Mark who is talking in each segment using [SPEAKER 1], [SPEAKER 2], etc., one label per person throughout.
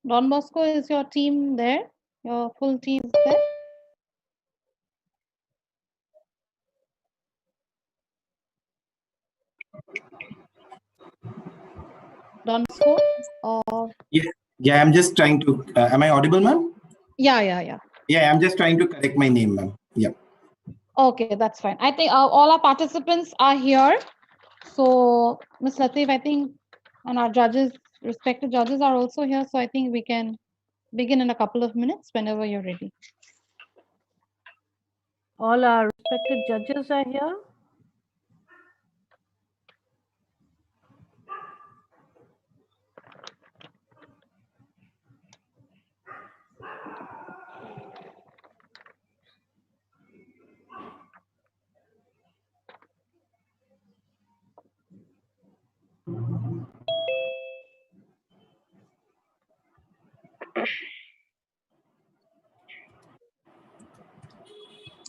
[SPEAKER 1] Don Bosco, is your team there? Your full team is there? Don Bosco? Or
[SPEAKER 2] Yeah, I'm just trying to. Am I audible, ma'am?
[SPEAKER 1] yeah.
[SPEAKER 2] Yeah, I'm just trying to correct my name, ma'am. Yeah.
[SPEAKER 1] Okay, that's fine. I think all our participants are here. So, Ms. Latif, I think, and our judges, respected judges, are also here. So I think we can begin in a couple of minutes whenever you're ready.
[SPEAKER 3] All our respected judges are here.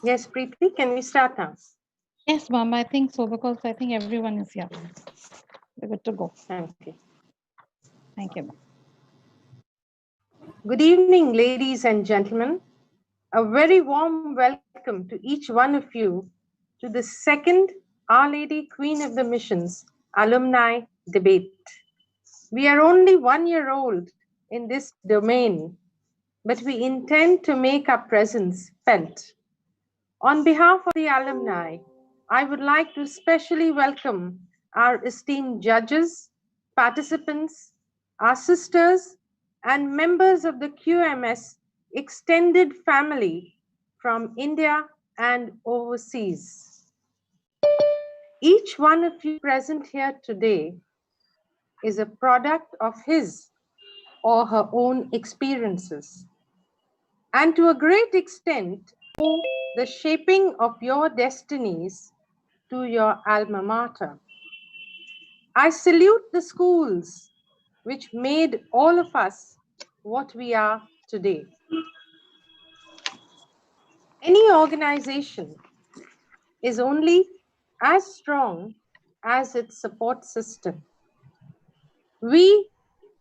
[SPEAKER 4] Yes, Preeti, can we start now?
[SPEAKER 1] Yes, ma'am, I think so, because I think everyone is here. We're good to go.
[SPEAKER 4] Thank you.
[SPEAKER 1] Thank you, ma'am.
[SPEAKER 4] Good evening, ladies and gentlemen. A very warm welcome to each one of you to the second Our Lady Queen of the Missions Alumni Debate. We are only 1 year old in this domain, but we intend to make our presence felt. On behalf of the alumni, I would like to specially welcome our esteemed judges, participants, our sisters, and members of the QMS extended family from India and overseas. Each one of you present here today is a product of his or her own experiences, and to a great extent, owe the shaping of your destinies to your alma mater. I salute the schools which made all of us what we are today. Any organization is only as strong as its support system. We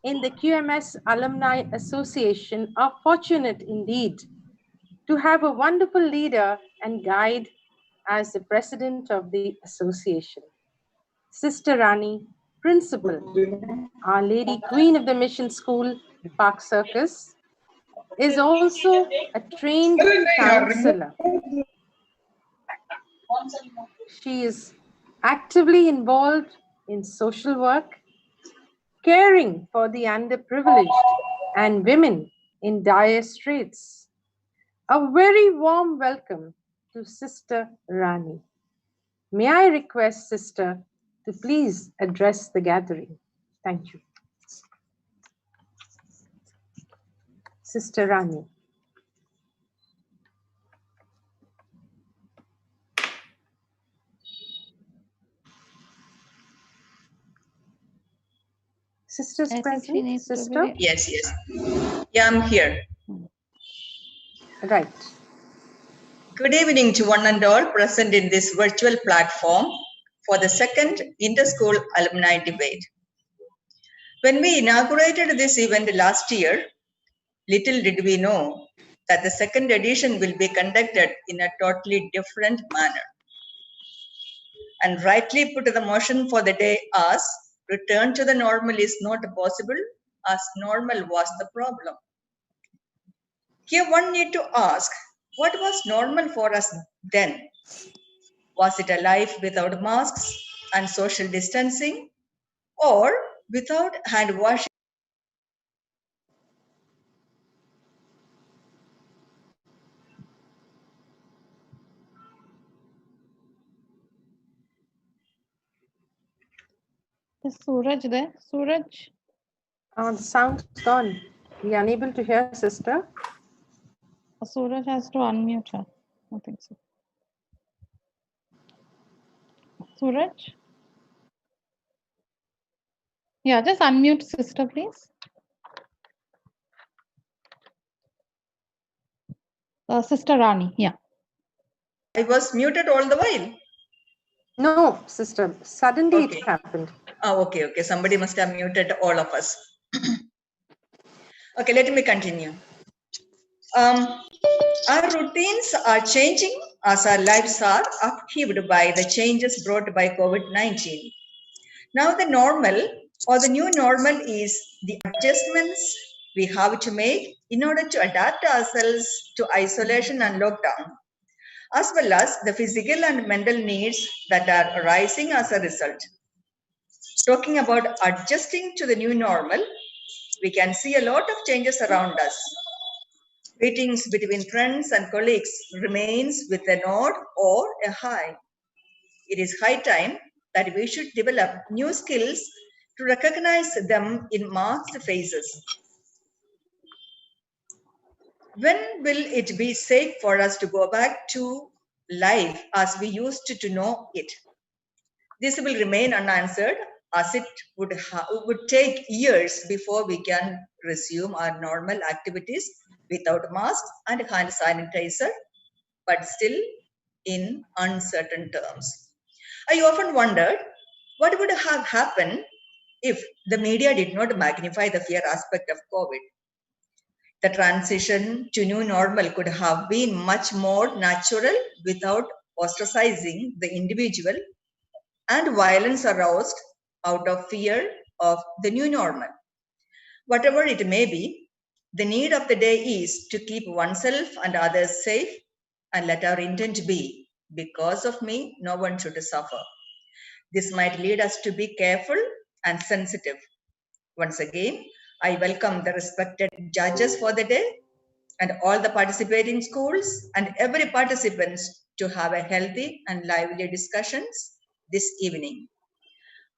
[SPEAKER 4] in the QMS Alumni Association are fortunate indeed to have a wonderful leader and guide as the president of the association. Sister Rani, principal, Our Lady Queen of the Mission School, Park Circus, is also a trained counselor. She is actively involved in social work, caring for the underprivileged and women in dire straits. A very warm welcome to Sister Rani. May I request Sister to please address the gathering. Thank you. Sister Rani. Sisters
[SPEAKER 1] I think she
[SPEAKER 4] present?
[SPEAKER 1] needs to
[SPEAKER 4] Sister?
[SPEAKER 1] be.
[SPEAKER 5] Yes. Yeah, I'm here.
[SPEAKER 4] Right.
[SPEAKER 5] Good evening to one and all present in this virtual platform for the second Interschool Alumni Debate. When we inaugurated this event last year, little did we know that the second edition will be conducted in a totally different manner. And rightly put the motion for the day as return to the normal is not possible, as normal was the problem. Here one need to ask, what was normal for us then? Was it a life without masks and social distancing, or without hand washing?
[SPEAKER 1] Is Suraj there? Suraj?
[SPEAKER 4] The sound's gone. We are unable to hear, Sister.
[SPEAKER 1] Suraj has to unmute her. I think so. Suraj? Yeah, just unmute sister, please. Sister Rani, yeah.
[SPEAKER 5] I was muted all the while.
[SPEAKER 4] No, Sister. Suddenly
[SPEAKER 5] Okay.
[SPEAKER 4] it happened.
[SPEAKER 5] Okay. Somebody must have muted all of us. Okay, let me continue. Our routines are changing as our lives are upheaved by the changes brought by COVID-19. Now, the normal or the new normal is the adjustments we have to make in order to adapt ourselves to isolation and lockdown, as well as the physical and mental needs that are arising as a result. Talking about adjusting to the new normal, we can see a lot of changes around us. Greetings between friends and colleagues remains with a nod or a hi. It is high time that we should develop new skills to recognize them in masked faces. When will it be safe for us to go back to life as we used to know it? This will remain unanswered as it would take years before we can resume our normal activities without masks and hand sanitizer, but still in uncertain terms. I often wondered what would have happened if the media did not magnify the fear aspect of COVID. The transition to new normal could have been much more natural without ostracizing the individual and violence aroused out of fear of the new normal. Whatever it may be, the need of the day is to keep oneself and others safe and let our intent be, because of me, no one should suffer. This might lead us to be careful and sensitive. Once again, I welcome the respected judges for the day and all the participating schools and every participant to have a healthy and lively discussions this evening.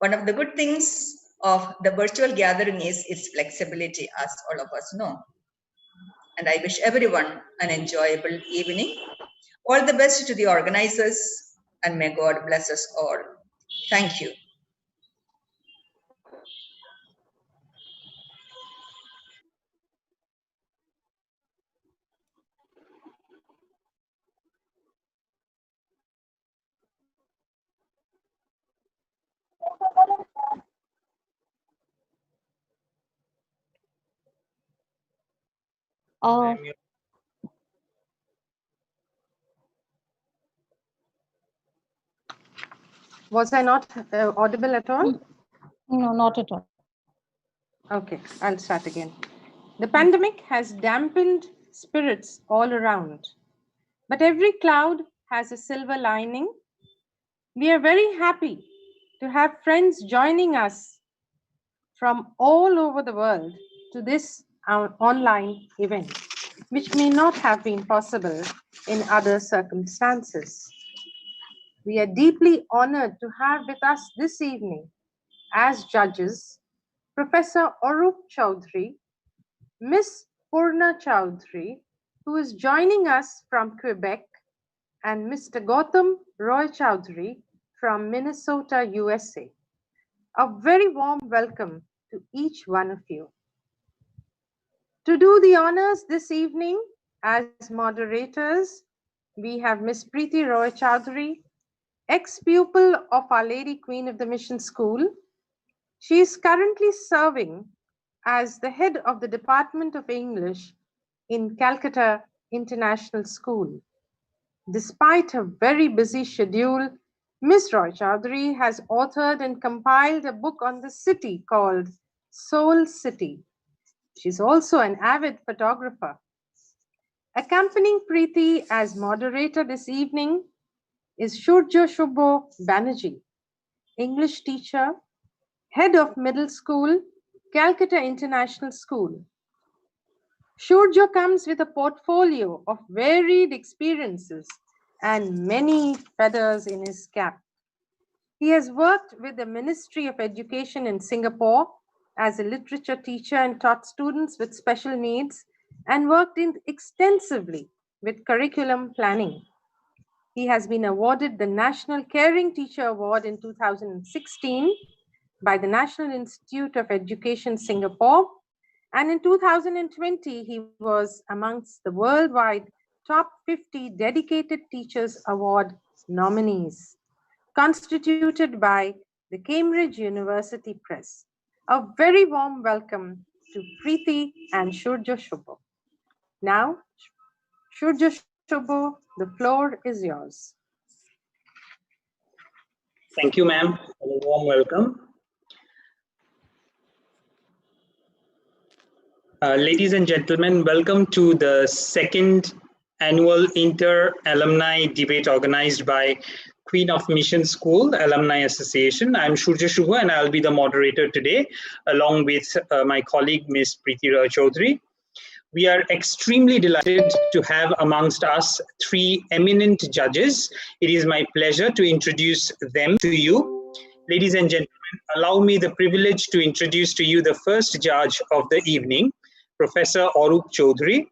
[SPEAKER 5] One of the good things of the virtual gathering is its flexibility, as all of us know. And I wish everyone an enjoyable evening. All the best to the organizers, and may God bless us all. Thank you.
[SPEAKER 1] Uh,
[SPEAKER 4] Was I not audible at all?
[SPEAKER 1] no, not at all.
[SPEAKER 4] Okay, I'll start again. The pandemic has dampened spirits all around, but every cloud has a silver lining. We are very happy to have friends joining us from all over the world to this online event, which may not have been possible in other circumstances. We are deeply honored to have with us this evening as judges Professor Arup Chaudhary, Miss Purna Chaudhary, who is joining us from Quebec, and Mr. Gautam Roy Chaudhary from Minnesota, USA. A very warm welcome to each one of you. To do the honors this evening as moderators, we have Miss Preeti Roy Chaudhary, ex-pupil of Our Lady Queen of the Mission School. She is currently serving as the head of the Department of English in Calcutta International School. Despite her very busy schedule, Ms. Roy Chaudhary has authored and compiled a book on the city called Soul City. She's also an avid photographer. Accompanying Preeti as moderator this evening is Shurjo Shubho Banerjee, English teacher, head of middle school, Calcutta International School. Shurjo comes with a portfolio of varied experiences and many feathers in his cap. He has worked with the Ministry of Education in Singapore as a literature teacher and taught students with special needs and worked extensively with curriculum planning. He has been awarded the National Caring Teacher Award in 2016 by the National Institute of Education Singapore, and in 2020 he was amongst the worldwide top 50 Dedicated Teachers Award nominees, constituted by the Cambridge University Press. A very warm welcome to Preeti and Shurjo Shubho. Now, Shurjo Shubho, the floor is yours.
[SPEAKER 6] Thank you, ma'am, for the warm welcome. Ladies and gentlemen, welcome to the second annual Inter-Alumni Debate organized by Queen of Mission School Alumni Association. I'm Shurja Shubha and I'll be the moderator today, along with my colleague, Ms. Preeti Roy Chaudhary. We are extremely delighted to have amongst us three eminent judges. It is my pleasure to introduce them to you. Ladies and gentlemen, allow me the privilege to introduce to you the first judge of the evening, Professor Arup Chaudhary.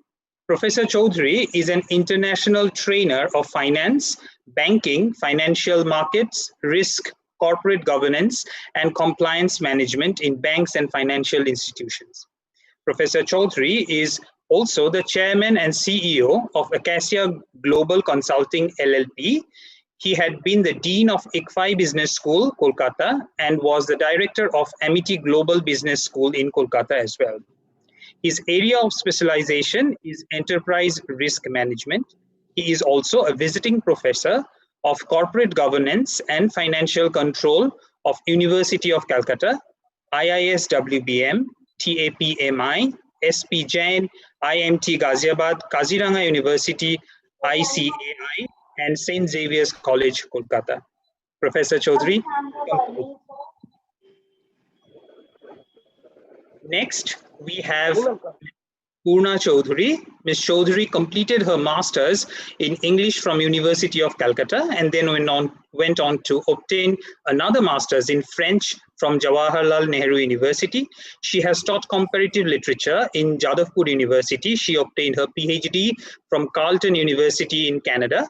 [SPEAKER 6] Professor Chaudhary is an international trainer of finance, banking, financial markets, risk, corporate governance, and compliance management in banks and financial institutions. Professor Chaudhary is also the chairman and CEO of Acacia Global Consulting LLP. He had been the Dean of ICFI Business School, Kolkata, and was the Director of Amity Global Business School in Kolkata as well. His area of specialization is enterprise risk management. He is also a visiting professor of corporate governance and financial control of University of Calcutta, IIS WBM, TAPMI, SP Jain, IMT Ghaziabad, Kaziranga University, ICAI, and St. Xavier's College, Kolkata. Professor Chaudhary. Next, we have Purna Chaudhary. Ms. Chaudhary completed her master's in English from University of Calcutta and then went on to obtain another master's in French from Jawaharlal Nehru University. She has taught comparative literature in Jadavpur University. She obtained her PhD from Carleton University in Canada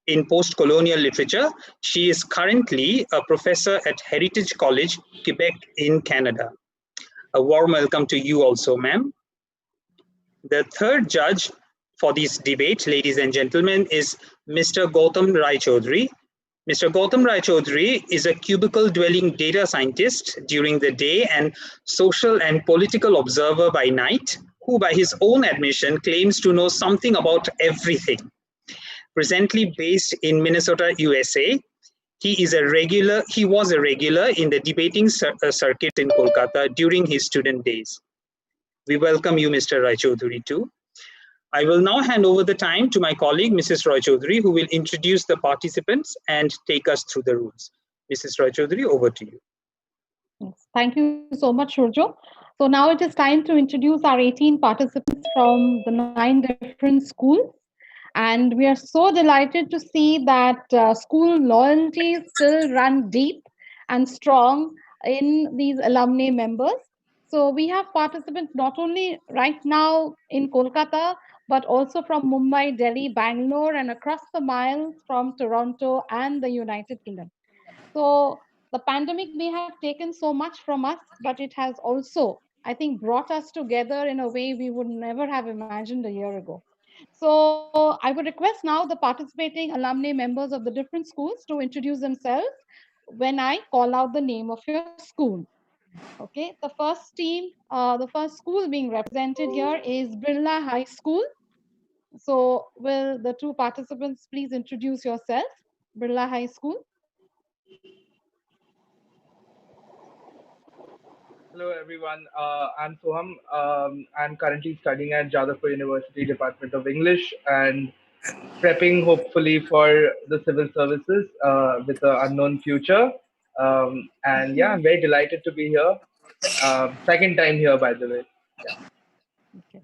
[SPEAKER 6] in post-colonial literature. She is currently a professor at Heritage College, Quebec in Canada. A warm welcome to you also, ma'am. The third judge for this debate, ladies and gentlemen, is Mr. Gautam Rai Chaudhary. Mr. Gautam Rai Chaudhary is a cubicle-dwelling data scientist during the day and social and political observer by night, who by his own admission claims to know something about everything. Presently based in Minnesota, USA, he was a regular in the debating circuit in Kolkata during his student days. We welcome you, Mr. Rai Chaudhary, too. I will now hand over the time to my colleague, Mrs. Roy Chaudhary, who will introduce the participants and take us through the rules. Mrs. Roy Chaudhary, over to you.
[SPEAKER 1] Yes, thank you so much, Shurjo. So now it is time to introduce our 18 participants from the 9 different schools. And we are so delighted to see that school loyalties still run deep and strong in these alumni members. So we have participants not only right now in Kolkata, but also from Mumbai, Delhi, Bangalore, and across the miles from Toronto and the United Kingdom. So the pandemic may have taken so much from us, but it has also, I think, brought us together in a way we would never have imagined a year ago. So I would request now the participating alumni members of the different schools to introduce themselves when I call out the name of your school. Okay, the first school being represented here is Birla High School. So will the two participants please introduce yourself? Birla High School.
[SPEAKER 7] Hello everyone, I'm Soham. I'm currently studying at Jadavpur University Department of English and prepping hopefully for the civil services with an unknown future. And yeah, I'm very delighted to be here. Second time here, by the way. Yeah.
[SPEAKER 1] Okay.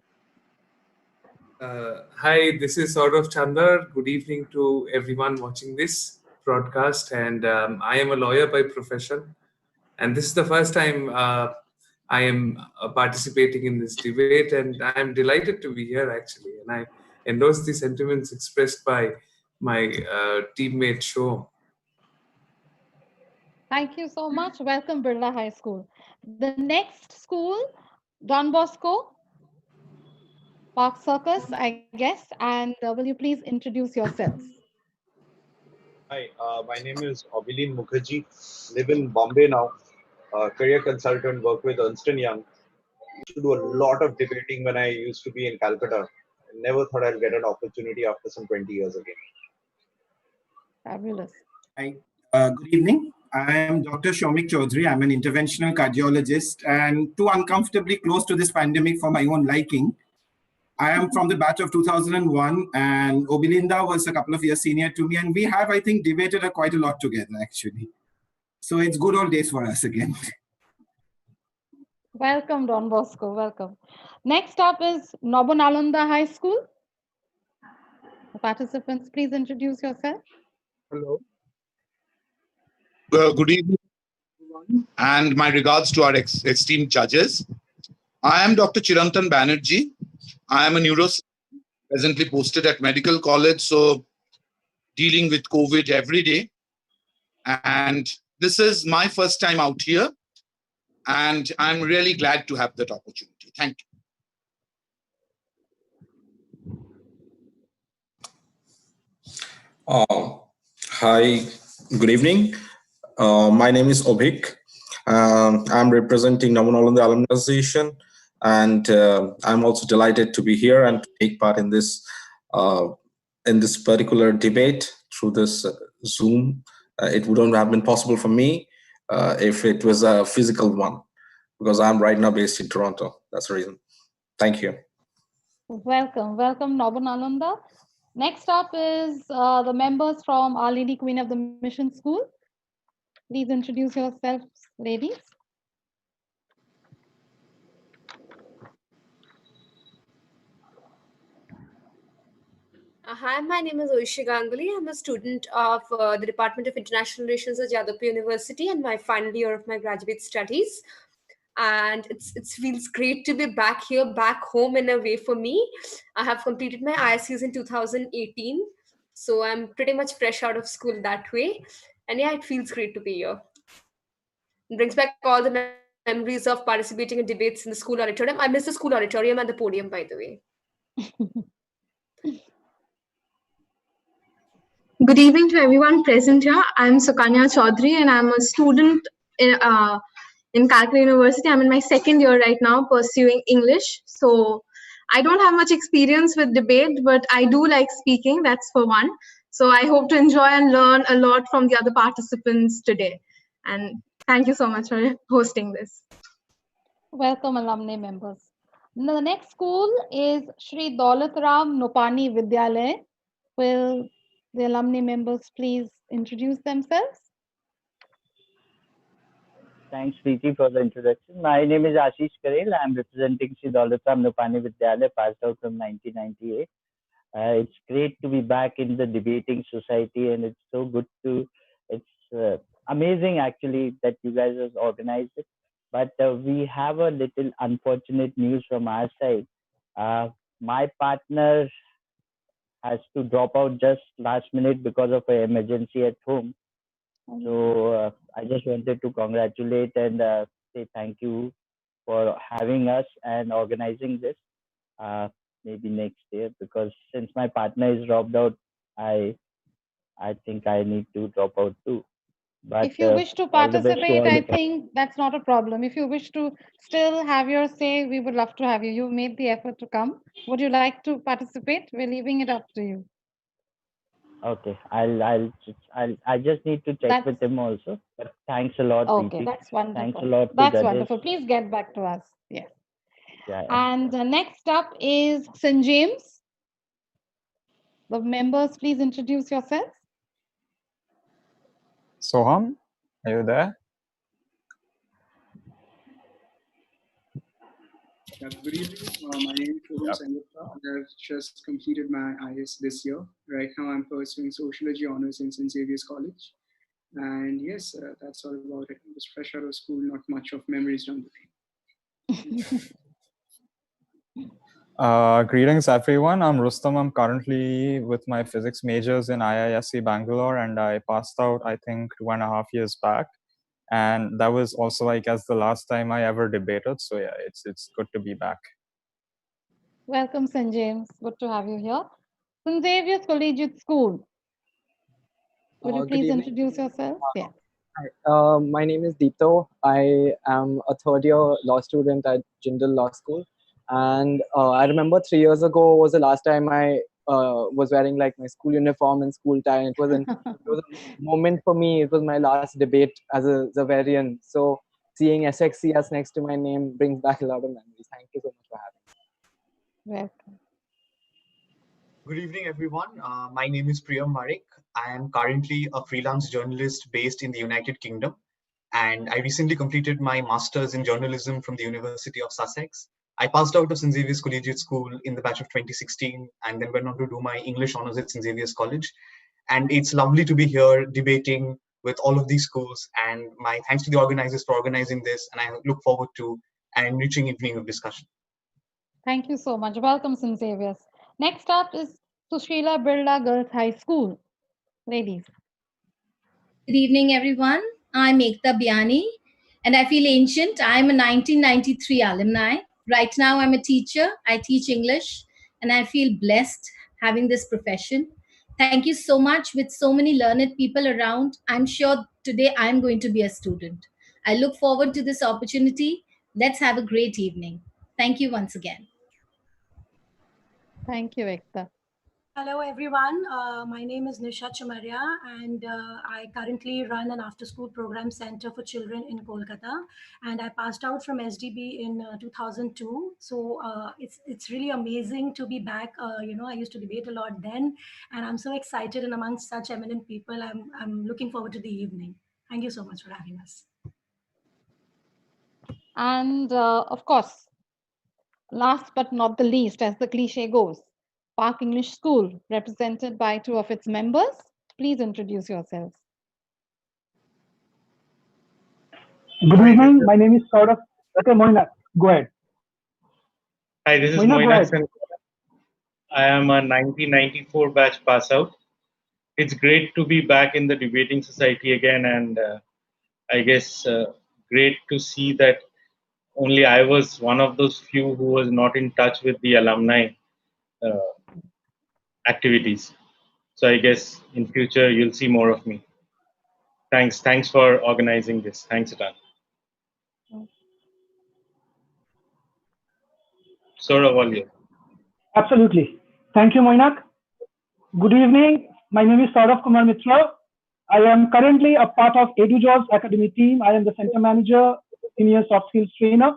[SPEAKER 8] Hi, this is Saurav Chandar. Good evening to everyone watching this broadcast. And I am a lawyer by profession. And this is the first time I am participating in this debate. And I'm delighted to be here, actually. And I endorse the sentiments expressed by my teammate Shom.
[SPEAKER 1] Thank you so much. Welcome, Birla High School. The next school, Don Bosco, Park Circus, I guess. And will you please introduce yourselves?
[SPEAKER 9] Hi, my name is Abilin Mukherjee. Live in Bombay now. Career consultant, work with Ernst & Young. used to do a lot of debating when I used to be in Calcutta. I never thought I'd get an opportunity after some 20 years again.
[SPEAKER 1] Fabulous.
[SPEAKER 2] Hi, good evening. I am Dr. Shomik Chaudhary. I'm an interventional cardiologist and too uncomfortably close to this pandemic for my own liking. I am from the batch of 2001, and Obilinda was a couple of years senior to me, and we have, I think, debated quite a lot together, actually. So it's good old days for us again.
[SPEAKER 1] Welcome, Don Bosco. Welcome. Next up is Nobonalanda High School. The participants, please introduce yourself.
[SPEAKER 10] Hello. Good evening, everyone, and my regards to our esteemed judges. I am Dr. Chirantan Banerjee. I am a neurosurgeon presently posted at Medical College, so dealing with COVID every day. And this is my first time out here, and I'm really glad to have that opportunity. Thank you.
[SPEAKER 11] Hi, good evening. My name is Obhik. I'm representing Namanolanda Alumni Association, and I'm also delighted to be here and to take part in this particular debate through this Zoom. It wouldn't have been possible for me if it was a physical one, because I'm right now based in Toronto. That's the reason. Thank you.
[SPEAKER 1] Welcome, welcome, Nobonalanda. Next up is the members from Our Lady Queen of the Mission School. Please introduce yourselves, ladies.
[SPEAKER 12] Hi, my name is Oishi Ganguly. I'm a student of the Department of International Relations at Jadavpur University and my final year of my graduate studies. And it feels great to be back here, back home in a way for me. I have completed my ISCs in 2018. So I'm pretty much fresh out of school that way. And yeah, it feels great to be here. It brings back all the memories of participating in debates in the school auditorium. I miss the school auditorium and the podium, by the way.
[SPEAKER 13] Good evening to everyone present here. I'm Sukanya Chaudhary and I'm a student in Calcutta University. I'm in my second year right now pursuing English. So I don't have much experience with debate, but I do like speaking, that's for one. So I hope to enjoy and learn a lot from the other participants today. And thank you so much for hosting this.
[SPEAKER 1] Welcome, alumni members. Now, the next school is Shri Daulatram Nopani Vidyalaya. Will the alumni members please introduce themselves?
[SPEAKER 14] Thanks, Preeti, for the introduction. My name is Ashish Karel. I'm representing Shri Daulatram Nopani Vidyalaya, passed out from 1998. It's great to be back in the debating society, and it's so good to, it's amazing actually that you guys have organized it. But we have a little unfortunate news from our side. My partner has to drop out just last minute because of an emergency at home. So I just wanted to congratulate and say thank you for having us and organizing this. Maybe next year, because since my partner is dropped out, I think I need to drop out too. But
[SPEAKER 1] if you wish to
[SPEAKER 14] all the best to
[SPEAKER 1] participate,
[SPEAKER 14] all
[SPEAKER 1] I
[SPEAKER 14] the
[SPEAKER 1] think that's not a problem. If you wish to still have your say, we would love to have you. You've made the effort to come. Would you like to participate? We're leaving it up to you.
[SPEAKER 14] Okay, I just need to check with him also. But thanks a lot,
[SPEAKER 1] Okay,
[SPEAKER 14] Preeti.
[SPEAKER 1] that's wonderful.
[SPEAKER 14] Thanks a lot to
[SPEAKER 1] That's
[SPEAKER 14] judges.
[SPEAKER 1] wonderful. Please get back to us. Yes.
[SPEAKER 14] Yeah.
[SPEAKER 1] And next up is St. James. The members, please introduce yourselves.
[SPEAKER 15] Soham, are you there?
[SPEAKER 16] Good evening. My name is Soham Sengupta. I've just completed my IS this year. Right now, I'm pursuing sociology honors in St. Xavier's College. And yes, that's all about it. I'm just fresh out of school, not much of memories down the lane.
[SPEAKER 15] Greetings, everyone. I'm Rustam. I'm currently with my physics majors in IISc Bangalore, and I passed out, I think, 2.5 years back. And that was also, I guess, the last time I ever debated. So yeah, it's good to be back.
[SPEAKER 1] Welcome, St. James. Good to have you here. St. Xavier's Collegiate School. Would you please introduce yourself? Yeah.
[SPEAKER 17] Hi, my name is Deepto. I am a third year law student at Jindal Law School. And I remember 3 years ago was the last time I was wearing like my school uniform and school tie. And it was a moment for me. It was my last debate as a Zavarian. So seeing SXCS next to my name brings back a lot of memories. Thank you so much for having me.
[SPEAKER 1] Welcome.
[SPEAKER 18] Good evening, everyone. My name is Priyam Marik. I am currently a freelance journalist based in the United Kingdom, and I recently completed my master's in journalism from the University of Sussex. I passed out of St. Xavier's Collegiate School in the batch of 2016, and then went on to do my English honors at St. Xavier's College. And it's lovely to be here debating with all of these schools. And my thanks to the organizers for organizing this, and I look forward to an enriching evening of discussion.
[SPEAKER 1] Thank you so much. Welcome, St. Xavier's. Next up is Sushila Birla Girls High School. Ladies.
[SPEAKER 19] Good evening, everyone. I'm Ekta Biani, and I feel ancient. I'm a 1993 alumni. Right now, I'm a teacher. I teach English, and I feel blessed having this profession. Thank you so much. With so many learned people around, I'm sure today I'm going to be a student. I look forward to this opportunity. Let's have a great evening. Thank you once again.
[SPEAKER 1] Thank you, Ekta.
[SPEAKER 20] Hello, everyone. My name is Nisha Chumaria, and I currently run an after-school program center for children in Kolkata. And I passed out from SDB in 2002. So it's really amazing to be back. I used to debate a lot then, and I'm so excited. And amongst such eminent people, I'm looking forward to the evening. Thank you so much for having us.
[SPEAKER 1] And of course, last but not the least, as the cliche goes, Park English School, represented by two of its members. Please introduce yourselves.
[SPEAKER 21] Good evening. My name is Saurabh. Okay, Moinak, go ahead.
[SPEAKER 22] Hi, this is
[SPEAKER 21] Moinak, go
[SPEAKER 22] Moinak
[SPEAKER 21] ahead.
[SPEAKER 22] Sen. I am a 1994 batch pass out. It's great to be back in the debating society again, and I guess great to see that only I was one of those few who was not in touch with the alumni activities. So I guess in future you'll see more of me. Thanks for organizing this. Thanks, Atan. Saurav, all you.
[SPEAKER 21] Absolutely. Thank you, Moinak. Good evening. My name is Saurabh Kumar Mitra. I am currently a part of EduJobs Academy team. I am the center manager, senior soft skills trainer,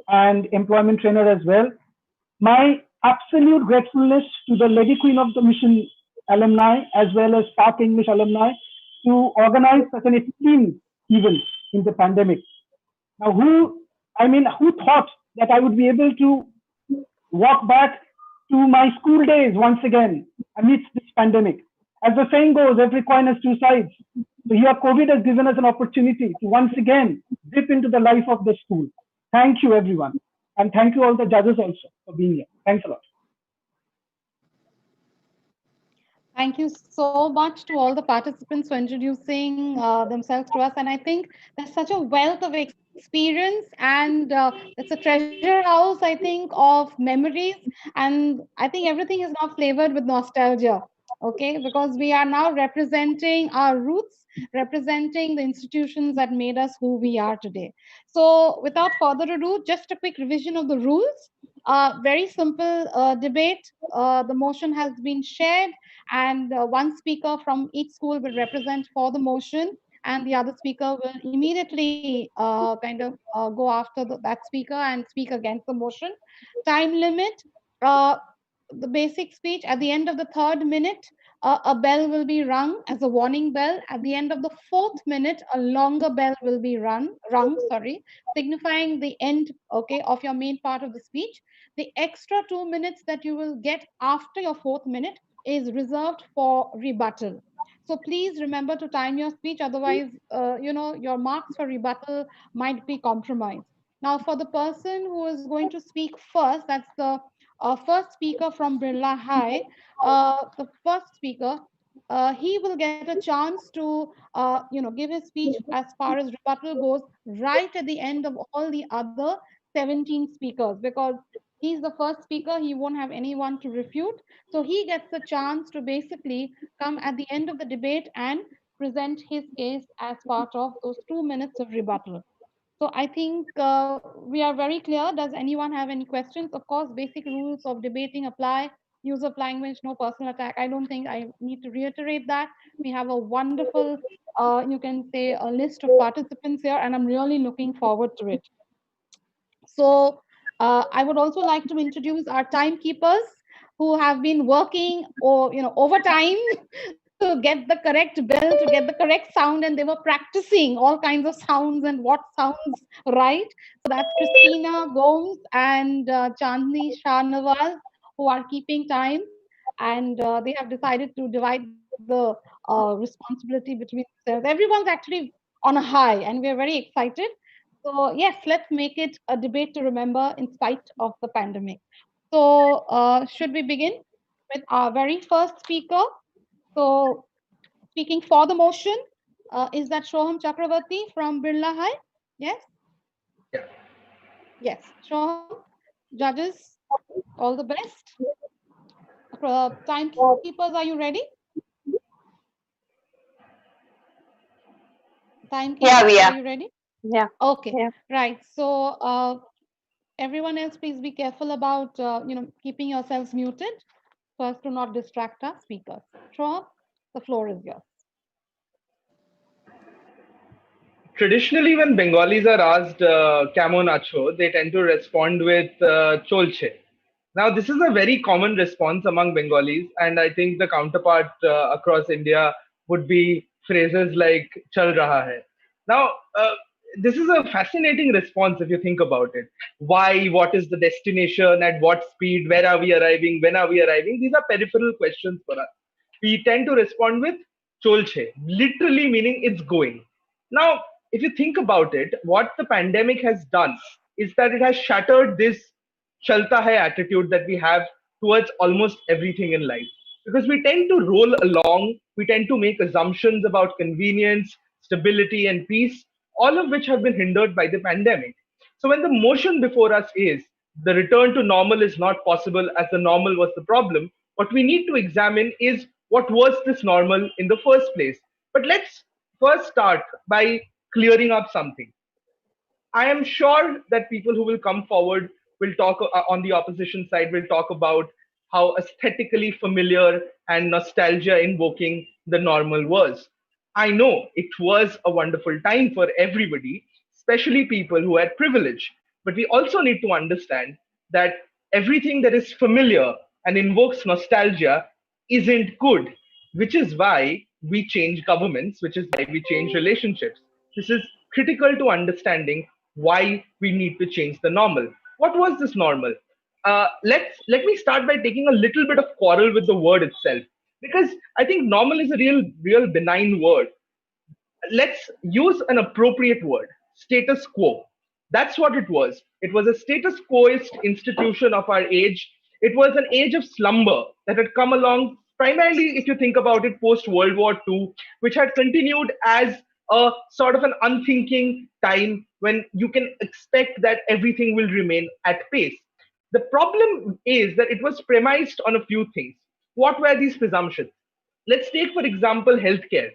[SPEAKER 21] and employment trainer as well. My absolute gratefulness to the Lady Queen of the Mission alumni as well as Park English alumni to organize such an esteemed event in the pandemic. Now, who thought that I would be able to walk back to my school days once again amidst this pandemic? As the saying goes, every coin has two sides. So here, COVID has given us an opportunity to once again dip into the life of the school. Thank you, everyone. And thank you all the judges also for being here. Thanks a lot.
[SPEAKER 1] Thank you so much to all the participants for introducing themselves to us. And I think there's such a wealth of experience, and it's a treasure house, I think, of memories. And I think everything is now flavored with nostalgia. Okay, because we are now representing our roots, representing the institutions that made us who we are today. So, without further ado, just a quick revision of the rules. Very simple debate. The motion has been shared, and one speaker from each school will represent for the motion, and the other speaker will immediately go after that speaker and speak against the motion. Time limit. Uh, the basic speech at the end of the third minute, a bell will be rung as a warning bell. At the end of the fourth minute, a longer bell will be rung, signifying the end, okay, of your main part of the speech. The extra 2 minutes that you will get after your fourth minute is reserved for rebuttal. So please remember to time your speech, otherwise, your marks for rebuttal might be compromised. Now, for the person who is going to speak first, that's the first speaker from Birla High. The first speaker, he will get a chance to, give his speech as far as rebuttal goes right at the end of all the other 17 speakers, because he's the first speaker. He won't have anyone to refute. So he gets a chance to basically come at the end of the debate and present his case as part of those 2 minutes of rebuttal. So I think we are very clear. Does anyone have any questions? Of course, basic rules of debating apply. Use of language, no personal attack. I don't think I need to reiterate that. We have a wonderful, you can say, a list of participants here, and I'm really looking forward to it. So I would also like to introduce our timekeepers who have been working or overtime to get the correct bell, to get the correct sound, and they were practicing all kinds of sounds and what sounds right. So that's Christina Gomes and Chandni Shah Nawaz, who are keeping time, and they have decided to divide the responsibility between themselves. Everyone's actually on a high, and we're very excited. So yes, let's make it a debate to remember in spite of the pandemic. So should we begin with our very first speaker? So speaking for the motion, is that Shoham Chakravarti from Birla High? Yes? Yes. Shoham, judges, all the best. Timekeepers, are you ready? Timekeepers,
[SPEAKER 3] Yeah, we
[SPEAKER 1] are
[SPEAKER 3] are.
[SPEAKER 1] you ready?
[SPEAKER 3] Yeah.
[SPEAKER 1] Okay,
[SPEAKER 3] Yeah.
[SPEAKER 1] right. So everyone else, please be careful about keeping yourselves muted so as to not distract our speakers. Shoham, the floor is yours.
[SPEAKER 7] Traditionally, when Bengalis are asked "Kamo nacho," they tend to respond with "Cholche." Now, this is a very common response among Bengalis, and I think the counterpart across India would be phrases like "Chal raha hai." Now, this is a fascinating response if you think about it. Why? What is the destination? At what speed? Where are we arriving? When are we arriving? These are peripheral questions for us. We tend to respond with "Cholche," literally meaning it's going. Now, if you think about it, what the pandemic has done is that it has shattered this chalta hai attitude that we have towards almost everything in life. Because we tend to roll along, we tend to make assumptions about convenience, stability, and peace, all of which have been hindered by the pandemic. So when the motion before us is the return to normal is not possible as the normal was the problem, what we need to examine is what was this normal in the first place. But let's first start by clearing up something. I am sure that people who will come forward will talk on the opposition side, will talk about how aesthetically familiar and nostalgia invoking the normal was. I know it was a wonderful time for everybody, especially people who had privilege. But we also need to understand that everything that is familiar and invokes nostalgia isn't good, which is why we change governments, which is why we change relationships. This is critical to understanding why we need to change the normal. What was this normal? Let me start by taking a little bit of quarrel with the word itself, because I think normal is a real benign word. Let's use an appropriate word: status quo. That's what it was. It was a status quoist institution of our age. It was an age of slumber that had come along primarily, if you think about it, post World War II, which had continued as a sort of an unthinking time when you can expect that everything will remain at pace. The problem is that it was premised on a few things. What were these presumptions? Let's take, for example, healthcare.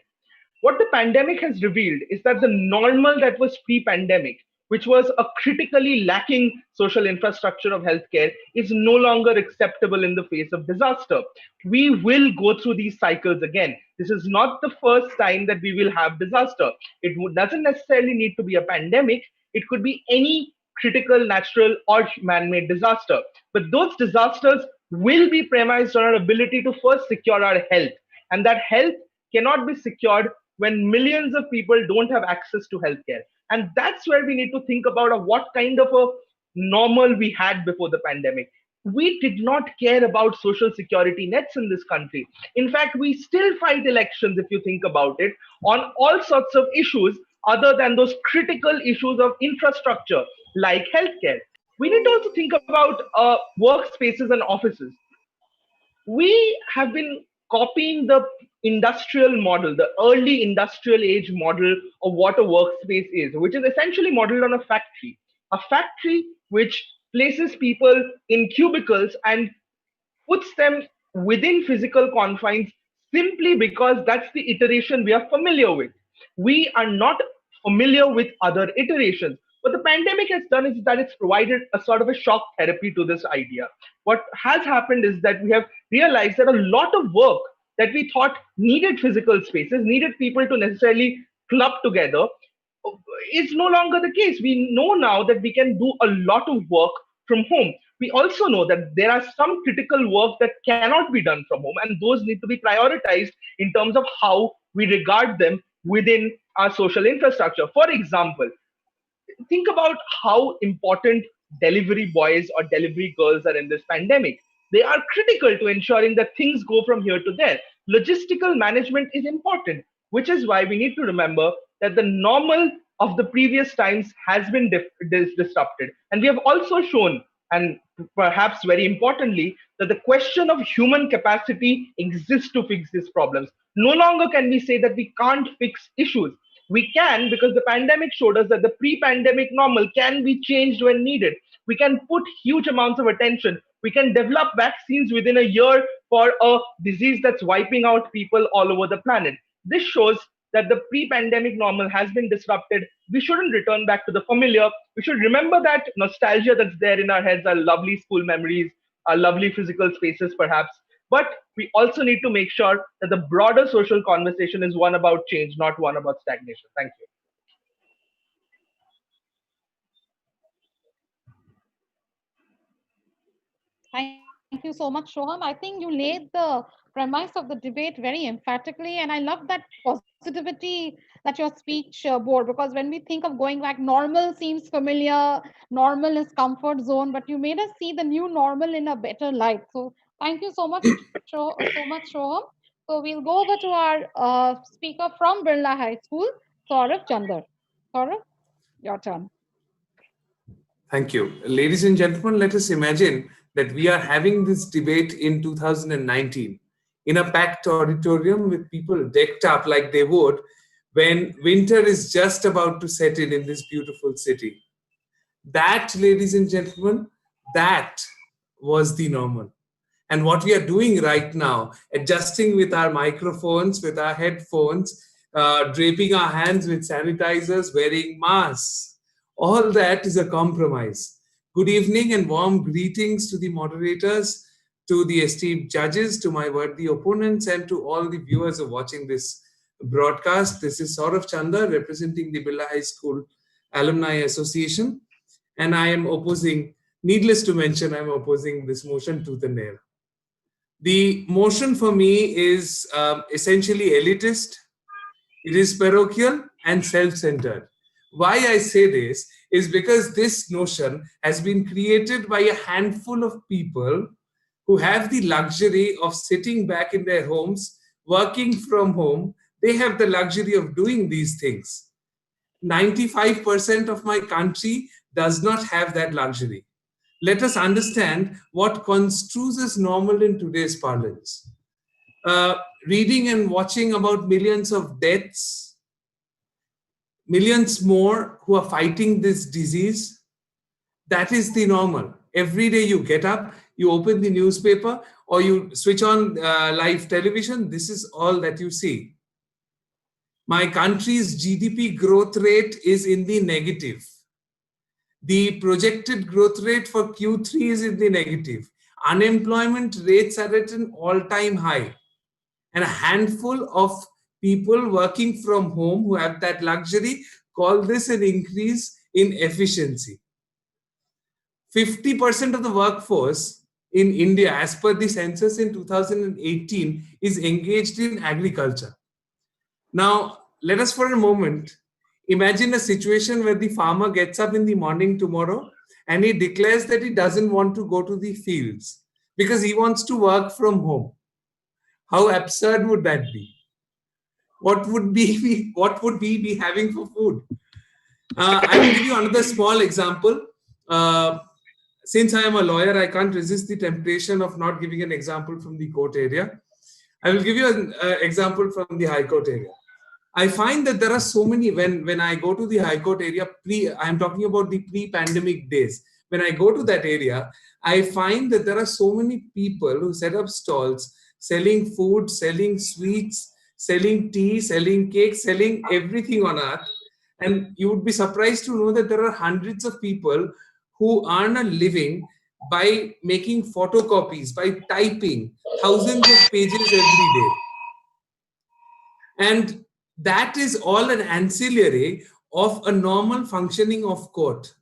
[SPEAKER 7] What the pandemic has revealed is that the normal that was pre-pandemic, which was a critically lacking social infrastructure of healthcare, is no longer acceptable in the face of disaster. We will go through these cycles again. This is not the first time that we will have disaster. It doesn't necessarily need to be a pandemic. It could be any critical, natural, or man-made disaster. But those disasters will be premised on our ability to first secure our health. And that health cannot be secured when millions of people don't have access to healthcare. And that's where we need to think about what kind of a normal we had before the pandemic. We did not care about social security nets in this country. In fact, we still fight elections, if you think about it, on all sorts of issues other than those critical issues of infrastructure like healthcare. We need to also think about workspaces and offices. We have been copying the industrial model, the early industrial age model of what a workspace is, which is essentially modeled on a factory which places people in cubicles and puts them within physical confines simply because that's the iteration we are familiar with. We are not familiar with other iterations. What the pandemic has done is that it's provided a sort of a shock therapy to this idea. What has happened is that we have realized that a lot of work that we thought needed physical spaces, needed people to necessarily club together, is no longer the case. We know now that we can do a lot of work from home. We also know that there are some critical work that cannot be done from home, and those need to be prioritized in terms of how we regard them within our social infrastructure. For example, think about how important delivery boys or delivery girls are in this pandemic. They are critical to ensuring that things go from here to there. Logistical management is important, which is why we need to remember that the normal of the previous times has been disrupted. And we have also shown, and perhaps very importantly, that the question of human capacity exists to fix these problems. No longer can we say that we can't fix issues. We can, because the pandemic showed us that the pre-pandemic normal can be changed when needed. We can put huge amounts of attention. We can develop vaccines within a year for a disease that's wiping out people all over the planet. This shows that the pre-pandemic normal has been disrupted. We shouldn't return back to the familiar. We should remember that nostalgia that's there in our heads, our lovely school memories, our lovely physical spaces perhaps. But we also need to make sure that the broader social conversation is one about change, not one about stagnation. Thank you.
[SPEAKER 1] Thank you so much, Shoham. I think you laid the premise of the debate very emphatically, and I love that positivity that your speech bore, because when we think of going back, normal seems familiar, normal is comfort zone, but you made us see the new normal in a better light. So thank you so much, Shoham. So we'll go over to our speaker from Birla High School, Saurav Chandar. Saurav, your turn.
[SPEAKER 8] Thank you. Ladies and gentlemen, let us imagine that we are having this debate in 2019 in a packed auditorium with people decked up like they would when winter is just about to set in this beautiful city. That, ladies and gentlemen, that was the normal. And what we are doing right now, adjusting with our microphones, with our headphones, draping our hands with sanitizers, wearing masks, all that is a compromise. Good evening and warm greetings to the moderators, to the esteemed judges, to my worthy opponents, and to all the viewers who are watching this broadcast. This is Saurav Chandar representing the Birla High School Alumni Association. And I am opposing, needless to mention, I'm opposing this motion tooth and nail. The motion for me is essentially elitist, it is parochial and self-centered. Why I say this is because this notion has been created by a handful of people who have the luxury of sitting back in their homes, working from home. They have the luxury of doing these things. 95% of my country does not have that luxury. Let us understand what construes as normal in today's parlance. Reading and watching about millions of deaths, millions more who are fighting this disease, that is the normal. Every day you get up, you open the newspaper, or you switch on live television, this is all that you see. My country's GDP growth rate is in the negative. The projected growth rate for Q3 is in the negative. Unemployment rates are at an all-time high. And a handful of people working from home who have that luxury call this an increase in efficiency. 50% of the workforce in India, as per the census in 2018, is engaged in agriculture. Now, let us for a moment imagine a situation where the farmer gets up in the morning tomorrow and he declares that he doesn't want to go to the fields because he wants to work from home. How absurd would that be? What would we be having for food? I will give you another small example. Since I am a lawyer, I can't resist the temptation of not giving an example from the court area. I will give you an example from the High Court area. I find that there are so many, when I go to the High Court area, I'm talking about the pre-pandemic days. When I go to that area, I find that there are so many people who set up stalls selling food, selling sweets, selling tea, selling cake, selling everything on earth. And you would be surprised to know that there are hundreds of people who earn a living by making photocopies, by typing thousands of pages every day. And that is all an ancillary of a normal functioning of court.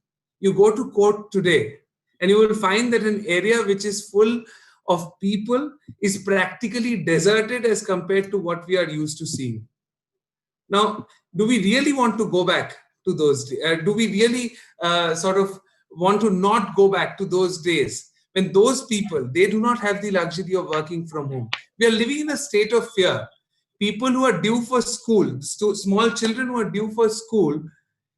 [SPEAKER 8] You go to court today and you will find that an area which is full of people is practically deserted as compared to what we are used to seeing. Now, do we really want to go back to those days? Do we really sort of want to not go back to those days when those people, they do not have the luxury of working from home? We are living in a state of fear. People who are due for school, small children who are due for school,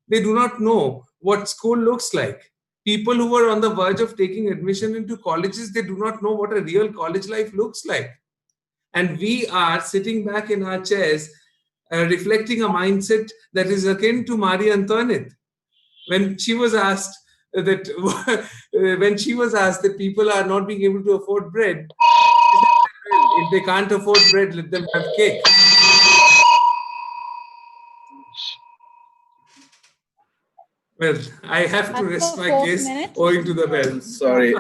[SPEAKER 8] they do not know what school looks like. People who are on the verge of taking admission into colleges, they do not know what a real college life looks like. And we are sitting back in our chairs, reflecting a mindset that is akin to Marie Antoinette. When she was asked that people are not being able to afford bread, she said, well, if they can't afford bread, let them have cake. Well, I have to rest my case owing to the bell.
[SPEAKER 3] Sorry,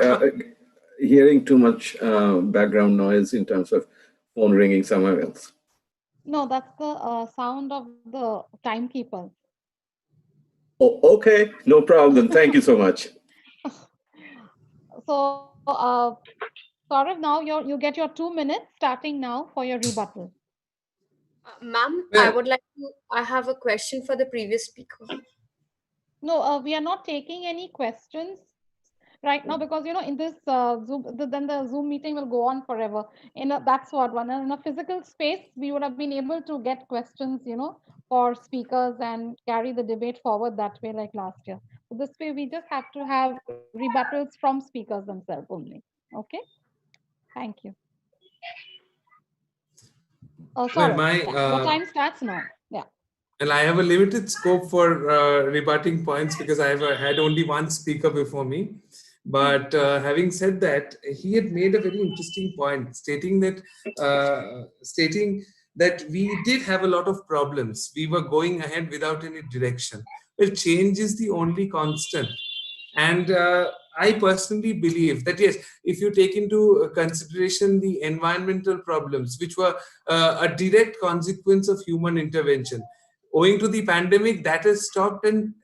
[SPEAKER 3] hearing too much background noise in terms of phone ringing somewhere else.
[SPEAKER 1] No, that's the sound of the timekeeper.
[SPEAKER 3] Oh, okay, no problem. Thank you so much.
[SPEAKER 1] So, Saurav, now you get your 2 minutes starting now for your rebuttal.
[SPEAKER 12] Ma'am, I have a question for the previous speaker.
[SPEAKER 1] No, we are not taking any questions right now because in this Zoom, then the Zoom meeting will go on forever. That's what one in a physical space we would have been able to get questions, for speakers and carry the debate forward that way like last year. So this way we just have to have rebuttals from speakers themselves only. Okay, thank you. Sorry, your time starts now. Yeah.
[SPEAKER 8] And I have a limited scope for rebutting points because I have had only one speaker before me. But having said that, he had made a very interesting point, stating that we did have a lot of problems. We were going ahead without any direction. Well, change is the only constant. And I personally believe that, yes, if you take into consideration the environmental problems, which were a direct consequence of human intervention, owing to the pandemic, that has stopped, and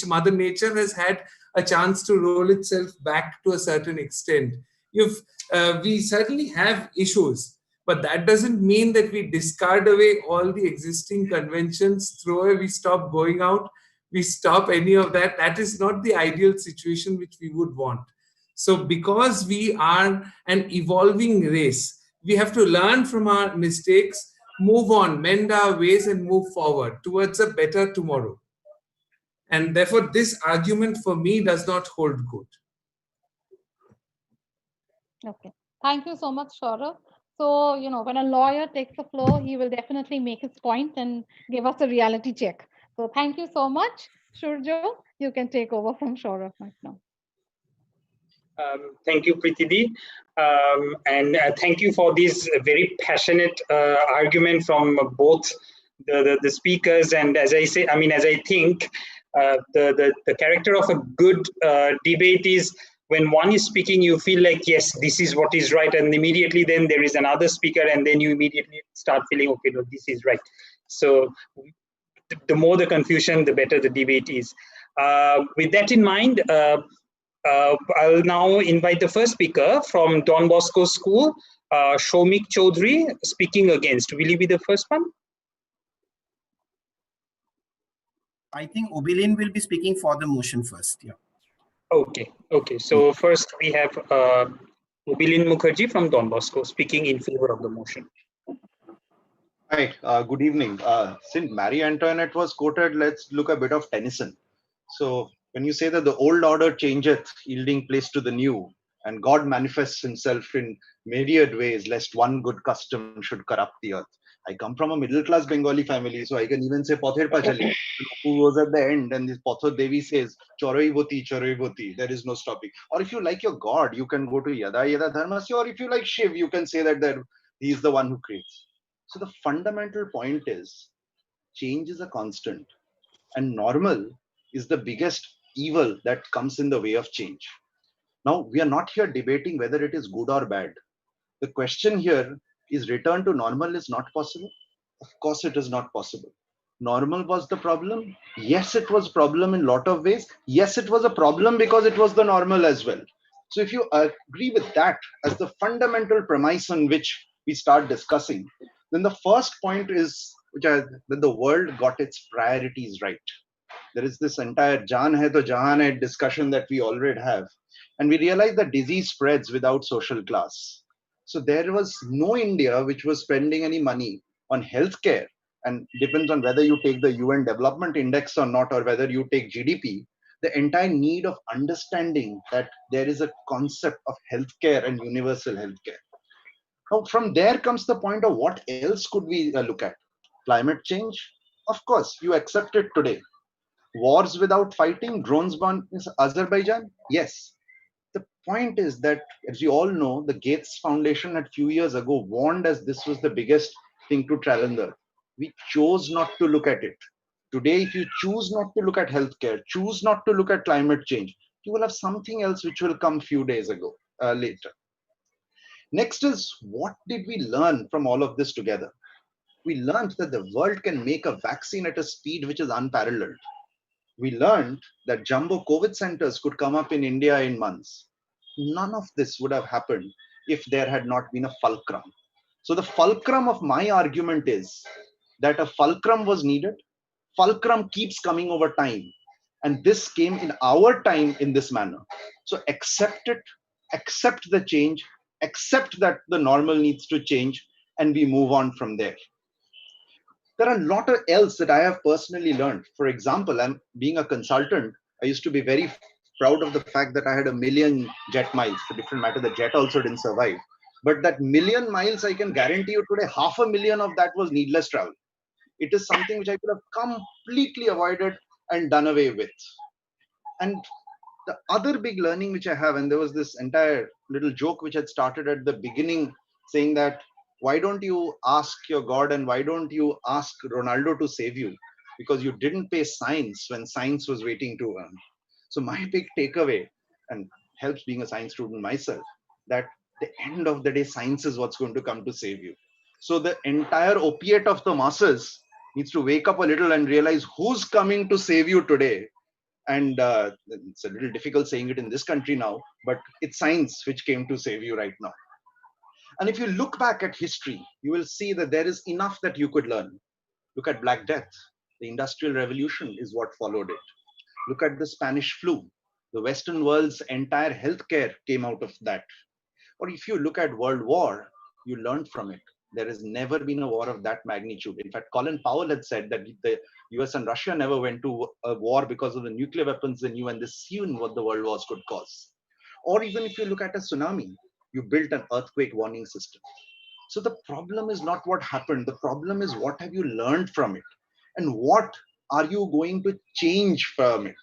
[SPEAKER 8] Mother Nature has had a chance to roll itself back to a certain extent. We certainly have issues, but that doesn't mean that we discard away all the existing conventions, we stop going out, we stop any of that. That is not the ideal situation which we would want. So because we are an evolving race, we have to learn from our mistakes, move on, mend our ways, and move forward towards a better tomorrow. And therefore, this argument for me does not hold good.
[SPEAKER 1] Okay. Thank you so much, Saurav. So, when a lawyer takes the floor, he will definitely make his point and give us a reality check. So thank you so much. Shurjo, you can take over from Saurav right now.
[SPEAKER 6] Thank you, Preeti. And thank you for this very passionate argument from both the speakers. And as I say, as I think the character of a good debate is when one is speaking, you feel like, yes, this is what is right. And immediately then there is another speaker and then you immediately start feeling, okay, no, this is right. So the more the confusion, the better the debate is. With that in mind, I'll now invite the first speaker from Don Bosco School, Shomik Chaudhary, speaking against. Will you be the first one?
[SPEAKER 2] I think Obilin will be speaking for the motion first. Yeah.
[SPEAKER 6] Okay. So first we have Obilin Mukherjee from Don Bosco speaking in favor of the motion.
[SPEAKER 9] Hi, good evening. Since Marie Antoinette was quoted, let's look a bit of Tennyson. So when you say that the old order changeth, yielding place to the new, and God manifests himself in myriad ways, lest one good custom should corrupt the earth. I come from a middle-class Bengali family, so I can even say Pother Pachali, who was at the end, and this Pothor Devi says, Choroivoti, there is no stopping. Or if you like your God, you can go to Yada Yada Dharmasya, or if you like Shiv, you can say that there He is the one who creates. So the fundamental point is change is a constant, and normal is the biggest evil that comes in the way of change. Now, we are not here debating whether it is good or bad. The question here is return to normal is not possible. Of course, it is not possible. Normal was the problem. Yes, it was problem in a lot of ways. Yes, it was a problem because it was the normal as well. So if you agree with that as the fundamental premise on which we start discussing, then the first point is that the world got its priorities right. There is this entire Jaan hai to jahan hai discussion that we already have. And we realize that disease spreads without social class. So there was no India which was spending any money on healthcare, and depends on whether you take the UN Development Index or not, or whether you take GDP. The entire need of understanding that there is a concept of healthcare and universal healthcare. Now, from there comes the point of what else could we look at? Climate change? Of course, you accept it today. Wars without fighting, drones ban in Azerbaijan? Yes. The point is that, as you all know, the Gates Foundation a few years ago warned us this was the biggest thing to challenge. We chose not to look at it. Today, if you choose not to look at healthcare, choose not to look at climate change, you will have something else which will come few days later. Next is, what did we learn from all of this together? We learned that the world can make a vaccine at a speed which is unparalleled. We learned that jumbo COVID centers could come up in India in months. None of this would have happened if there had not been a fulcrum. So the fulcrum of my argument is that a fulcrum was needed. Fulcrum keeps coming over time. And this came in our time in this manner. So accept it, accept the change, accept that the normal needs to change, and we move on from there. There are a lot of else that I have personally learned. For example, I'm being a consultant. I used to be very proud of the fact that I had 1 million jet miles. For different matter, the jet also didn't survive. But that 1 million miles, I can guarantee you today, 500,000 of that was needless travel. It is something which I could have completely avoided and done away with. And the other big learning which I have, and there was this entire little joke which had started at the beginning saying that, why don't you ask your God and why don't you ask Ronaldo to save you? Because you didn't pay science when science was waiting to earn. So my big takeaway, and helps being a science student myself, that the end of the day, science is what's going to come to save you. So the entire opiate of the masses needs to wake up a little and realize who's coming to save you today. And it's a little difficult saying it in this country now, but it's science which came to save you right now. And if you look back at history, you will see that there is enough that you could learn. Look at Black Death. The Industrial Revolution is what followed it. Look at the Spanish flu. The Western world's entire healthcare came out of that. Or if you look at World War, you learned from it. There has never been a war of that magnitude. In fact, Colin Powell had said that the US and Russia never went to a war because of the nuclear weapons they knew and they seen what the world wars could cause. Or even if you look at a tsunami, you built an earthquake warning system. So the problem is not what happened. The problem is what have you learned from it? And what are you going to change from it?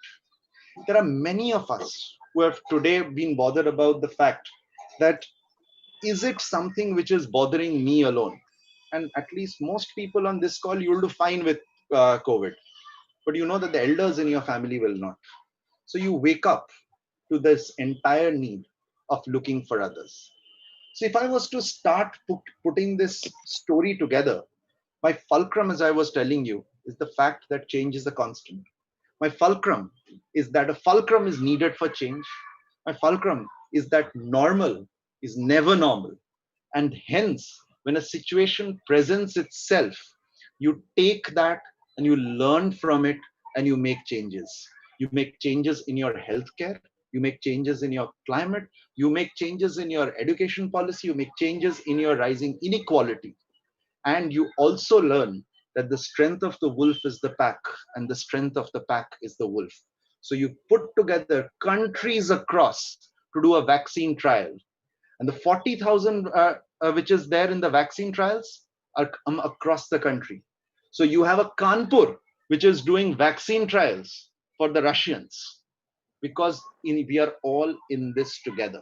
[SPEAKER 9] There are many of us who have today been bothered about the fact that is it something which is bothering me alone? And at least most people on this call, you'll do fine with COVID. But you know that the elders in your family will not. So you wake up to this entire need of looking for others. So if I was to start putting this story together, my fulcrum, as I was telling you, is the fact that change is a constant. My fulcrum is that a fulcrum is needed for change. My fulcrum is that normal is never normal. And hence, when a situation presents itself, you take that and you learn from it and you make changes. You make changes in your healthcare, you make changes in your climate, you make changes in your education policy, you make changes in your rising inequality. And you also learn that the strength of the wolf is the pack and the strength of the pack is the wolf. So you put together countries across to do a vaccine trial, and the 40,000 which is there in the vaccine trials are across the country. So you have a Kanpur which is doing vaccine trials for the Russians, because we are all in this together.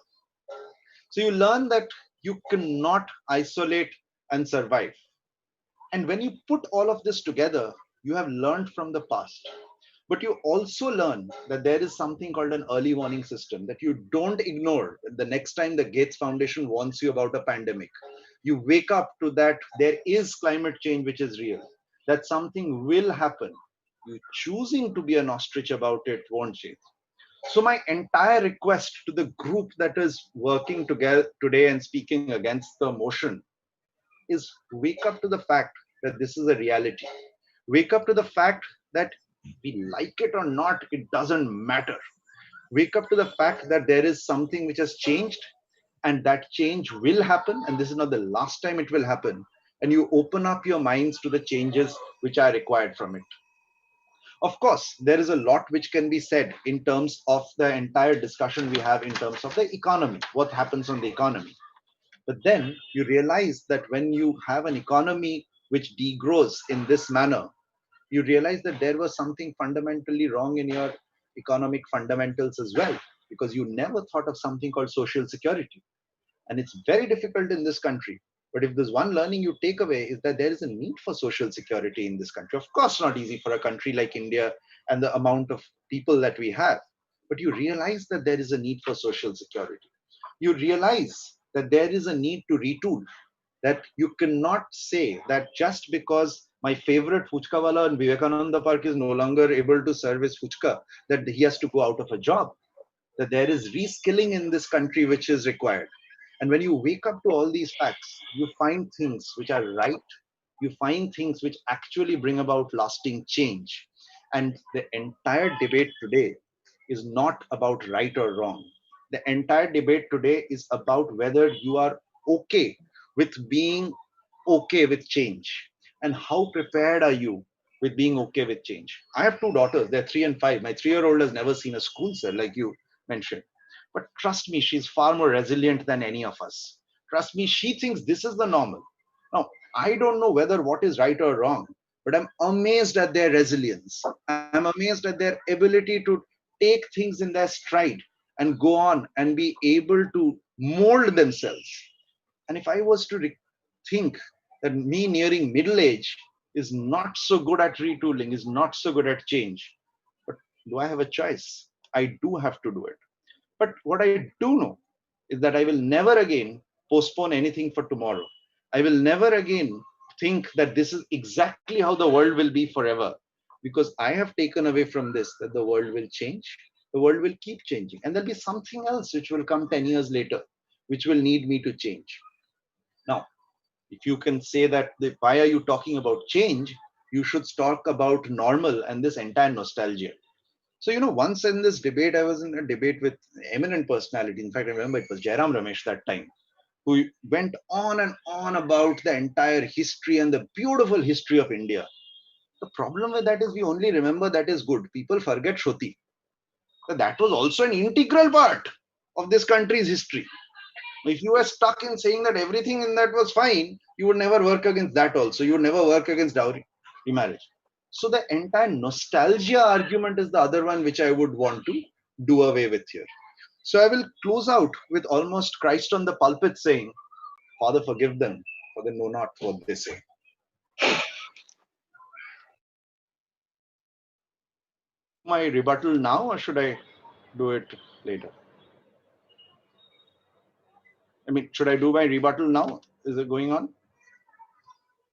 [SPEAKER 9] So you learn that You cannot isolate and survive. And when you put all of this together, you have learned from the past. But you also learn that there is something called an early warning system that you don't ignore the next time the Gates Foundation warns you about a pandemic. You wake up to that there is climate change which is real, that something will happen. You choosing to be an ostrich about it won't change. So my entire request to the group that is working together today and speaking against the motion is wake up to the fact that this is a reality. Wake up to the fact that we like it or not, it doesn't matter. Wake up to the fact that there is something which has changed and that change will happen. And this is not the last time it will happen. And you open up your minds to the changes which are required from it. Of course, there is a lot which can be said in terms of the entire discussion we have in terms of the economy, what happens on the economy. But then you realize that when you have an economy which degrows in this manner, you realize that there was something fundamentally wrong in your economic fundamentals as well, because you never thought of something called social security. And it's very difficult in this country. But if there's one learning you take away is that there is a need for social security in this country. Of course, not easy for a country like India and the amount of people that we have. But you realize that there is a need for social security. You realize that there is a need to retool, that you cannot say that just because my favorite fuchka wala in Vivekananda Park is no longer able to service fuchka, that he has to go out of a job, that there is reskilling in this country which is required. And when you wake up to all these facts, you find things which are right, you find things which actually bring about lasting change. And the entire debate today is not about right or wrong. The entire debate today is about whether you are okay with being okay with change, and how prepared are you with being okay with change. I have two daughters, they're 3 and 5. My 3-year-old has never seen a school, sir, like you mentioned. But trust me, she's far more resilient than any of us. Trust me, she thinks this is the normal. Now, I don't know whether what is right or wrong, but I'm amazed at their resilience. I'm amazed at their ability to take things in their stride and go on and be able to mold themselves. And if I was to think that me nearing middle age is not so good at retooling, is not so good at change, but do I have a choice? I do have to do it. But what I do know is that I will never again postpone anything for tomorrow. I will never again think that this is exactly how the world will be forever, because I have taken away from this that the world will change, the world will keep changing, and there'll be something else which will come 10 years later, which will need me to change. Now, if you can say that, why are you talking about change? You should talk about normal and this entire nostalgia. So, once in this debate, I was in a debate with eminent personality. In fact, I remember it was Jairam Ramesh that time, who went on and on about the entire history and the beautiful history of India. The problem with that is we only remember that is good. People forget Shruti. That was also an integral part of this country's history. If you were stuck in saying that everything in that was fine, you would never work against that also. You would never work against dowry remarriage. So the entire nostalgia argument is the other one which I would want to do away with here. So I will close out with almost Christ on the pulpit saying, Father, forgive them, for they know not what they say. My rebuttal now, or should I do it later? I mean, should I do my rebuttal now? Is it going on?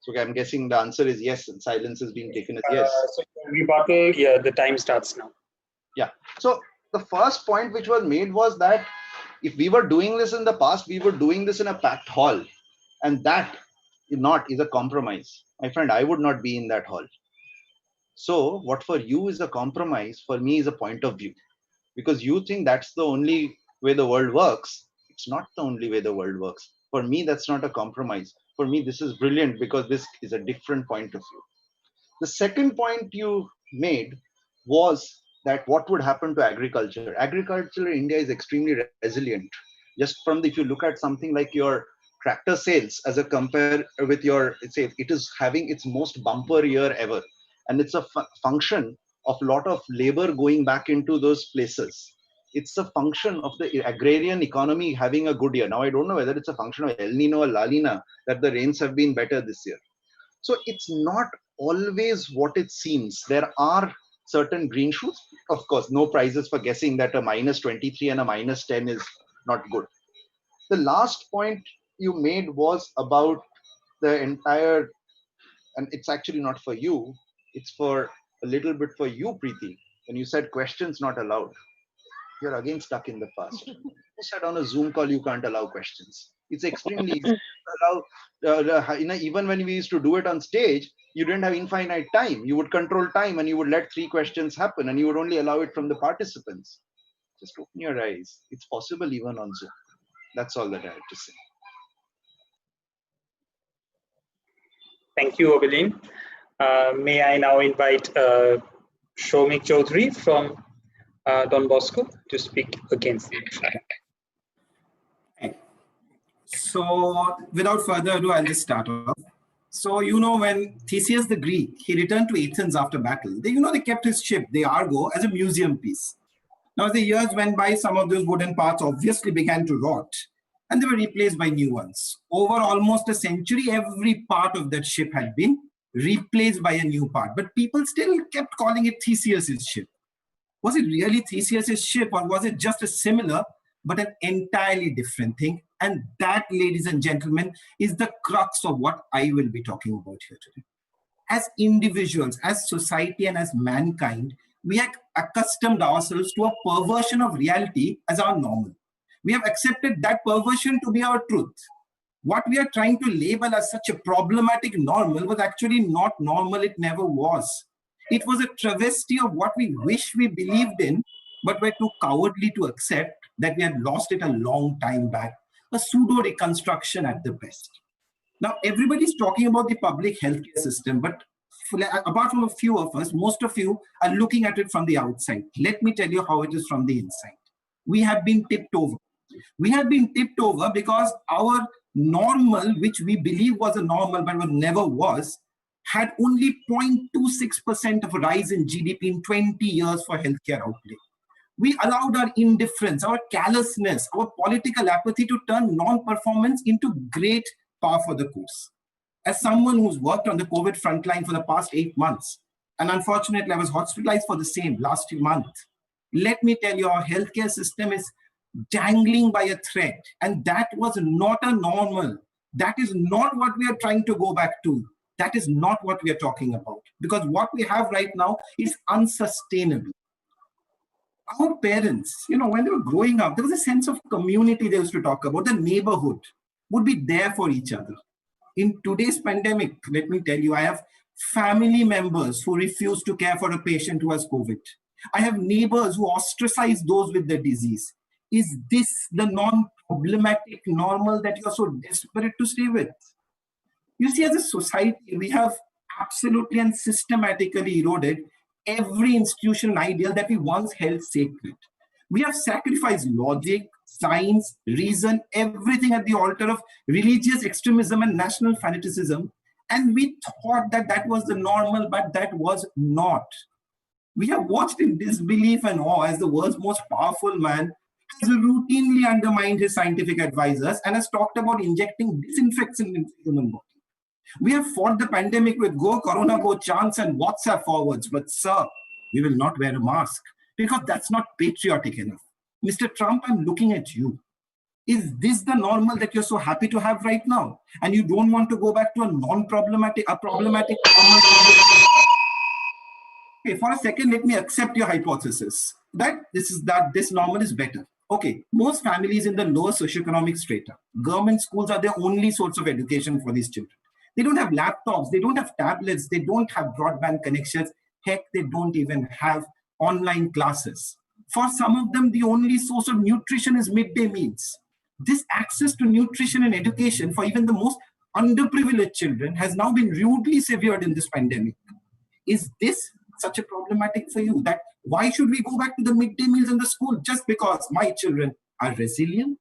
[SPEAKER 9] So I'm guessing the answer is yes, and silence is being taken as yes.
[SPEAKER 6] So rebuttal, yeah, the time starts now.
[SPEAKER 9] Yeah. So the first point which was made was that if we were doing this in the past, we were doing this in a packed hall, and that is a compromise. My friend, I would not be in that hall. So what for you is a compromise, for me is a point of view, because you think that's the only way the world works. It's not the only way the world works. For me, that's not a compromise. For me, this is brilliant because this is a different point of view. The second point you made was that what would happen to agriculture. Agriculture in India is extremely resilient. Just from if you look at something like your tractor sales as a compare with your, say, it is having its most bumper year ever. And it's a function of a lot of labor going back into those places. It's a function of the agrarian economy having a good year. Now, I don't know whether it's a function of El Nino or La Nina that the rains have been better this year. So it's not always what it seems. There are certain green shoots. Of course, no prizes for guessing that a -23 and a -10 is not good. The last point you made was about the entire, and it's actually not for you, it's for a little bit for you, Preeti. When you said questions not allowed, you're again stuck in the past. You said on a Zoom call you can't allow questions. It's extremely easy to allow. Even when we used to do it on stage, you didn't have infinite time. You would control time and you would let 3 questions happen, and you would only allow it from the participants. Just open your eyes. It's possible even on Zoom. That's all that I have to say.
[SPEAKER 6] Thank you, Obilin. May I now invite Shomik Chaudhary from Don Bosco to speak against the motion.
[SPEAKER 2] So without further ado, I'll just start off. So, when Theseus the Greek, he returned to Athens after battle, they kept his ship, the Argo, as a museum piece. Now, as the years went by, some of those wooden parts obviously began to rot, and they were replaced by new ones. Over almost a century, every part of that ship had been replaced by a new part, but people still kept calling it Theseus's ship. Was it really Theseus's ship, or was it just a similar but an entirely different thing? And that, ladies and gentlemen, is the crux of what I will be talking about here today. As individuals, as society, and as mankind, we have accustomed ourselves to a perversion of reality as our normal. We have accepted that perversion to be our truth. What we are trying to label as such a problematic normal was actually not normal. It never was. It was a travesty of what we wish we believed in, but were too cowardly to accept that we had lost it a long time back. A pseudo reconstruction at the best. Now, everybody's talking about the public healthcare system, but apart from a few of us, most of you are looking at it from the outside. Let me tell you how it is from the inside. We have been tipped over. We have been tipped over because our normal, which we believe was a normal but never was, had only 0.26% of a rise in GDP in 20 years for healthcare outlay. We allowed our indifference, our callousness, our political apathy to turn non-performance into great par for the course. As someone who's worked on the COVID frontline for the past 8 months, and unfortunately I was hospitalized for the same last month, let me tell you, our healthcare system is dangling by a thread, and that was not a normal. That is not what we are trying to go back to. That is not what we are talking about, because what we have right now is unsustainable. Our parents, when they were growing up, there was a sense of community they used to talk about. The neighborhood would be there for each other. In today's pandemic, let me tell you, I have family members who refuse to care for a patient who has COVID. I have neighbors who ostracize those with the disease. Is this the non-problematic normal that you're so desperate to stay with? You see, as a society, we have absolutely and systematically eroded every institutional ideal that we once held sacred. We have sacrificed logic, science, reason, everything at the altar of religious extremism and national fanaticism. And we thought that that was the normal, but that was not. We have watched in disbelief and awe as the world's most powerful man has routinely undermined his scientific advisors and has talked about injecting disinfection into the human body. We have fought the pandemic with go Corona, go chants and WhatsApp forwards, but sir, we will not wear a mask because that's not patriotic enough. Mr. Trump, I'm looking at you. Is this the normal that you're so happy to have right now? And you don't want to go back to a non-problematic, a problematic normal? Okay, for a second, let me accept your hypothesis that this normal is better. Okay, most families in the lower socioeconomic strata, government schools are their only source of education for these children. They don't have laptops, they don't have tablets, they don't have broadband connections. Heck, they don't even have online classes. For some of them, the only source of nutrition is midday meals. This access to nutrition and education for even the most underprivileged children has now been rudely severed in this pandemic. Is this such a problematic for you? That why should we go back to the midday meals in the school just because my children are resilient?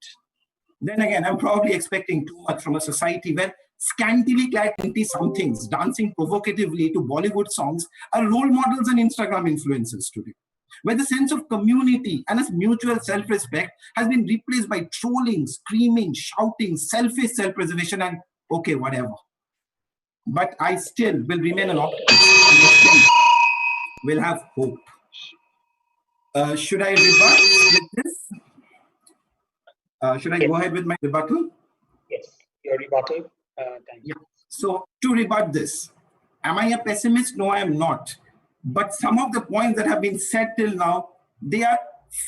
[SPEAKER 2] Then again, I'm probably expecting too much from a society where scantily clad 20-somethings dancing provocatively to Bollywood songs are role models and Instagram influencers today. where the sense of community and a mutual self-respect has been replaced by trolling, screaming, shouting, selfish self-preservation, and okay, whatever. But I still will remain an optimist, and I still will have hope. Should I rebut with this? Should I go ahead with my rebuttal?
[SPEAKER 6] Yes, your rebuttal. Thank you.
[SPEAKER 2] So to rebut this, am I a pessimist? No, I am not. But some of the points that have been said till now, they are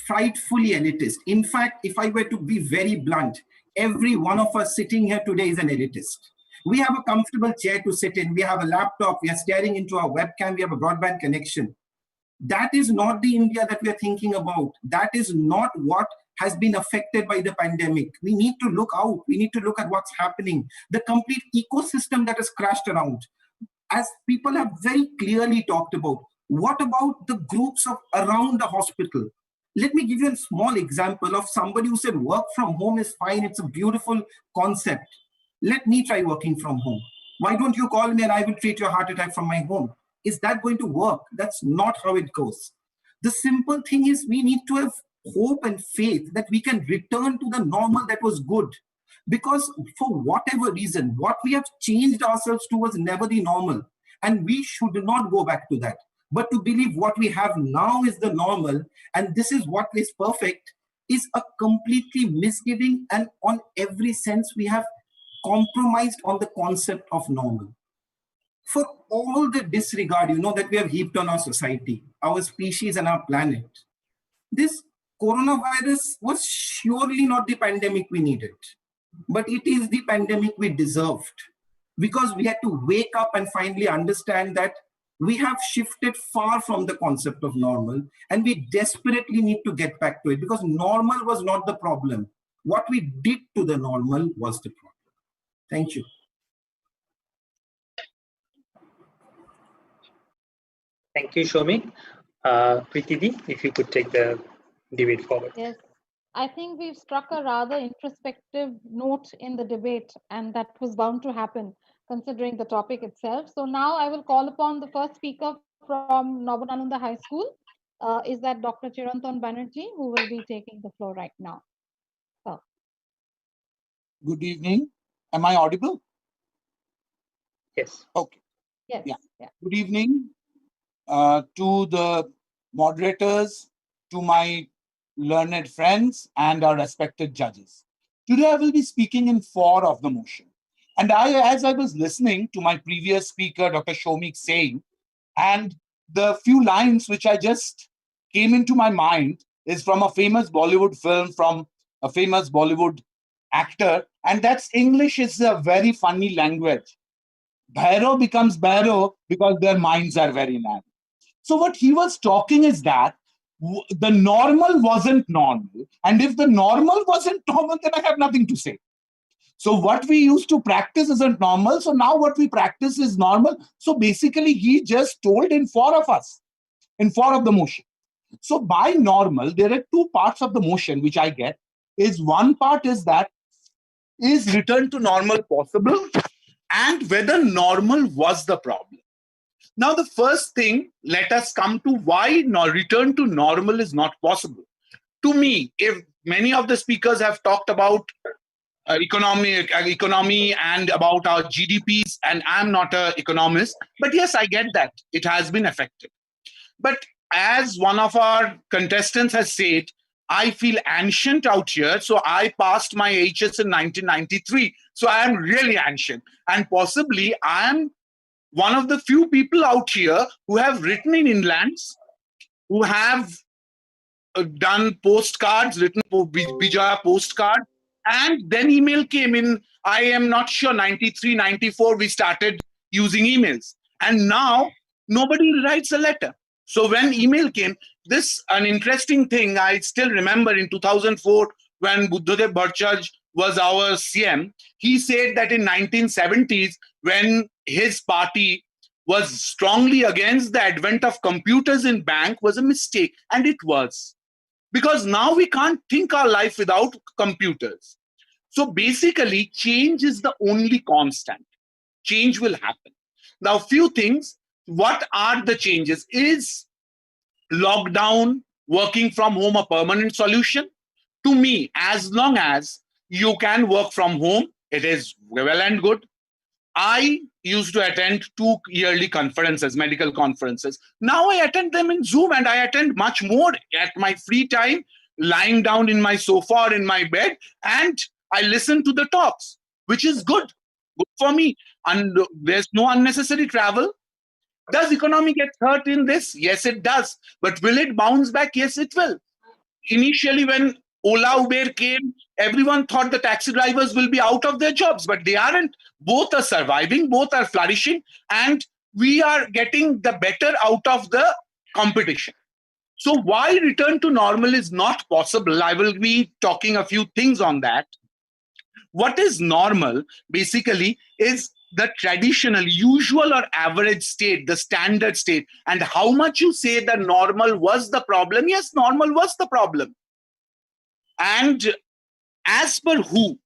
[SPEAKER 2] frightfully elitist. In fact, if I were to be very blunt, every one of us sitting here today is an elitist. We have a comfortable chair to sit in. We have a laptop. We are staring into our webcam. We have a broadband connection. That is not the India that we are thinking about. That is not what has been affected by the pandemic. We need to look out. We need to look at what's happening. The complete ecosystem that has crashed around. As people have very clearly talked about, what about the groups of around the hospital? Let me give you a small example of somebody who said work from home is fine. It's a beautiful concept. Let me try working from home. Why don't you call me and I will treat your heart attack from my home? Is that going to work? That's not how it goes. The simple thing is we need to have hope and faith that we can return to the normal that was good. Because for whatever reason, what we have changed ourselves to was never the normal. And we should not go back to that. But to believe what we have now is the normal and this is what is perfect is a completely misgiving, and on every sense we have compromised on the concept of normal. For all the disregard, that we have heaped on our society, our species and our planet, this coronavirus was surely not the pandemic we needed, but it is the pandemic we deserved, because we had to wake up and finally understand that we have shifted far from the concept of normal and we desperately need to get back to it, because normal was not the problem. What we did to the normal was the problem. Thank you.
[SPEAKER 6] Thank you, Shomik. Pritidi, if you could take the debate forward.
[SPEAKER 1] Yes, I think we've struck a rather introspective note in the debate, and that was bound to happen considering the topic itself. So now I will call upon the first speaker from Novananda High School. Is that Dr. Chirantan Banerjee, who will be taking the floor right now. So.
[SPEAKER 10] Good evening. Am I audible?
[SPEAKER 6] Yes.
[SPEAKER 10] Okay.
[SPEAKER 1] Yes.
[SPEAKER 10] Yeah. Good evening to the moderators, to my learned friends, and our respected judges. Today I will be speaking in favor of the motion. And as I was listening to my previous speaker, Dr. Shomik, saying, and the few lines which I just came into my mind is from a famous Bollywood film, from a famous Bollywood actor, and that's English is a very funny language. Bhairo becomes Bhairo because their minds are very narrow. So what he was talking is that the normal wasn't normal. And if the normal wasn't normal, then I have nothing to say. So what we used to practice isn't normal. So now what we practice is normal. So basically, he just told in favor of us, in favor of the motion. So by normal, there are two parts of the motion which I get. Is one part is that is return to normal possible, and whether normal was the problem. Now, the first thing, let us come to why return to normal is not possible. To me, if many of the speakers have talked about economy and about our GDPs, and I'm not an economist, but yes, I get that it has been affected. But as one of our contestants has said, I feel ancient out here, so I passed my HS in 1993, so I am really ancient, and possibly I am one of the few people out here who have written in inlands, who have done postcards, written Bija postcard, and then email came in. I am not sure, 93, 94, we started using emails. And now nobody writes a letter. So when email came, an interesting thing, I still remember in 2004, when Buddhadev Bhattacharya was our CM, he said that in 1970s, when his party was strongly against the advent of computers in bank, was a mistake. And it was. Because now we can't think our life without computers. So basically, change is the only constant. Change will happen. Now, few things. What are the changes? Is lockdown, working from home a permanent solution? To me, as long as you can work from home, it is well and good. I used to attend 2 yearly conferences, medical conferences. Now I attend them in Zoom, and I attend much more at my free time, lying down in my sofa or in my bed, and I listen to the talks, which is good for me. And there's no unnecessary travel. Does economy get hurt in this? Yes, it does. But will it bounce back? Yes, it will. Initially, when Ola Uber came, everyone thought the taxi drivers will be out of their jobs, but they aren't. Both are surviving, both are flourishing, and we are getting the better out of the competition. So why return to normal is not possible? I will be talking a few things on that. What is normal basically is the traditional, usual or average state, the standard state. And how much you say the normal was the problem? Yes, normal was the problem. And as per WHO,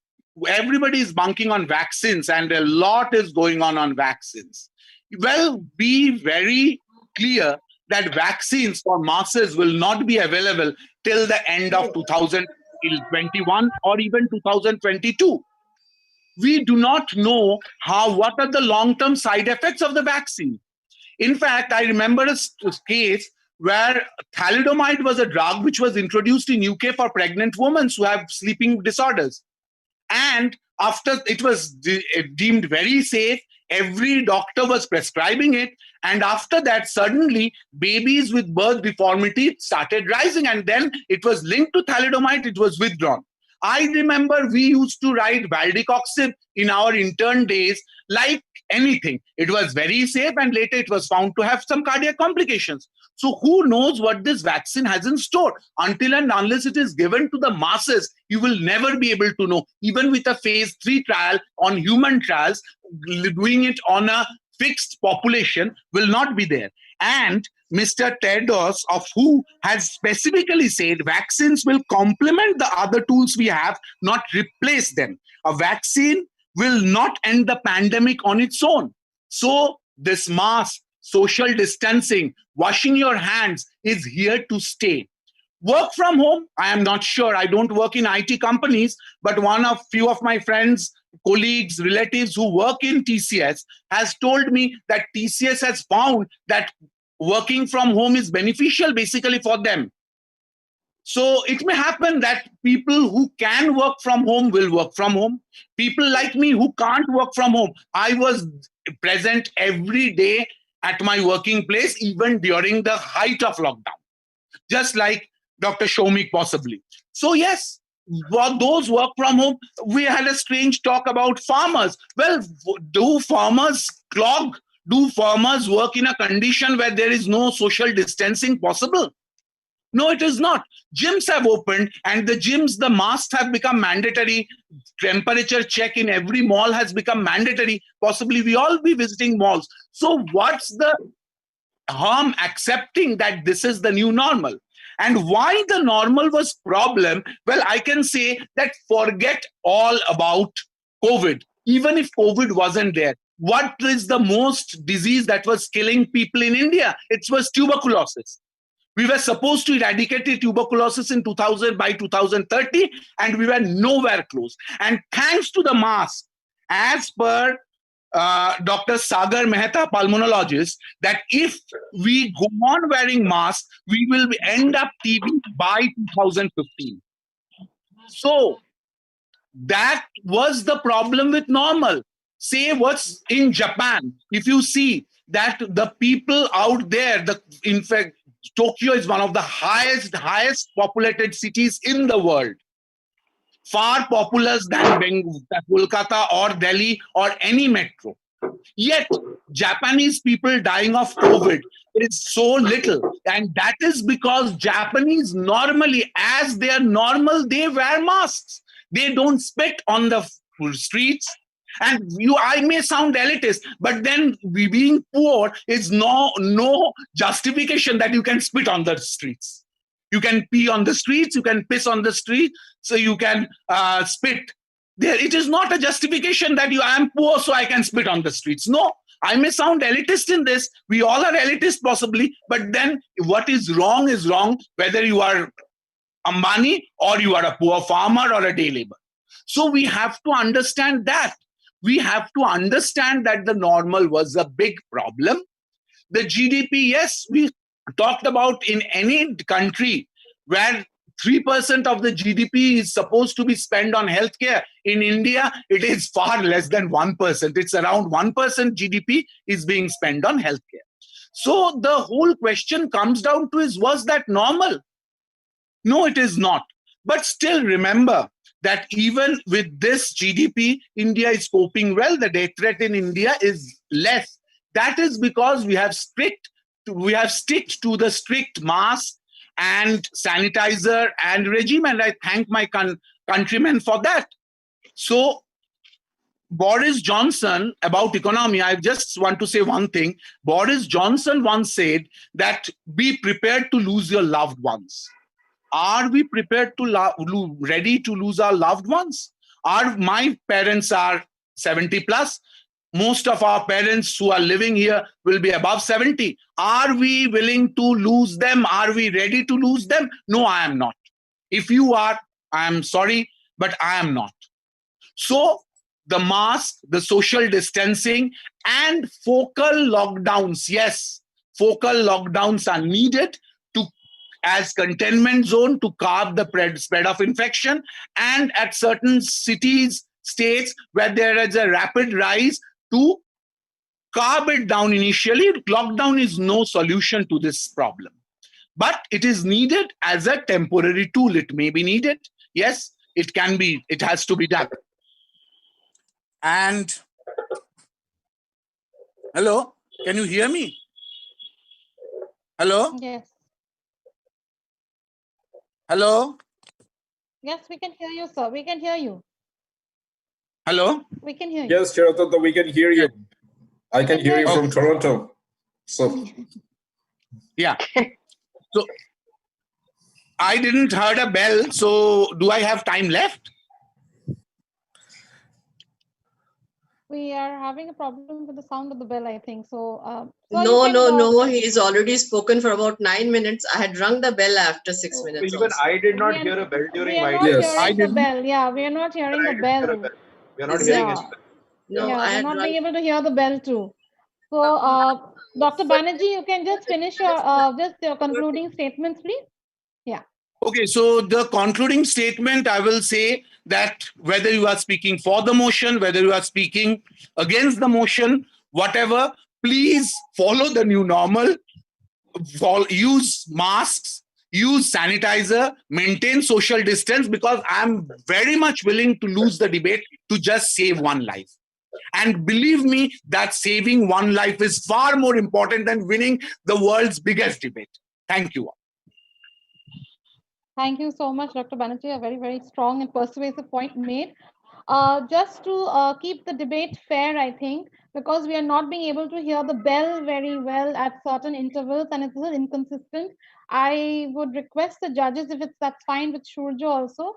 [SPEAKER 10] everybody is bunking on vaccines, and a lot is going on vaccines. Well, be very clear that vaccines for masses will not be available till the end of 2021 or even 2022. We do not know what are the long-term side effects of the vaccine. In fact, I remember a case where thalidomide was a drug which was introduced in UK for pregnant women who have sleeping disorders. And after it was deemed very safe, every doctor was prescribing it. And after that, suddenly babies with birth deformity started rising. And then it was linked to thalidomide, it was withdrawn. I remember we used to write valdecoxib in our intern days like anything. It was very safe, and later it was found to have some cardiac complications. So who knows what this vaccine has in store? Until and unless it is given to the masses, you will never be able to know. Even with a phase 3 trial on human trials, doing it on a fixed population will not be there. And Mr. Tedros of WHO has specifically said vaccines will complement the other tools we have, not replace them. A vaccine will not end the pandemic on its own. So this mask, social distancing, washing your hands is here to stay. Work from home, I am not sure. I don't work in IT companies, but few of my friends, colleagues, relatives who work in TCS has told me that TCS has found that working from home is beneficial basically for them. So it may happen that people who can work from home will work from home. People like me who can't work from home, I was present every day at my working place, even during the height of lockdown, just like Dr. Shomik possibly. So yes, for those work from home, we had a strange talk about farmers. Well, do farmers clog? Do farmers work in a condition where there is no social distancing possible? No, it is not. Gyms have opened, and the masks have become mandatory. Temperature check in every mall has become mandatory. Possibly we all be visiting malls. So what's the harm accepting that this is the new normal? And why the normal was problem? Well, I can say that forget all about COVID. Even if COVID wasn't there, what is the most disease that was killing people in India? It was tuberculosis. We were supposed to eradicate tuberculosis in 2000 by 2030, and we were nowhere close. And thanks to the mask, as per Dr. Sagar Mehta, pulmonologist, that if we go on wearing masks, we will end up TB by 2015. So that was the problem with normal. Say what's in Japan. If you see that the people out there, in fact, Tokyo is one of the highest populated cities in the world. Far populous than Kolkata or Delhi or any metro. Yet, Japanese people dying of COVID is so little. And that is because Japanese normally, as they are normal, they wear masks. They don't spit on the streets. And I may sound elitist, but then being poor is no justification that you can spit on the streets. You can pee on the streets, you can piss on the street, so you can spit. It is not a justification that I am poor, so I can spit on the streets. No, I may sound elitist in this. We all are elitist possibly, but then what is wrong, whether you are Ambani or you are a poor farmer or a day laborer. So we have to understand that. We have to understand that the normal was a big problem. The GDP, yes, we talked about in any country where 3% of the GDP is supposed to be spent on healthcare. In India, it is far less than 1%. It's around 1% GDP is being spent on healthcare. So the whole question comes down to was that normal? No, it is not. But still remember that even with this GDP, India is coping well. The death rate in India is less. That is because we have sticked to the strict mask and sanitizer and regime, and I thank my countrymen for that. So Boris Johnson, about economy, I just want to say one thing. Boris Johnson once said that be prepared to lose your loved ones. Are we prepared to ready to lose our loved ones? My parents are 70 plus. Most of our parents who are living here will be above 70. Are we willing to lose them? Are we ready to lose them? No, I am not. If you are, I am sorry, but I am not. So the mask, the social distancing, and focal lockdowns, yes, focal lockdowns are needed as containment zone to curb the spread of infection, and at certain cities, states where there is a rapid rise to curb it down initially. Lockdown is no solution to this problem, but it is needed as a temporary tool. It may be needed. Yes, it can be. It has to be done. And hello, can you hear me? Hello?
[SPEAKER 1] Yes.
[SPEAKER 10] Hello?
[SPEAKER 1] Yes, we can hear you, sir. We can hear you.
[SPEAKER 10] Hello?
[SPEAKER 1] We can hear you.
[SPEAKER 11] Yes, Chiratata, we can hear you. I can hear you from Toronto. So
[SPEAKER 10] yeah. So I didn't heard a bell. So do I have time left?
[SPEAKER 1] We are having a problem with the sound of the bell, I think. So,
[SPEAKER 4] No. He's already spoken for about 9 minutes. I had rung the bell after 6 minutes.
[SPEAKER 9] Even
[SPEAKER 4] also.
[SPEAKER 9] I did not hear a bell during my
[SPEAKER 1] we are not
[SPEAKER 9] time.
[SPEAKER 1] hearing the bell. Yeah, we are not hearing the bell.
[SPEAKER 9] We are not
[SPEAKER 4] Is
[SPEAKER 9] hearing
[SPEAKER 4] it?
[SPEAKER 9] any bell.
[SPEAKER 4] No,
[SPEAKER 1] Yeah,
[SPEAKER 4] I
[SPEAKER 1] we're
[SPEAKER 4] had
[SPEAKER 1] not
[SPEAKER 4] rung.
[SPEAKER 1] being able to hear the bell too. So, Dr. Banerjee, you can just finish your concluding statements, please. Yeah.
[SPEAKER 10] Okay, so the concluding statement, I will say that whether you are speaking for the motion, whether you are speaking against the motion, whatever, please follow the new normal, use masks, use sanitizer, maintain social distance, because I'm very much willing to lose the debate to just save one life. And believe me, that saving one life is far more important than winning the world's biggest debate. Thank you all.
[SPEAKER 1] Thank you so much, Dr. Banerjee. A very, very strong and persuasive point made. Just to keep the debate fair, I think, because we are not being able to hear the bell very well at certain intervals and it's a little inconsistent. I would request the judges, if that's fine with Shurjo also,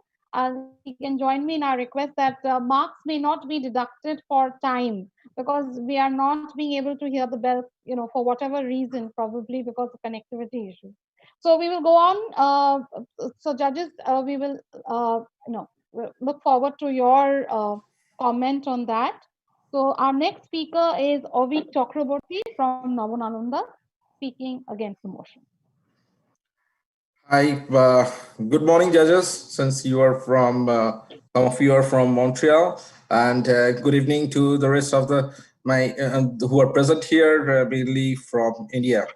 [SPEAKER 1] he can join me in our request that marks may not be deducted for time because we are not being able to hear the bell, for whatever reason, probably because of connectivity issues. So we will go on. So judges, we will, look forward to your comment on that. So our next speaker is Ovik Chakraborty from Navonalanda, speaking against the motion.
[SPEAKER 11] Hi, good morning, judges. Since you are from, some of you are from Montreal, and good evening to the rest of my who are present here, mainly from India,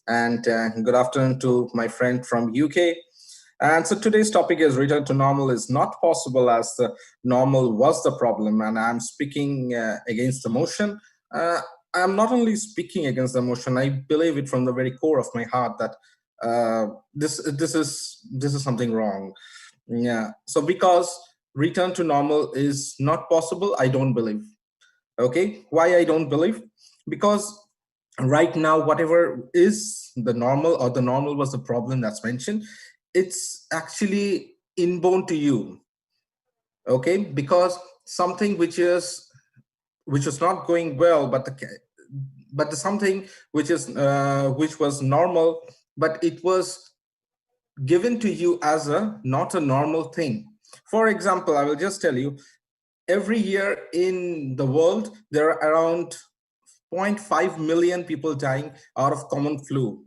[SPEAKER 11] and good afternoon to my friend from UK. And so today's topic is return to normal is not possible as the normal was the problem, and I'm speaking against the motion. I'm not only speaking against the motion, I believe it from the very core of my heart that this is something wrong. Yeah. So because return to normal is not possible, I don't believe. Okay. Why I don't believe? Because right now, whatever is the normal or the normal was the problem that's mentioned, it's actually inborn to you. Okay. Because something which is not going well, but but something which is which was normal, but it was given to you as a not a normal thing. For example, I will just tell you, every year in the world, there are around 0.5 million people dying out of common flu.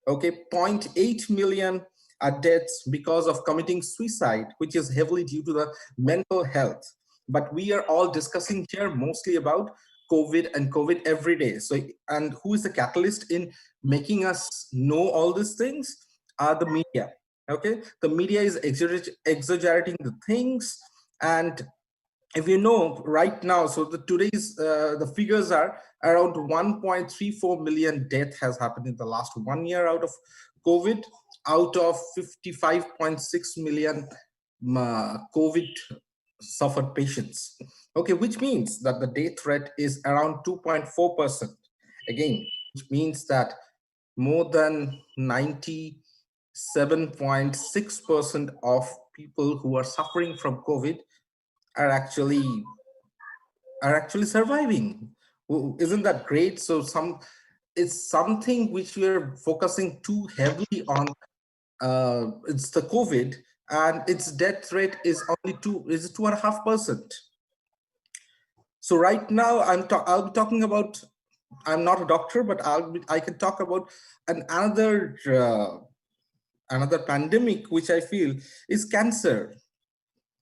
[SPEAKER 11] Okay, 0.8 million are deaths because of committing suicide, which is heavily due to the mental health. But we are all discussing here mostly about COVID and COVID every day. So, and who is the catalyst in making us know all these things? Are the media. Okay, the media is exaggerating the things, and if you know right now, so the today's the figures are around 1.34 million death has happened in the last 1 year out of COVID, out of 55.6 million COVID suffered patients. Okay, which means that the death rate is around 2.4%. Again, which means that more than 97.6% of people who are suffering from COVID are actually surviving. Isn't that great? So it's something which we are focusing too heavily on. It's the COVID, and its death rate is only 2.5%. So right now I'll be talking about. I'm not a doctor, but I can talk about another pandemic which I feel is cancer.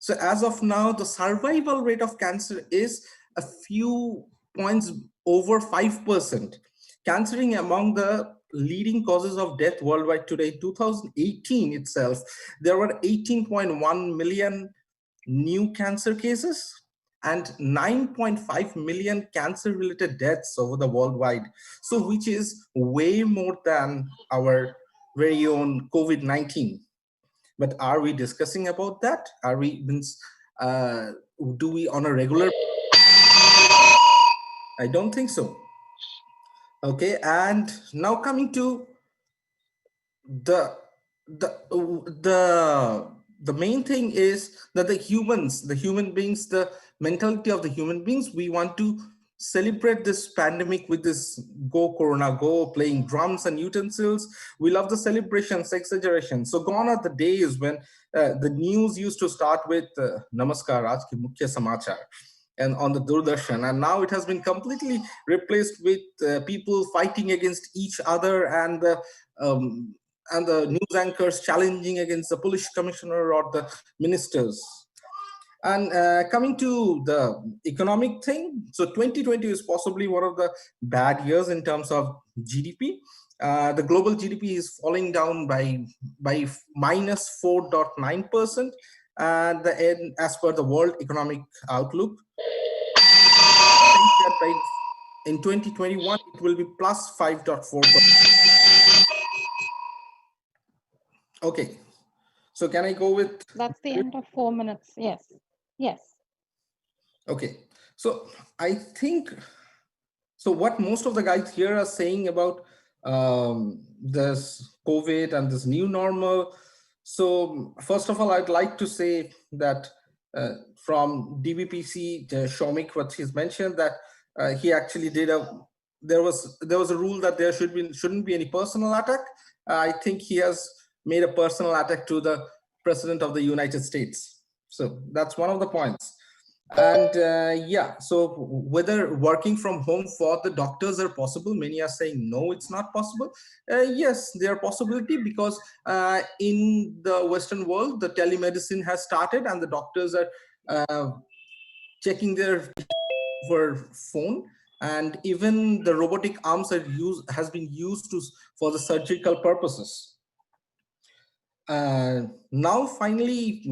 [SPEAKER 11] So as of now, the survival rate of cancer is a few points over 5%. Cancering among the leading causes of death worldwide today, 2018 itself, there were 18.1 million new cancer cases and 9.5 million cancer-related deaths over the worldwide. So which is way more than our very own COVID-19. But are we discussing about that? Are we do we on a regular? I don't think so. Okay, and now coming to the main thing is that the human beings, the mentality of the human beings, we want to celebrate this pandemic with this go corona go, playing drums and utensils. We love the celebrations, exaggeration. So gone are the days when the news used to start with namaskar aaj ki mukhya samachar and on the Doordarshan, and now it has been completely replaced with people fighting against each other, and the news anchors challenging against the police commissioner or the ministers. And coming to the economic thing, so 2020 is possibly one of the bad years in terms of GDP. The global GDP is falling down by minus 4.9%. As per the World Economic Outlook, in 2021 it will be plus 5.4%. Okay. So can I go with?
[SPEAKER 1] That's the end of 4 minutes. Yes. Yes.
[SPEAKER 11] Okay. So I think, so what most of the guys here are saying about this COVID and this new normal. So first of all, I'd like to say that from DBPC, Shomik, what he's mentioned, that he actually did there was a rule that there shouldn't be any personal attack. I think he has made a personal attack to the President of the United States. So that's one of the points. And yeah, so whether working from home for the doctors are possible, many are saying no, it's not possible. Yes, there are possibility, because in the Western world, the telemedicine has started and the doctors are checking their over phone, and even the robotic arms has been used for the surgical purposes. Now, finally,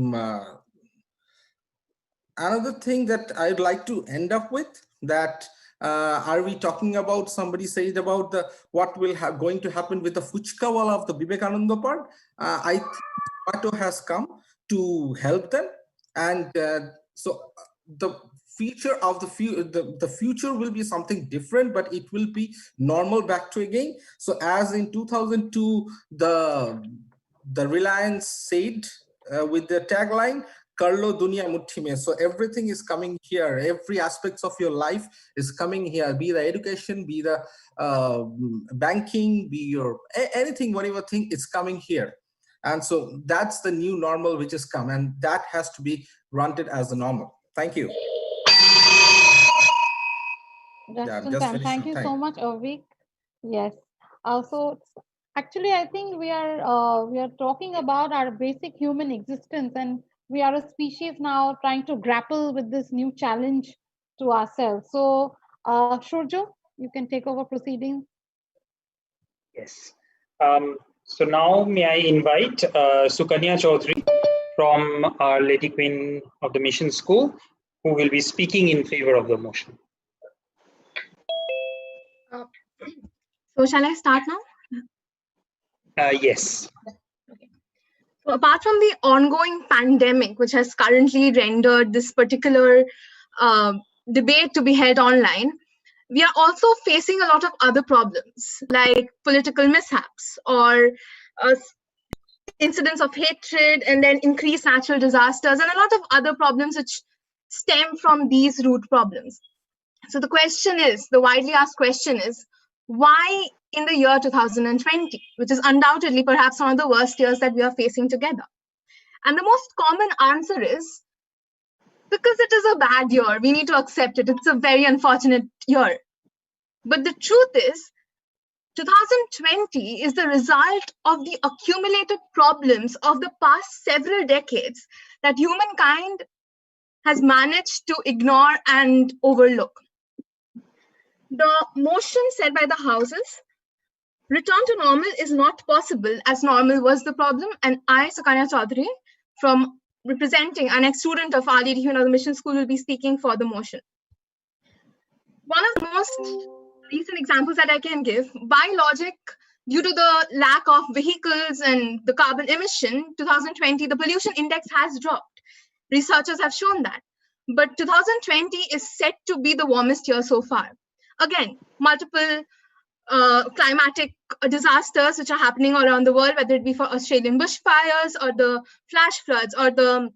[SPEAKER 11] another thing that I'd like to end up with, that are we talking about, somebody said about what will going to happen with the Fuchka wala of the Vivekananda part. I think Zomato has come to help them, and so the future of the future will be something different, but it will be normal back to again. So as in 2002, the Reliance said with the tagline, Karlo Dunia Muthi mein. So everything is coming here. Every aspects of your life is coming here. Be the education, be the banking, be your anything, whatever thing, it's coming here. And so that's the new normal which has come, and that has to be granted as the normal. Thank you.
[SPEAKER 1] Thank you so much, Avik. Yes. So actually, I think we are talking about our basic human existence, and we are a species now trying to grapple with this new challenge to ourselves. So, Shurjo, you can take over proceedings.
[SPEAKER 6] Yes. So now may I invite Sukanya Chaudhary from Our Lady Queen of the Mission School, who will be speaking in favor of the motion.
[SPEAKER 5] So shall I start now?
[SPEAKER 6] Yes.
[SPEAKER 5] So apart from the ongoing pandemic, which has currently rendered this particular debate to be held online, we are also facing a lot of other problems like political mishaps or incidents of hatred, and then increased natural disasters, and a lot of other problems which stem from these root problems. So the question is, the widely asked question is, why in the year 2020, which is undoubtedly perhaps one of the worst years that we are facing together? And the most common answer is, because it is a bad year, we need to accept it. It's a very unfortunate year. But the truth is, 2020 is the result of the accumulated problems of the past several decades that humankind has managed to ignore and overlook. The motion said by the houses, return to normal is not possible as normal was the problem. And I, Sukanya Chaudhary, from representing an ex-student of Our Lady Queen of the Mission School, will be speaking for the motion. One of the most recent examples that I can give, by logic, due to the lack of vehicles and the carbon emission, 2020, the pollution index has dropped. Researchers have shown that. But 2020 is set to be the warmest year so far. Again, multiple climatic disasters which are happening all around the world, whether it be for Australian bushfires or the flash floods or the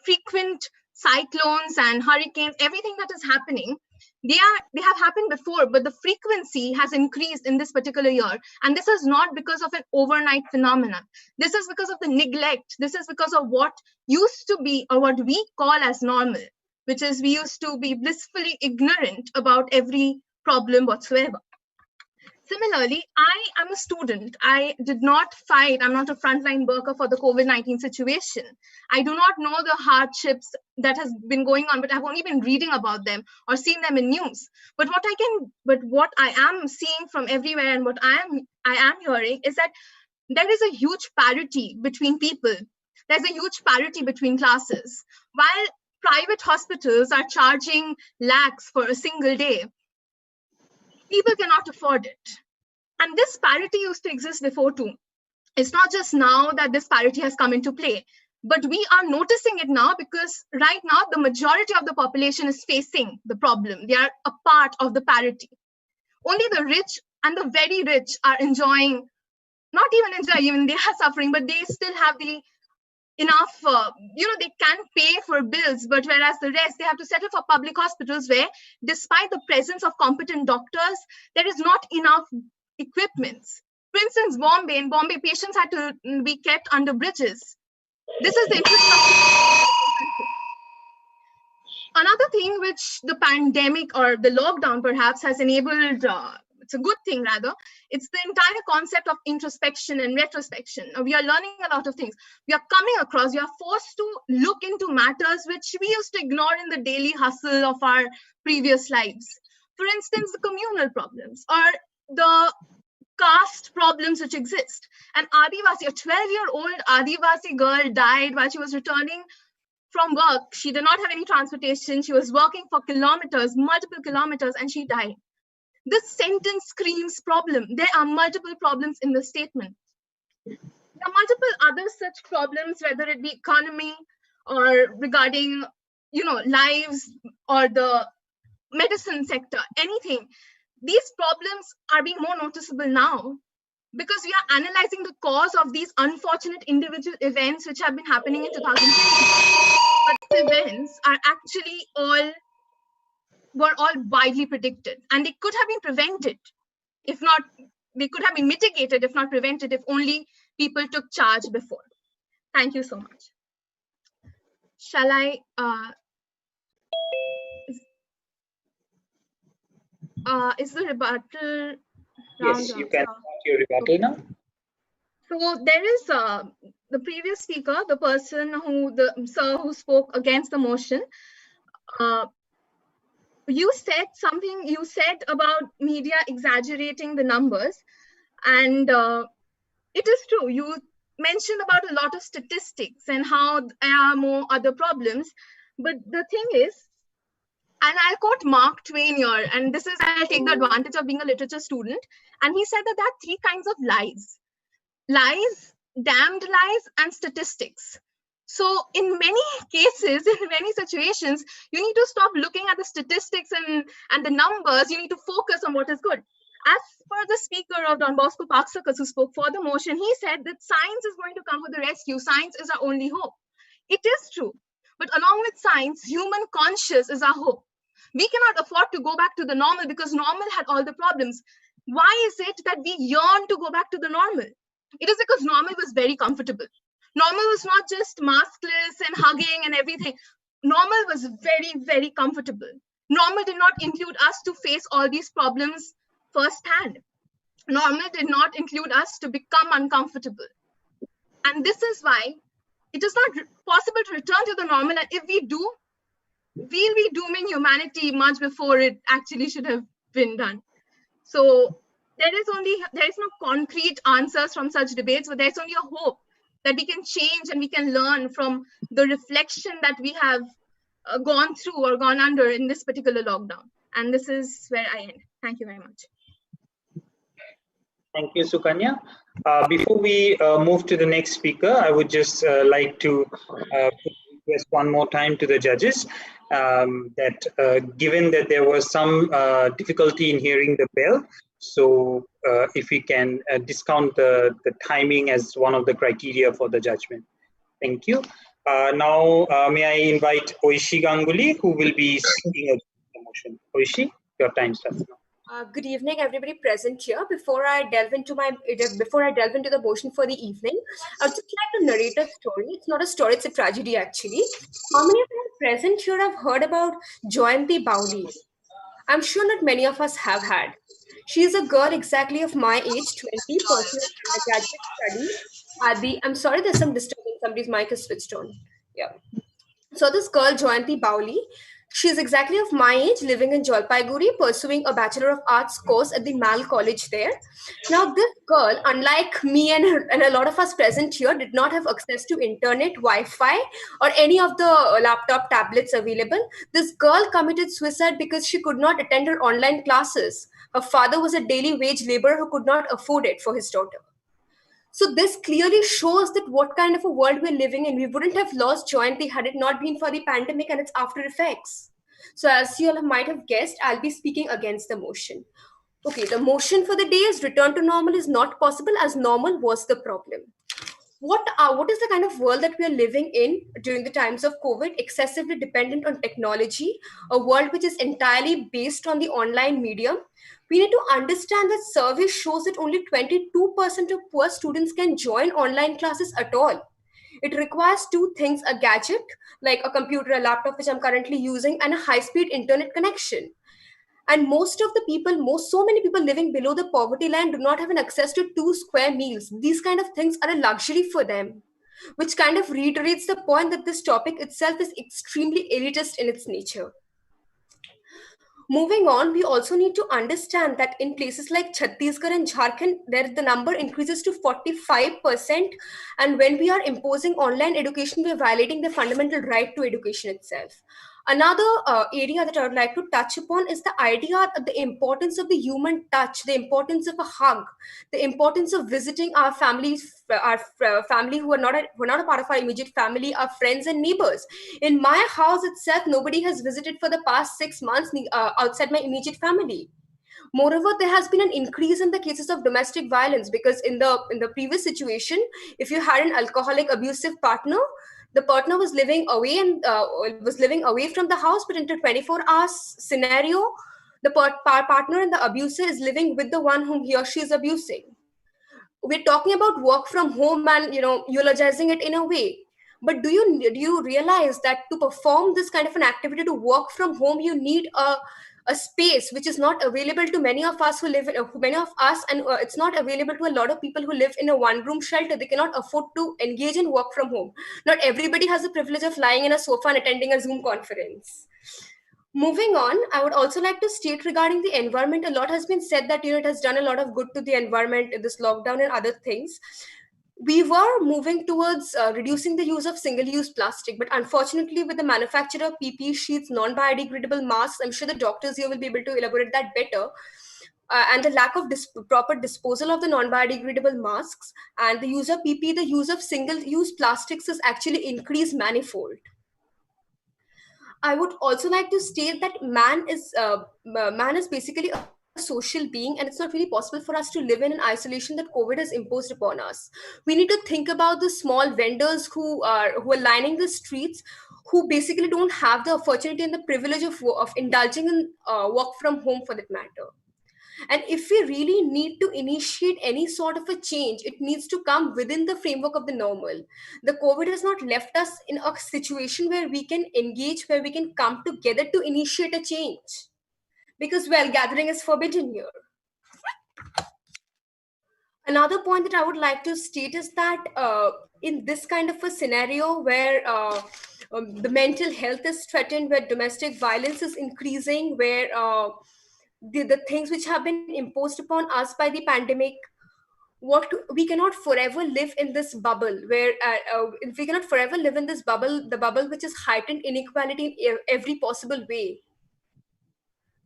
[SPEAKER 5] frequent cyclones and hurricanes, everything that is happening, they have happened before, but the frequency has increased in this particular year. And this is not because of an overnight phenomenon. This is because of the neglect. This is because of what used to be, or what we call as normal, which is we used to be blissfully ignorant about every problem whatsoever. Similarly, I am a student. I did not fight. I'm not a frontline worker for the COVID-19 situation. I do not know the hardships that has been going on, but I've only been reading about them or seen them in news. But what I am seeing from everywhere and what I am hearing is that there is a huge parity between people. There's a huge parity between classes. While private hospitals are charging lakhs for a single day, people cannot afford it. And this parity used to exist before too. It's not just now that this parity has come into play, but we are noticing it now because right now the majority of the population is facing the problem. They are a part of the parity. Only the rich and the very rich are enjoying, not even they are suffering, but they still have the enough, they can pay for bills, but whereas the rest, they have to settle for public hospitals where, despite the presence of competent doctors, there is not enough equipments. For instance, in Bombay, patients had to be kept under bridges. This is the infrastructure. Another thing which the pandemic or the lockdown perhaps has enabled, it's a good thing rather, it's the entire concept of introspection and retrospection. We are learning a lot of things. We are coming across, we are forced to look into matters which we used to ignore in the daily hustle of our previous lives. For instance, the communal problems or the caste problems which exist. An Adivasi, a 12-year-old Adivasi girl died while she was returning from work. She did not have any transportation. She was walking for kilometers, multiple kilometers, and she died. This sentence screams problem. There are multiple problems in the statement. There are multiple other such problems, whether it be economy or regarding, lives or the medicine sector, anything. These problems are being more noticeable now because we are analyzing the cause of these unfortunate individual events which have been happening in 2020. But these events are actually were all widely predicted, and they could have been prevented, if not, they could have been mitigated, if not prevented, if only people took charge before. Thank you so much. Shall I? Is the rebuttal round?
[SPEAKER 6] Yes, you can start your rebuttal now.
[SPEAKER 5] So there is the previous speaker, the person the sir who spoke against the motion. You said something. You said about media exaggerating the numbers, and it is true. You mentioned about a lot of statistics and how there are more other problems. But the thing is, and I'll quote Mark Twain here, and this is, I'll take the advantage of being a literature student. And he said that there are three kinds of lies: lies, damned lies, and statistics. So in many cases, in many situations, you need to stop looking at the statistics and the numbers. You need to focus on what is good. As per the speaker of Don Bosco Park Circus who spoke for the motion, he said that science is going to come for the rescue. Science is our only hope. It is true. But along with science, human conscience is our hope. We cannot afford to go back to the normal because normal had all the problems. Why is it that we yearn to go back to the normal? It is because normal was very comfortable. Normal was not just maskless and hugging and everything. Normal was very, very comfortable. Normal did not include us to face all these problems firsthand. Normal did not include us to become uncomfortable. And this is why it is not possible to return to the normal. And if we do, we'll be dooming humanity much before it actually should have been done. So there is no concrete answers from such debates, but there's only a hope that we can change and we can learn from the reflection that we have gone through or gone under in this particular lockdown. And this is where I end. Thank you very much.
[SPEAKER 6] Thank you, Sukanya. Before we move to the next speaker, I would just like to request one more time to the judges that given that there was some difficulty in hearing the bell, so if we can discount the timing as one of the criteria for the judgment. Thank you. Now, may I invite Oishi Ganguly, who will be speaking against the motion. Oishi, your time starts now.
[SPEAKER 12] Good evening, everybody present here. Before I delve into the motion for the evening, I would just like to narrate a story. It's not a story; it's a tragedy, actually. How many of you present here have heard about Jayanti Bauli? I'm sure not many of us have had. She is a girl exactly of my age, 20, pursuing undergraduate studies at the. I'm sorry, there's some disturbance. Somebody's mic is switched on. Yeah. So this girl, Jayanti Bauli, she's exactly of my age, living in Jalpaiguri, pursuing a Bachelor of Arts course at the Mal College there. Now, this girl, unlike me and a lot of us present here, did not have access to internet, Wi-Fi, or any of the laptop tablets available. This girl committed suicide because she could not attend her online classes. Her father was a daily wage laborer who could not afford it for his daughter. So this clearly shows that what kind of a world we're living in. We wouldn't have lost Jayanti had it not been for the pandemic and its after effects. So as you all might have guessed, I'll be speaking against the motion. Okay, the motion for the day is return to normal is not possible as normal was the problem. What is the kind of world that we are living in during the times of COVID, excessively dependent on technology, a world which is entirely based on the online medium? We need to understand that survey shows that only 22% of poor students can join online classes at all. It requires two things: a gadget, like a computer, a laptop, which I'm currently using, and a high-speed internet connection. And most of the people, so many people living below the poverty line do not have an access to 2 square meals. These kind of things are a luxury for them, which kind of reiterates the point that this topic itself is extremely elitist in its nature. Moving on, we also need to understand that in places like Chhattisgarh and Jharkhand, there the number increases to 45%. And when we are imposing online education, we are violating the fundamental right to education itself. Another area that I would like to touch upon is the idea of the importance of the human touch, the importance of a hug, the importance of visiting our families, our family who are not a part of our immediate family, our friends and neighbors. In my house itself, nobody has visited for the past 6 months outside my immediate family. Moreover, there has been an increase in the cases of domestic violence, because in the previous situation, if you had an alcoholic abusive partner, the partner was living away and was living away from the house, but into 24 hours scenario, the partner and the abuser is living with the one whom he or she is abusing. We're talking about work from home and eulogizing it in a way, but do you realize that to perform this kind of an activity, to work from home, you need a space which is not available to many of us who live in, many of us, and it's not available to a lot of people who live in a one room shelter. They cannot afford to engage in work from home. Not everybody has the privilege of lying in a sofa and attending a Zoom conference. Moving on, I would also like to state regarding the environment. A lot has been said that it has done a lot of good to the environment in this lockdown and other things. We were moving towards reducing the use of single-use plastic, but unfortunately, with the manufacture of PPE sheets, non-biodegradable masks, I'm sure the doctors here will be able to elaborate that better. And the lack of proper disposal of the non-biodegradable masks and the use of PPE, the use of single-use plastics is actually increased manifold. I would also like to state that man is basically a social being, and it's not really possible for us to live in an isolation that COVID has imposed upon us. We need to think about the small vendors who are lining the streets, who basically don't have the opportunity and the privilege of indulging in work from home for that matter. And if we really need to initiate any sort of a change, it needs to come within the framework of the normal. The COVID has not left us in a situation where we can engage, where we can come together to initiate a change. Because, well, gathering is forbidden here. Another point that I would like to state is that in this kind of a scenario where the mental health is threatened, where domestic violence is increasing, where the things which have been imposed upon us by the pandemic, we cannot forever live in this bubble where we cannot forever live in this bubble, the bubble which is heightened inequality in every possible way.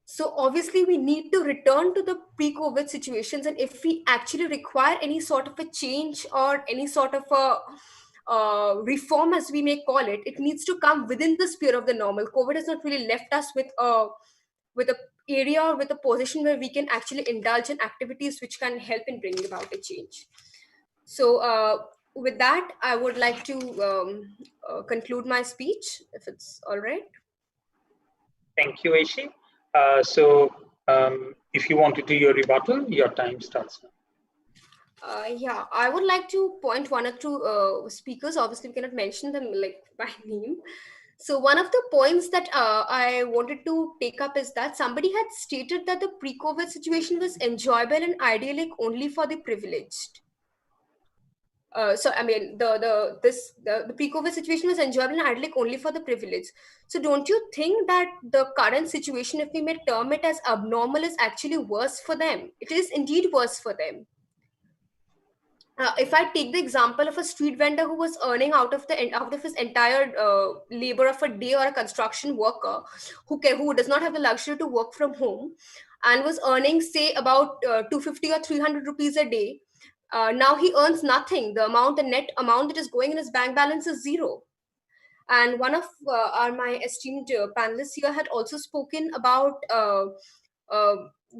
[SPEAKER 12] So obviously we need to return to the pre-COVID situations, and if we actually require any sort of a change or any sort of a reform, as we may call it, it needs to come within the sphere of the normal. COVID has not really left us with a area or with a position where we can actually indulge in activities which can help in bringing about a change. So with that, I would like to conclude my speech, if it's all right.
[SPEAKER 6] Thank you, Aishi. If you want to do your rebuttal, your time starts now.
[SPEAKER 12] Yeah, I would like to point one or two speakers. Obviously, we cannot mention them like by name. So one of the points that I wanted to take up is that somebody had stated that the pre-COVID situation was enjoyable and idyllic only for the privileged. So I mean, the pre-COVID situation was enjoyable and idyllic only for the privileged. So don't you think that the current situation, if we may term it as abnormal, is actually worse for them? It is indeed worse for them. If I take the example of a street vendor who was earning out of his entire labor of a day, or a construction worker who does not have the luxury to work from home and was earning, say, about 250 or 300 rupees a day, now he earns nothing. The net amount that is going in his bank balance is zero. And one of my esteemed panelists here had also spoken about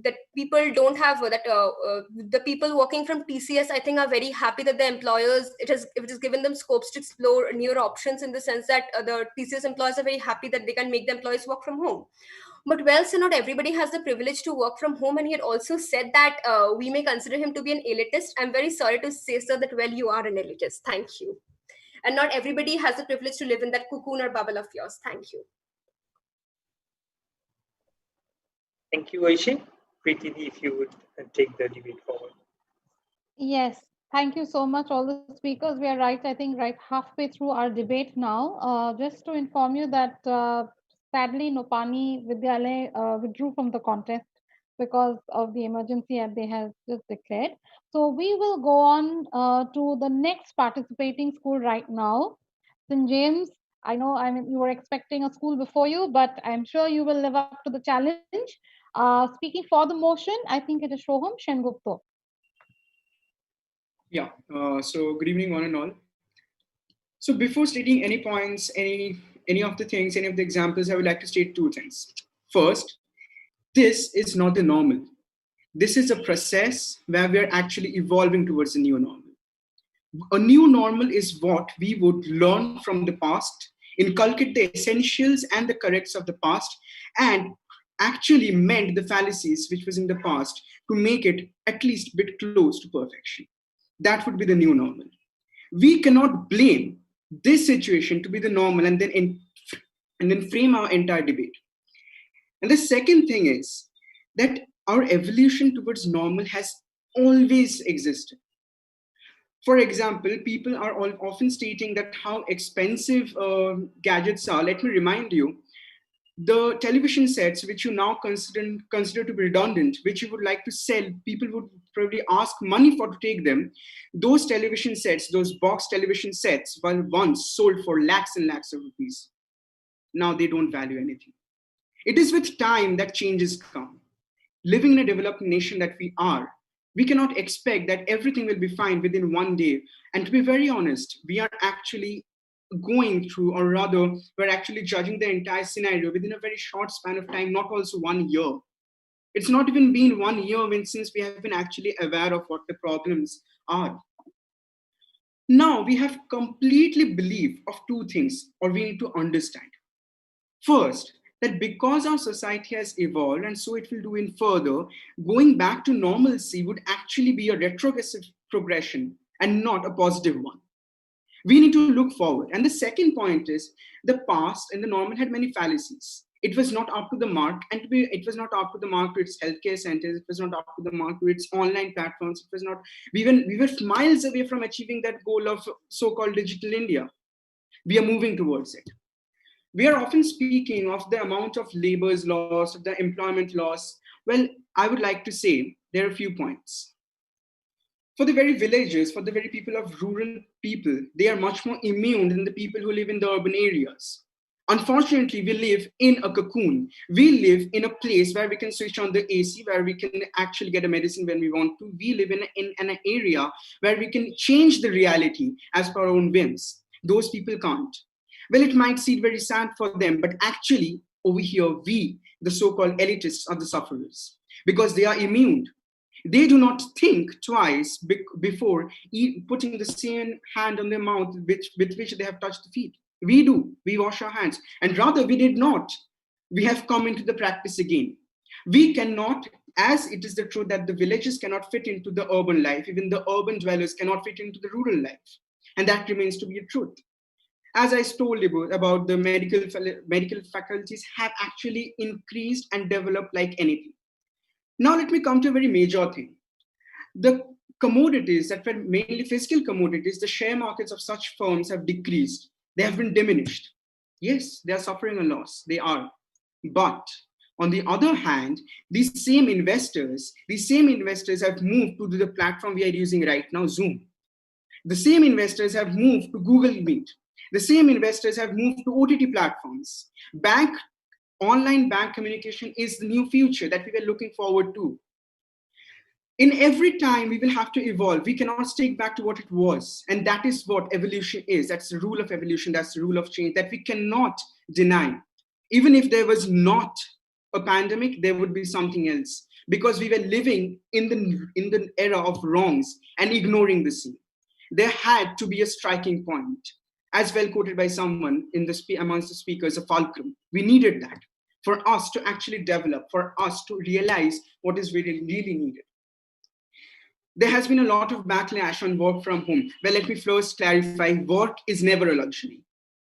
[SPEAKER 12] that people don't have the people working from TCS, I think, are very happy that the employers, it has given them scopes to explore newer options, in the sense that the TCS employers are very happy that they can make the employees work from home. But well, so not everybody has the privilege to work from home, and he had also said that we may consider him to be an elitist. I'm very sorry to say, sir, that well, you are an elitist. Thank you. And not everybody has the privilege to live in that cocoon or bubble of yours. Thank you.
[SPEAKER 6] Thank you, Aishi. Preeti, if you would take the debate forward.
[SPEAKER 1] Yes, thank you so much, all the speakers. We are I think, right halfway through our debate now. Just to inform you that sadly, Nopani Vidyalaya withdrew from the contest because of the emergency that they have just declared. So we will go on to the next participating school right now, St. James. I know, you were expecting a school before you, but I'm sure you will live up to the challenge. Speaking for the motion, I think it is Shoham Shengupta.
[SPEAKER 16] Yeah, so good evening, one and all. So before stating any points, any of the things, any of the examples, I would like to state two things. First, this is not the normal. This is a process where we are actually evolving towards a new normal. A new normal is what we would learn from the past, inculcate the essentials and the corrects of the past, and actually mend the fallacies which was in the past to make it at least a bit close to perfection. That would be the new normal. We cannot blame this situation to be the normal and then frame our entire debate. And the second thing is that our evolution towards normal has always existed. For example, people are often stating that how expensive gadgets are. Let me remind you, the television sets which you now consider to be redundant, which you would like to sell, people would probably ask money for to take them. Those television sets, those box television sets, were once sold for lakhs and lakhs of rupees. Now they don't value anything. It is with time that changes come. Living in a developed nation that we are, we cannot expect that everything will be fine within one day. And to be very honest, we are actually going through, or rather, we're actually judging the entire scenario within a very short span of time, not also 1 year. It's not even been 1 year since we have been actually aware of what the problems are. Now we have completely believed of two things, or we need to understand. First, that because our society has evolved and so it will do in further, going back to normalcy would actually be a retrogressive progression and not a positive one. We need to look forward. And the second point is the past and the normal had many fallacies. It was not up to the mark, and it was not up to the mark to its healthcare centers. It was not up to the mark to its online platforms. It was not. We were miles away from achieving that goal of so-called digital India. We are moving towards it. We are often speaking of the amount of labor's loss, of the employment loss. Well, I would like to say there are a few points. For the very villagers, for the very people of rural people, they are much more immune than the people who live in the urban areas. Unfortunately, we live in a cocoon. We live in a place where we can switch on the AC, where we can actually get a medicine when we want to. We live in an area where we can change the reality as per our own whims. Those people can't. Well, it might seem very sad for them, but actually, over here, we, the so-called elitists, are the sufferers because they are immune. They do not think twice before putting the same hand on their mouth with which they have touched the feet. We do. We wash our hands. And rather, we did not. We have come into the practice again. We cannot, as it is the truth that the villages cannot fit into the urban life, even the urban dwellers cannot fit into the rural life. And that remains to be a truth. As I told you about the medical faculties have actually increased and developed like anything. Now let me come to a very major thing. The commodities that were mainly physical commodities, the share markets of such firms have decreased. They have been diminished. Yes, they are suffering a loss. They are. But on the other hand, these same investors have moved to the platform we are using right now, Zoom. The same investors have moved to Google Meet. The same investors have moved to OTT platforms. Online bank communication is the new future that we were looking forward to. In every time we will have to evolve. We cannot stick back to what it was. And that is what evolution is. That's the rule of evolution. That's the rule of change that we cannot deny. Even if there was not a pandemic, there would be something else. Because we were living in the era of wrongs and ignoring the scene. There had to be a striking point. As well quoted by someone amongst the speakers, a fulcrum. We needed that for us to actually develop, for us to realize what is really needed. There has been a lot of backlash on work from home. Well, let me first clarify, work is never a luxury.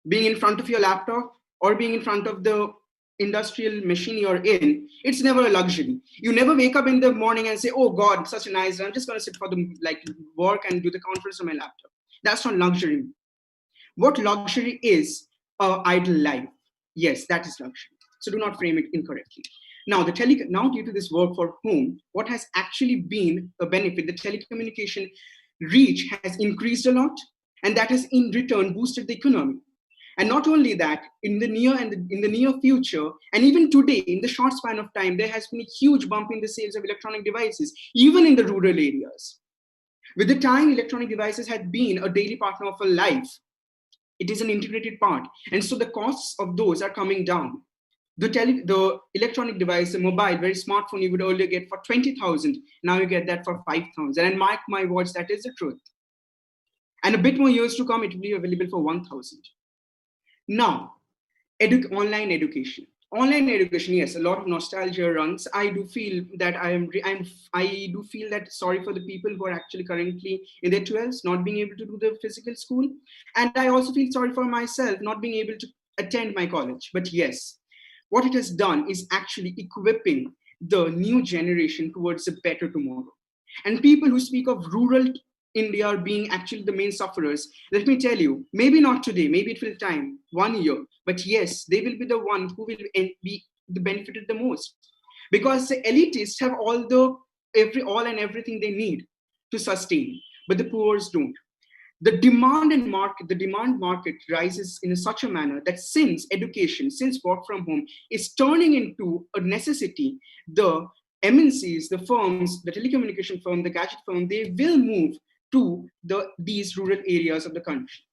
[SPEAKER 16] Being in front of your laptop or being in front of the industrial machine you're in, it's never a luxury. You never wake up in the morning and say, oh God, such a nice, I'm just going to sit for the work and do the conference on my laptop. That's not luxury. What luxury is idle life. Yes, that is luxury. So do not frame it incorrectly. Now, due to this work for home, what has actually been a benefit, the telecommunication reach has increased a lot, and that has in return boosted the economy. And not only that, in the near future, and even today, in the short span of time, there has been a huge bump in the sales of electronic devices, even in the rural areas. With the time, electronic devices had been a daily partner of our life. It is an integrated part. And so the costs of those are coming down. the electronic device, the mobile, very smartphone you would earlier get for 20,000. Now you get that for 5,000. And mark my words, that is the truth. And a bit more years to come, it will be available for 1,000. Now, online education. Online education, yes, a lot of nostalgia runs. I do feel that I do feel that sorry for the people who are actually currently in their 12s, not being able to do the physical school. And I also feel sorry for myself, not being able to attend my college. But yes, what it has done is actually equipping the new generation towards a better tomorrow. And people who speak of rural India are being actually the main sufferers, let me tell you, maybe not today, maybe it will time, 1 year, but yes, they will be the one who will be the benefited the most. Because the elitists have all and everything they need to sustain, but the poor don't. The demand market rises in such a manner that since education, since work from home is turning into a necessity, the MNCs, the firms, the telecommunication firm, the gadget firm, they will move to these rural areas of the country.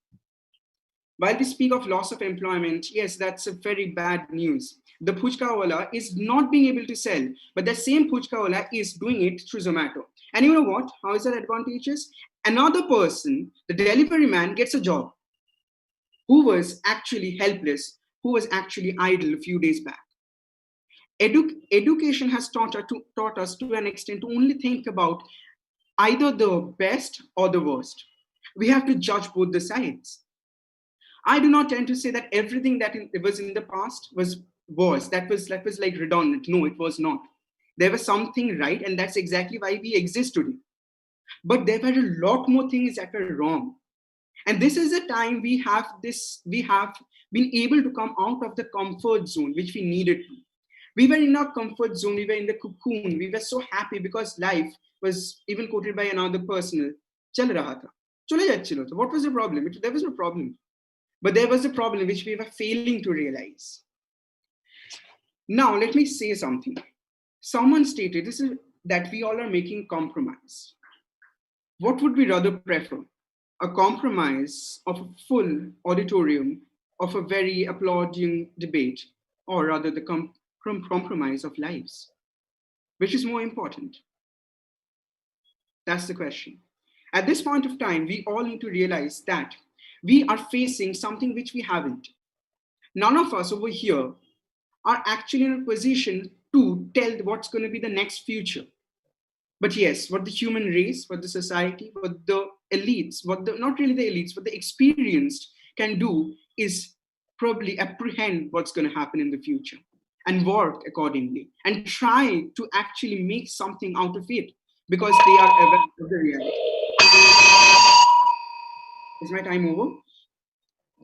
[SPEAKER 16] While we speak of loss of employment, yes, that's a very bad news. The puchkawala is not being able to sell, but the same puchkawala is doing it through Zomato. And you know what? How is that advantageous? Another person, the delivery man, gets a job who was actually helpless, who was actually idle a few days back. Education has taught us to an extent to only think about either the best or the worst. We have to judge both the sides. I do not tend to say that everything that was in the past was that was like redundant. No, it was not. There was something right, and that's exactly why we exist today. But there were a lot more things that were wrong. And this is the time we have been able to come out of the comfort zone, which we needed to. We were in our comfort zone, we were in the cocoon, we were so happy because life was even quoted by another person. Chal raha tha. Chale jachilo tha. What was the problem? There was no problem. But there was a problem which we were failing to realize. Now, let me say something. Someone stated that we all are making compromise. What would we rather prefer? A compromise of a full auditorium of a very applauding debate, or rather the compromise of lives? Which is more important? That's the question. At this point of time, we all need to realize that we are facing something which we haven't. None of us over here are actually in a position to tell what's going to be the next future. But yes, what the human race, what the society, what the elites, not really the elites, what the experienced can do is probably apprehend what's going to happen in the future and work accordingly and try to actually make something out of it because they are aware of the reality. Is my time over?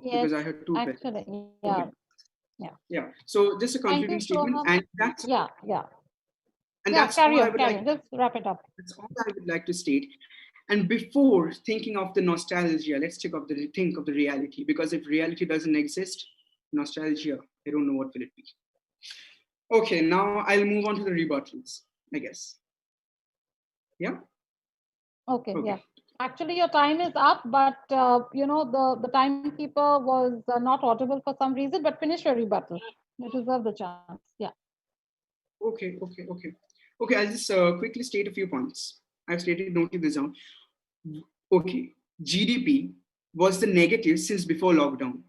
[SPEAKER 1] Yes,
[SPEAKER 16] because I had two
[SPEAKER 1] actually, yeah.
[SPEAKER 16] Okay. Yeah. So just a concluding statement, and that's
[SPEAKER 1] yeah.
[SPEAKER 16] And
[SPEAKER 1] yeah,
[SPEAKER 16] that's
[SPEAKER 1] carry
[SPEAKER 16] all
[SPEAKER 1] on,
[SPEAKER 16] I would
[SPEAKER 1] carry
[SPEAKER 16] like.
[SPEAKER 1] on. Just wrap it up.
[SPEAKER 16] That's all I would like to state. And before thinking of the nostalgia, let's think of the reality. Because if reality doesn't exist, nostalgia, I don't know what will it be. Okay, now I'll move on to the rebuttals, I guess. Yeah.
[SPEAKER 1] Okay. Yeah. Actually, your time is up, but the timekeeper was not audible for some reason. But finish your rebuttal. You deserve the chance. Yeah.
[SPEAKER 16] Okay. I'll just quickly state a few points. I've noted this down. Okay, GDP was the negative since before lockdown.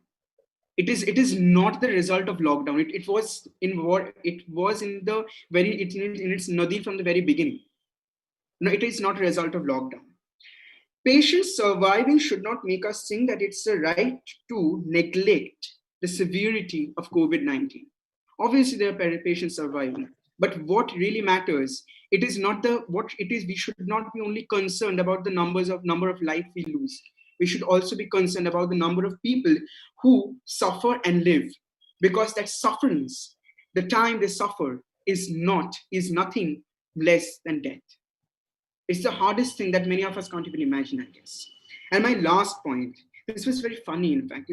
[SPEAKER 16] It is not the result of lockdown. It was in its nadi from the very beginning. No, it is not a result of lockdown. Patients surviving should not make us think that it's a right to neglect the severity of COVID-19. Obviously, there are patients surviving, but what really matters, it is not what it is. We should not be only concerned about the number of life we lose. We should also be concerned about the number of people who suffer and live, because that sufferance, the time they suffer, is nothing less than death. It's the hardest thing that many of us can't even imagine, I guess. And my last point, this was very funny, in fact,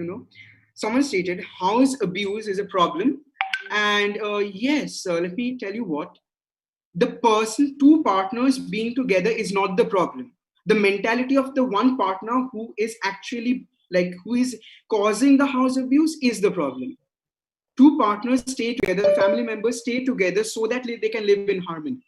[SPEAKER 16] someone stated house abuse is a problem. And yes, let me tell you what, two partners being together is not the problem. The mentality of the one partner who is actually who is causing the house abuse is the problem. two partners stay together, family members stay together so that they can live in harmony.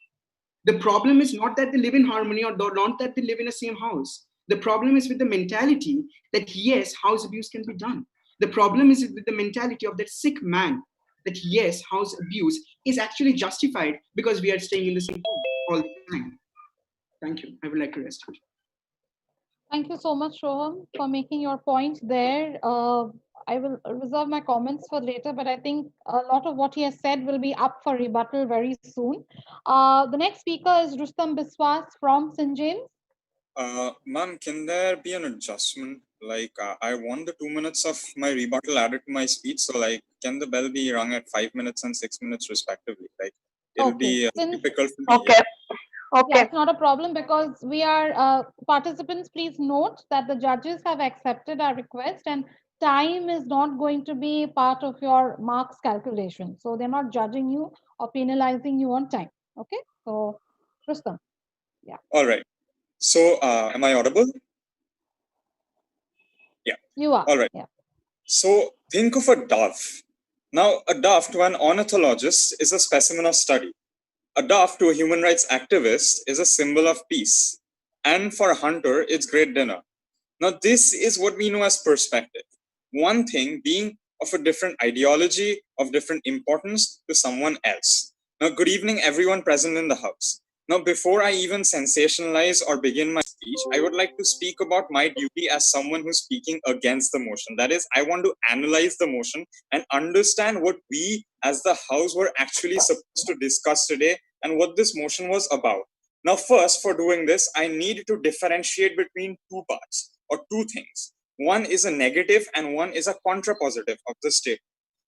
[SPEAKER 16] The problem is not that they live in harmony or not that they live in the same house. The problem is with the mentality that yes, house abuse can be done. The problem is with the mentality of that sick man that yes, house abuse is actually justified because we are staying in the same home all the time. Thank you. I would like to rest it.
[SPEAKER 1] Thank you so much, Roham, for making your point there. I will reserve my comments for later, but I think a lot of what he has said will be up for rebuttal very soon. The next speaker is Rustam Biswas from St. James.
[SPEAKER 13] Ma'am, can there be an adjustment? Like, I want the 2 minutes of my rebuttal added to my speech. So, like, can the bell be rung at 5 minutes and 6 minutes respectively? Like, it'll be difficult for me.
[SPEAKER 1] Okay. Yeah, it's not a problem because we are participants. Please note that the judges have accepted our request and time is not going to be part of your marks calculation. So they're not judging you or penalizing you on time. Okay. So, Rustam. Yeah.
[SPEAKER 13] All right. So, am I audible? Yeah.
[SPEAKER 1] You are.
[SPEAKER 13] All right.
[SPEAKER 1] Yeah.
[SPEAKER 13] So, think of a dove. Now, a dove to an ornithologist is a specimen of study. A dove to a human rights activist is a symbol of peace. And for a hunter, it's great dinner. Now, this is what we know as perspective. One thing being of a different ideology, of different importance to someone else. Now, good evening, everyone present in the house. Now, before I even sensationalize or begin my speech, I would like to speak about my duty as someone who's speaking against the motion. That is, I want to analyze the motion and understand what we as the house were actually supposed to discuss today and what this motion was about. Now, first, for doing this, I need to differentiate between two parts or two things. One is a negative and one is a contrapositive of the statement.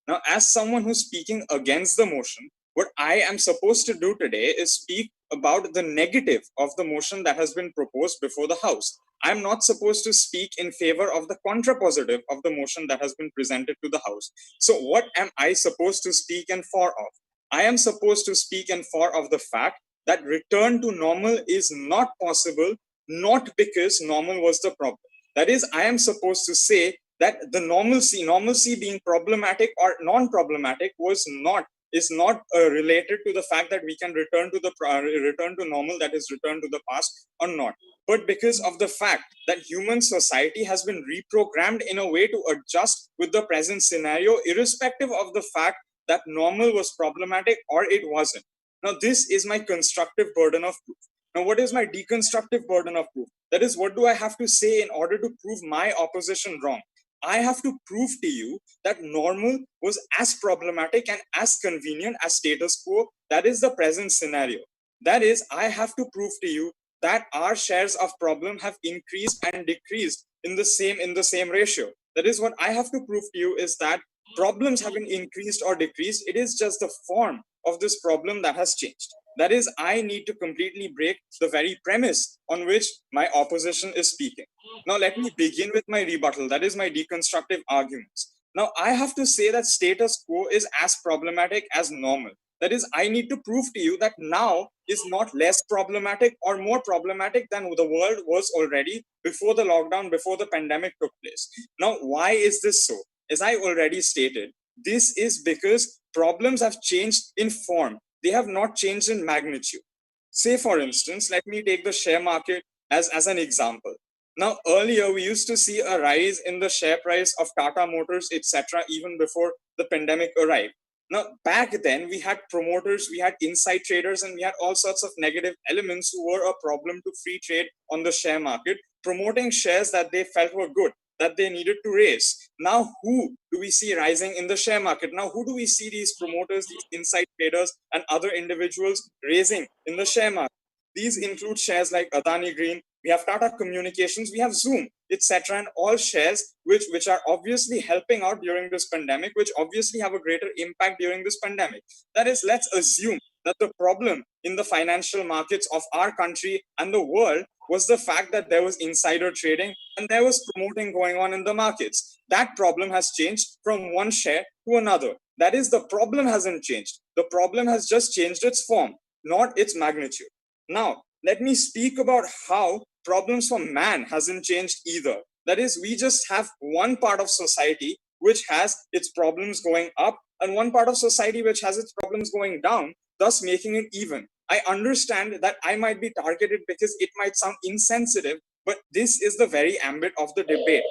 [SPEAKER 13] Now, as someone who's speaking against the motion, what I am supposed to do today is speak about the negative of the motion that has been proposed before the House. I'm not supposed to speak in favor of the contrapositive of the motion that has been presented to the House. So what am I supposed to speak in favor of? I am supposed to speak in favor of the fact that return to normal is not possible, not because normal was the problem. That is, I am supposed to say that the normalcy being problematic or non-problematic is not related to the fact that we can return to normal, that is return to the past or not, but because of the fact that human society has been reprogrammed in a way to adjust with the present scenario, irrespective of the fact that normal was problematic or it wasn't. Now, this is my constructive burden of proof. Now, what is my deconstructive burden of proof? That is, what do I have to say in order to prove my opposition wrong? I have to prove to you that normal was as problematic and as convenient as status quo. That is the present scenario. That is, I have to prove to you that our shares of problem have increased and decreased in the same ratio. That is what I have to prove to you, is that problems haven't increased or decreased. It is just the form of this problem that has changed. That is, I need to completely break the very premise on which my opposition is speaking. Now, let me begin with my rebuttal. That is my deconstructive arguments. Now, I have to say that status quo is as problematic as normal. That is, I need to prove to you that now is not less problematic or more problematic than the world was already before the lockdown, before the pandemic took place. Now, why is this so? As I already stated, this is because problems have changed in form. They have not changed in magnitude. Say, for instance, let me take the share market as an example. Now, earlier, we used to see a rise in the share price of Tata Motors, etc., even before the pandemic arrived. Now, back then, we had promoters, we had inside traders, and we had all sorts of negative elements who were a problem to free trade on the share market, promoting shares that they felt were good, that they needed to raise. Now, who do we see rising in the share market? Now, who do we see these promoters, these inside traders, and other individuals raising in the share market? These include shares like Adani Green, we have Tata Communications, we have Zoom, etc., and all shares which are obviously helping out during this pandemic, which obviously have a greater impact during this pandemic. That is, let's assume that the problem in the financial markets of our country and the world was the fact that there was insider trading and there was promoting going on in the markets. That problem has changed from one share to another. That is, the problem hasn't changed. The problem has just changed its form, not its magnitude. Now, let me speak about how problems for man hasn't changed either. That is, we just have one part of society which has its problems going up and one part of society which has its problems going down, thus making it even. I understand that I might be targeted because it might sound insensitive, but this is the very ambit of the debate.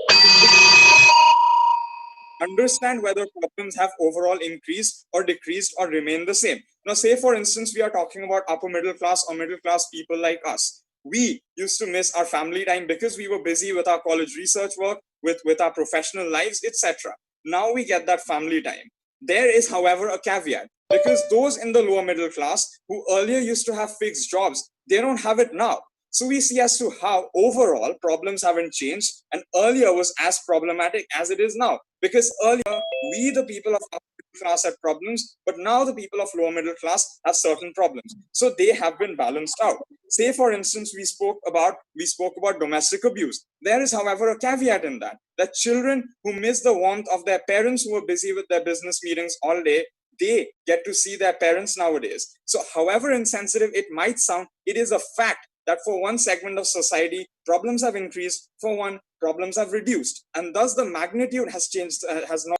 [SPEAKER 13] Understand whether problems have overall increased or decreased or remain the same. Now, say for instance, we are talking about upper middle class or middle class people like us. We used to miss our family time because we were busy with our college research work, with our professional lives, etc. Now we get that family time. There is, however, a caveat, because those in the lower middle class who earlier used to have fixed jobs, they don't have it now. So we see as to how overall problems haven't changed, and earlier was as problematic as it is now. Because earlier, we the people of upper middle class had problems, but now the people of lower middle class have certain problems. So they have been balanced out. Say, for instance, we spoke about domestic abuse. There is, however, a caveat in that children who miss the warmth of their parents who are busy with their business meetings all day, they get to see their parents nowadays. So however insensitive it might sound, it is a fact that for one segment of society, problems have increased, for one, problems have reduced. And thus the magnitude has changed, has not.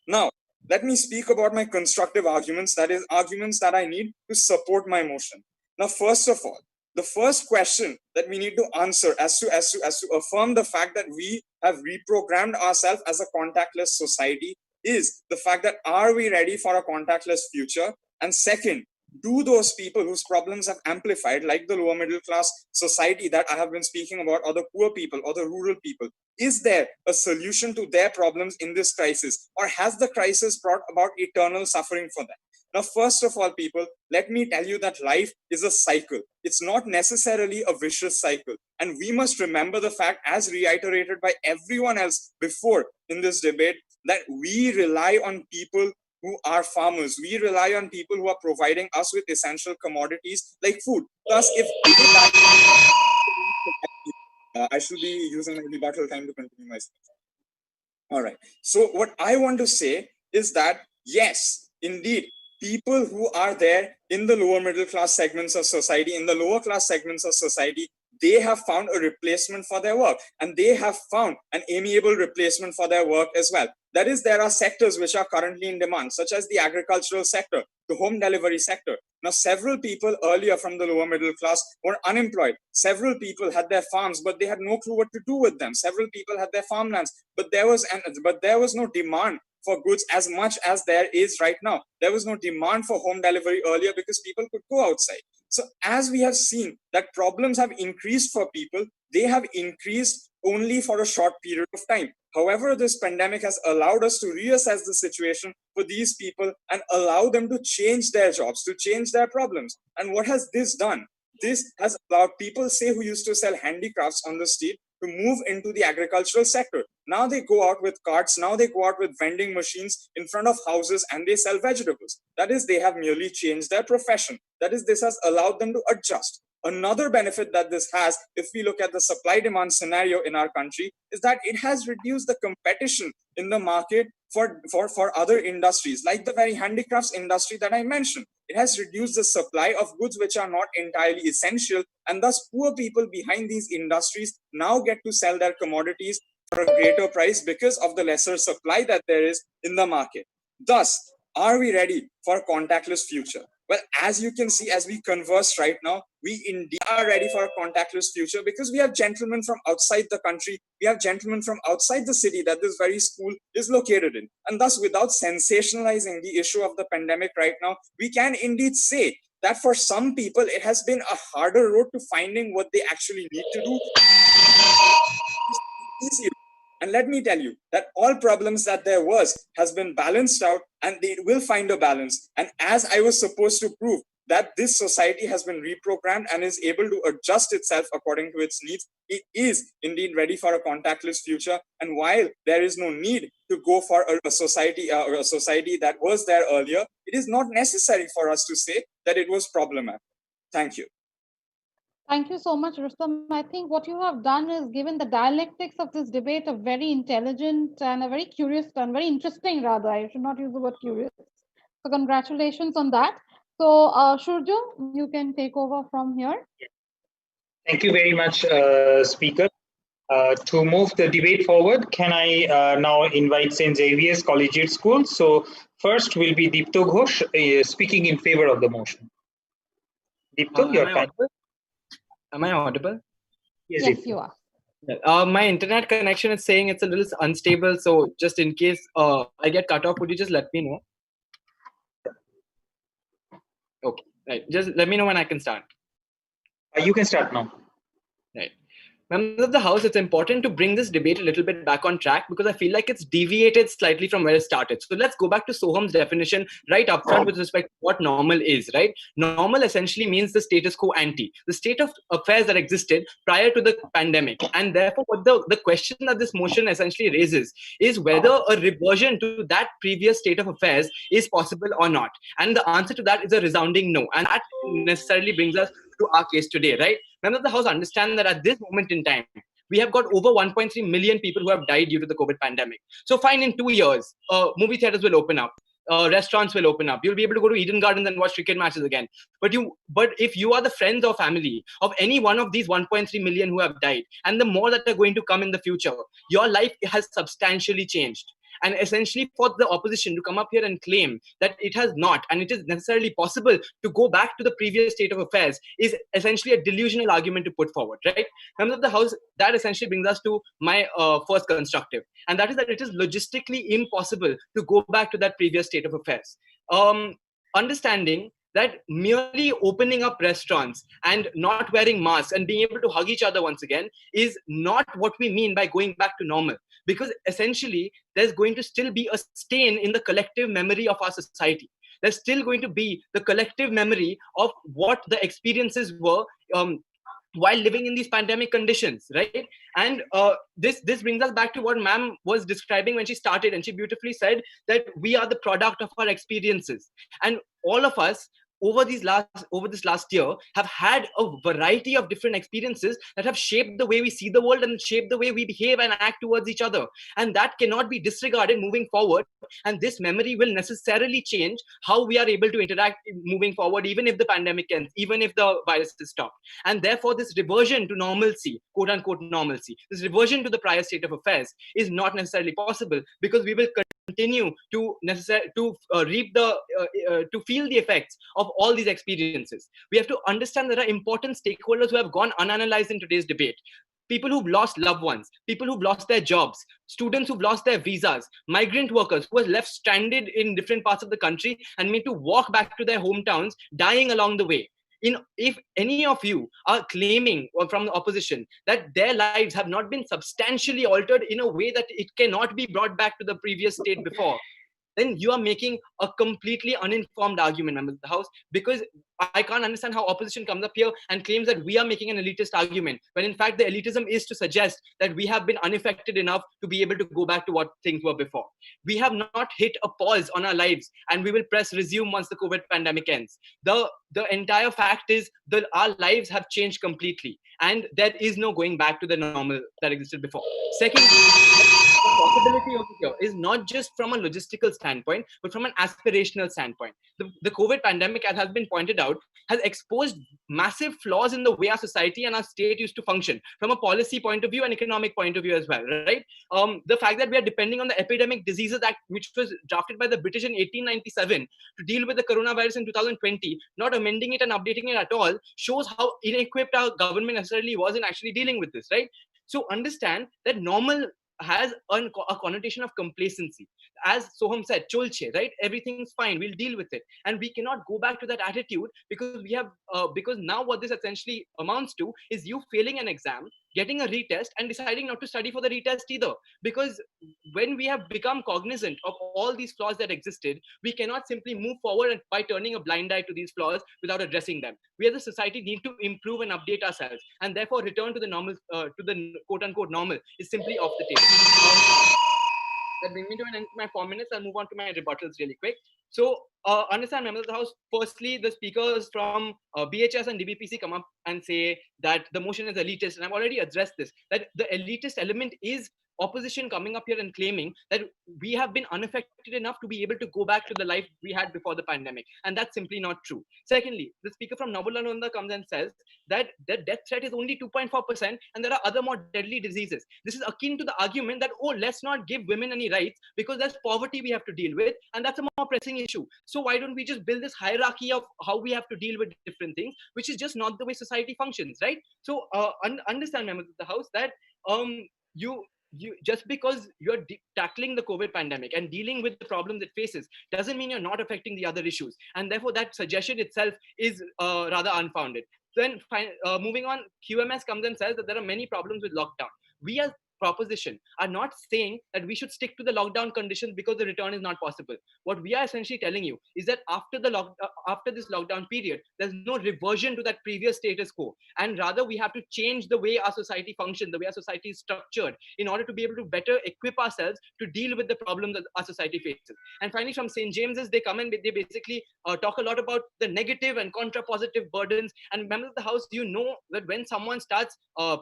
[SPEAKER 13] Now, let me speak about my constructive arguments, that is, arguments that I need to support my motion. Now, first of all, the first question that we need to answer as to affirm the fact that we have reprogrammed ourselves as a contactless society is the fact that are we ready for a contactless future? And second, do those people whose problems have amplified, like the lower middle class society that I have been speaking about, or the poor people or the rural people, is there a solution to their problems in this crisis, or has the crisis brought about eternal suffering for them? Now, first of all, people, let me tell you that life is a cycle. It's not necessarily a vicious cycle. And we must remember the fact, as reiterated by everyone else before in this debate, that we rely on people who are farmers. We rely on people who are providing us with essential commodities like food. Thus, if I should be using my rebuttal time to continue my speech. All right. So what I want to say is that, yes, indeed, people who are there in the lower middle class segments of society, in the lower class segments of society, they have found a replacement for their work, and they have found an amiable replacement for their work as well. That is, there are sectors which are currently in demand, such as the agricultural sector, the home delivery sector. Now, several people earlier from the lower middle class were unemployed. Several people had their farms, but they had no clue what to do with them. Several people had their farmlands, but there was no demand for goods as much as there is right now. There was no demand for home delivery earlier because people could go outside. So as we have seen that problems have increased for people, they have increased only for a short period of time. However, this pandemic has allowed us to reassess the situation for these people and allow them to change their jobs, to change their problems. And what has this done? This has allowed people, say, who used to sell handicrafts on the street, to move into the agricultural sector. Now they go out with carts, now they go out with vending machines in front of houses and they sell vegetables. That is, they have merely changed their profession. That is, this has allowed them to adjust. Another benefit that this has, if we look at the supply-demand scenario in our country, is that it has reduced the competition in the market for other industries, like the very handicrafts industry that I mentioned. It has reduced the supply of goods which are not entirely essential, and thus poor people behind these industries now get to sell their commodities for a greater price because of the lesser supply that there is in the market. Thus, are we ready for a contactless future? Well, as you can see, as we converse right now, we indeed are ready for a contactless future because we have gentlemen from outside the country, we have gentlemen from outside the city that this very school is located in. And thus, without sensationalizing the issue of the pandemic right now, we can indeed say that for some people, it has been a harder road to finding what they actually need to do. Easier. And let me tell you that all problems that there was has been balanced out, and they will find a balance. And as I was supposed to prove that this society has been reprogrammed and is able to adjust itself according to its needs, it is indeed ready for a contactless future. And while there is no need to go for a society that was there earlier, it is not necessary for us to say that it was problematic. Thank you.
[SPEAKER 1] Thank you so much, Rustam. I think what you have done is given the dialectics of this debate a very intelligent and a very curious and very interesting, rather. I should not use the word curious. So congratulations on that. So Shurjo, you can take over from here.
[SPEAKER 6] Thank you very much, Speaker. To move the debate forward, can I now invite St. Xavier's Collegiate School? So first will be Deepto Ghosh speaking in favor of the motion. Deepto, your time.
[SPEAKER 17] Am I audible?
[SPEAKER 6] Yes,
[SPEAKER 1] Yes, you are.
[SPEAKER 17] My internet connection is saying it's a little unstable, so just in case I get cut off, would you just let me know? Okay, right. Just let me know when I can start.
[SPEAKER 6] You can start now.
[SPEAKER 17] Right. Members of the House, it's important to bring this debate a little bit back on track because I feel like it's deviated slightly from where it started. So let's go back to Soham's definition right up front with respect to what normal is, right? Normal essentially means the status quo ante, the state of affairs that existed prior to the pandemic. And therefore, what the question that this motion essentially raises is whether a reversion to that previous state of affairs is possible or not. And the answer to that is a resounding no. And that necessarily brings us to our case today, right? Members of the House understand that at this moment in time, we have got over 1.3 million people who have died due to the COVID pandemic. So fine, in 2 years, movie theaters will open up. Restaurants will open up. You'll be able to go to Eden Gardens and watch cricket matches again. But if you are the friends or family of any one of these 1.3 million who have died, and the more that are going to come in the future, your life has substantially changed. And essentially for the opposition to come up here and claim that it has not, and it is necessarily possible to go back to the previous state of affairs is essentially a delusional argument to put forward, right? Members of the House, that essentially brings us to my first constructive, and that is that it is logistically impossible to go back to that previous state of affairs. Understanding that merely opening up restaurants and not wearing masks and being able to hug each other once again is not what we mean by going back to normal. Because essentially, there's going to still be a stain in the collective memory of our society. There's still going to be the collective memory of what the experiences were while living in these pandemic conditions, right? And this brings us back to what ma'am was describing when she started, and she beautifully said that we are the product of our experiences. And all of us over this last year have had a variety of different experiences that have shaped the way we see the world and shaped the way we behave and act towards each other. And that cannot be disregarded moving forward. And this memory will necessarily change how we are able to interact moving forward, even if the pandemic ends, even if the virus is stopped. And therefore, this reversion to normalcy, quote unquote normalcy, this reversion to the prior state of affairs is not necessarily possible, because we will continue to reap to feel the effects of all these experiences. We have to understand there are important stakeholders who have gone unanalyzed in today's debate. People who've lost loved ones, people who've lost their jobs, students who've lost their visas, migrant workers who are left stranded in different parts of the country and made to walk back to their hometowns, dying along the way. If any of you are claiming from the opposition that their lives have not been substantially altered in a way that it cannot be brought back to the previous state before, then you are making a completely uninformed argument, members of the House, because I can't understand how opposition comes up here and claims that we are making an elitist argument, when in fact the elitism is to suggest that we have been unaffected enough to be able to go back to what things were before. We have not hit a pause on our lives, and we will press resume once the COVID pandemic ends. The entire fact is that our lives have changed completely, and there is no going back to the normal that existed before. Second, the possibility over here is not just from a logistical standpoint, but from an aspirational standpoint. The COVID pandemic, as has been pointed out, has exposed massive flaws in the way our society and our state used to function from a policy point of view and economic point of view as well, right? The fact that we are depending on the Epidemic Diseases Act, which was drafted by the British in 1897 to deal with the coronavirus in 2020, not amending it and updating it at all, shows how inequipped our government necessarily was in actually dealing with this, right? So understand that normal has a connotation of complacency. As Soham said, cholche, right? Everything's fine, we'll deal with it. And we cannot go back to that attitude, because because now what this essentially amounts to is you failing an exam, getting a retest, and deciding not to study for the retest either. Because when we have become cognizant of all these flaws that existed, we cannot simply move forward by turning a blind eye to these flaws without addressing them. We as a society need to improve and update ourselves, and therefore return to the normal, to the quote unquote normal is simply off the table. That brings me to an end of my 4 minutes. I'll move on to my rebuttals really quick. So understand, members of the House, firstly, the speakers from BHS and DBPC come up and say that the motion is elitist, and I've already addressed this, that the elitist element is
[SPEAKER 14] opposition coming up here and claiming that we have been unaffected enough to be able to go back to the life we had before the pandemic. And that's simply not true. Secondly, the speaker from Navalanda comes and says that the death threat is only 2.4% and there are other more deadly diseases. This is akin to the argument that, oh, let's not give women any rights because there's poverty we have to deal with, and that's a more pressing issue. So why don't we just build this hierarchy of how we have to deal with different things, which is just not the way society functions, right? So understand, members of the House, that you just because you're tackling the COVID pandemic and dealing with the problems it faces doesn't mean you're not affecting the other issues, and therefore that suggestion itself is rather unfounded. Then moving on, QMS comes and says that there are many problems with lockdown. We as proposition are not saying that we should stick to the lockdown conditions because the return is not possible. What we are essentially telling you is that after this lockdown period, there's no reversion to that previous status quo, and rather we have to change the way our society functions, the way our society is structured, in order to be able to better equip ourselves to deal with the problems that our society faces. And finally, from St. James's, they come and they basically talk a lot about the negative and contra-positive burdens. And members of the House, you know that when someone starts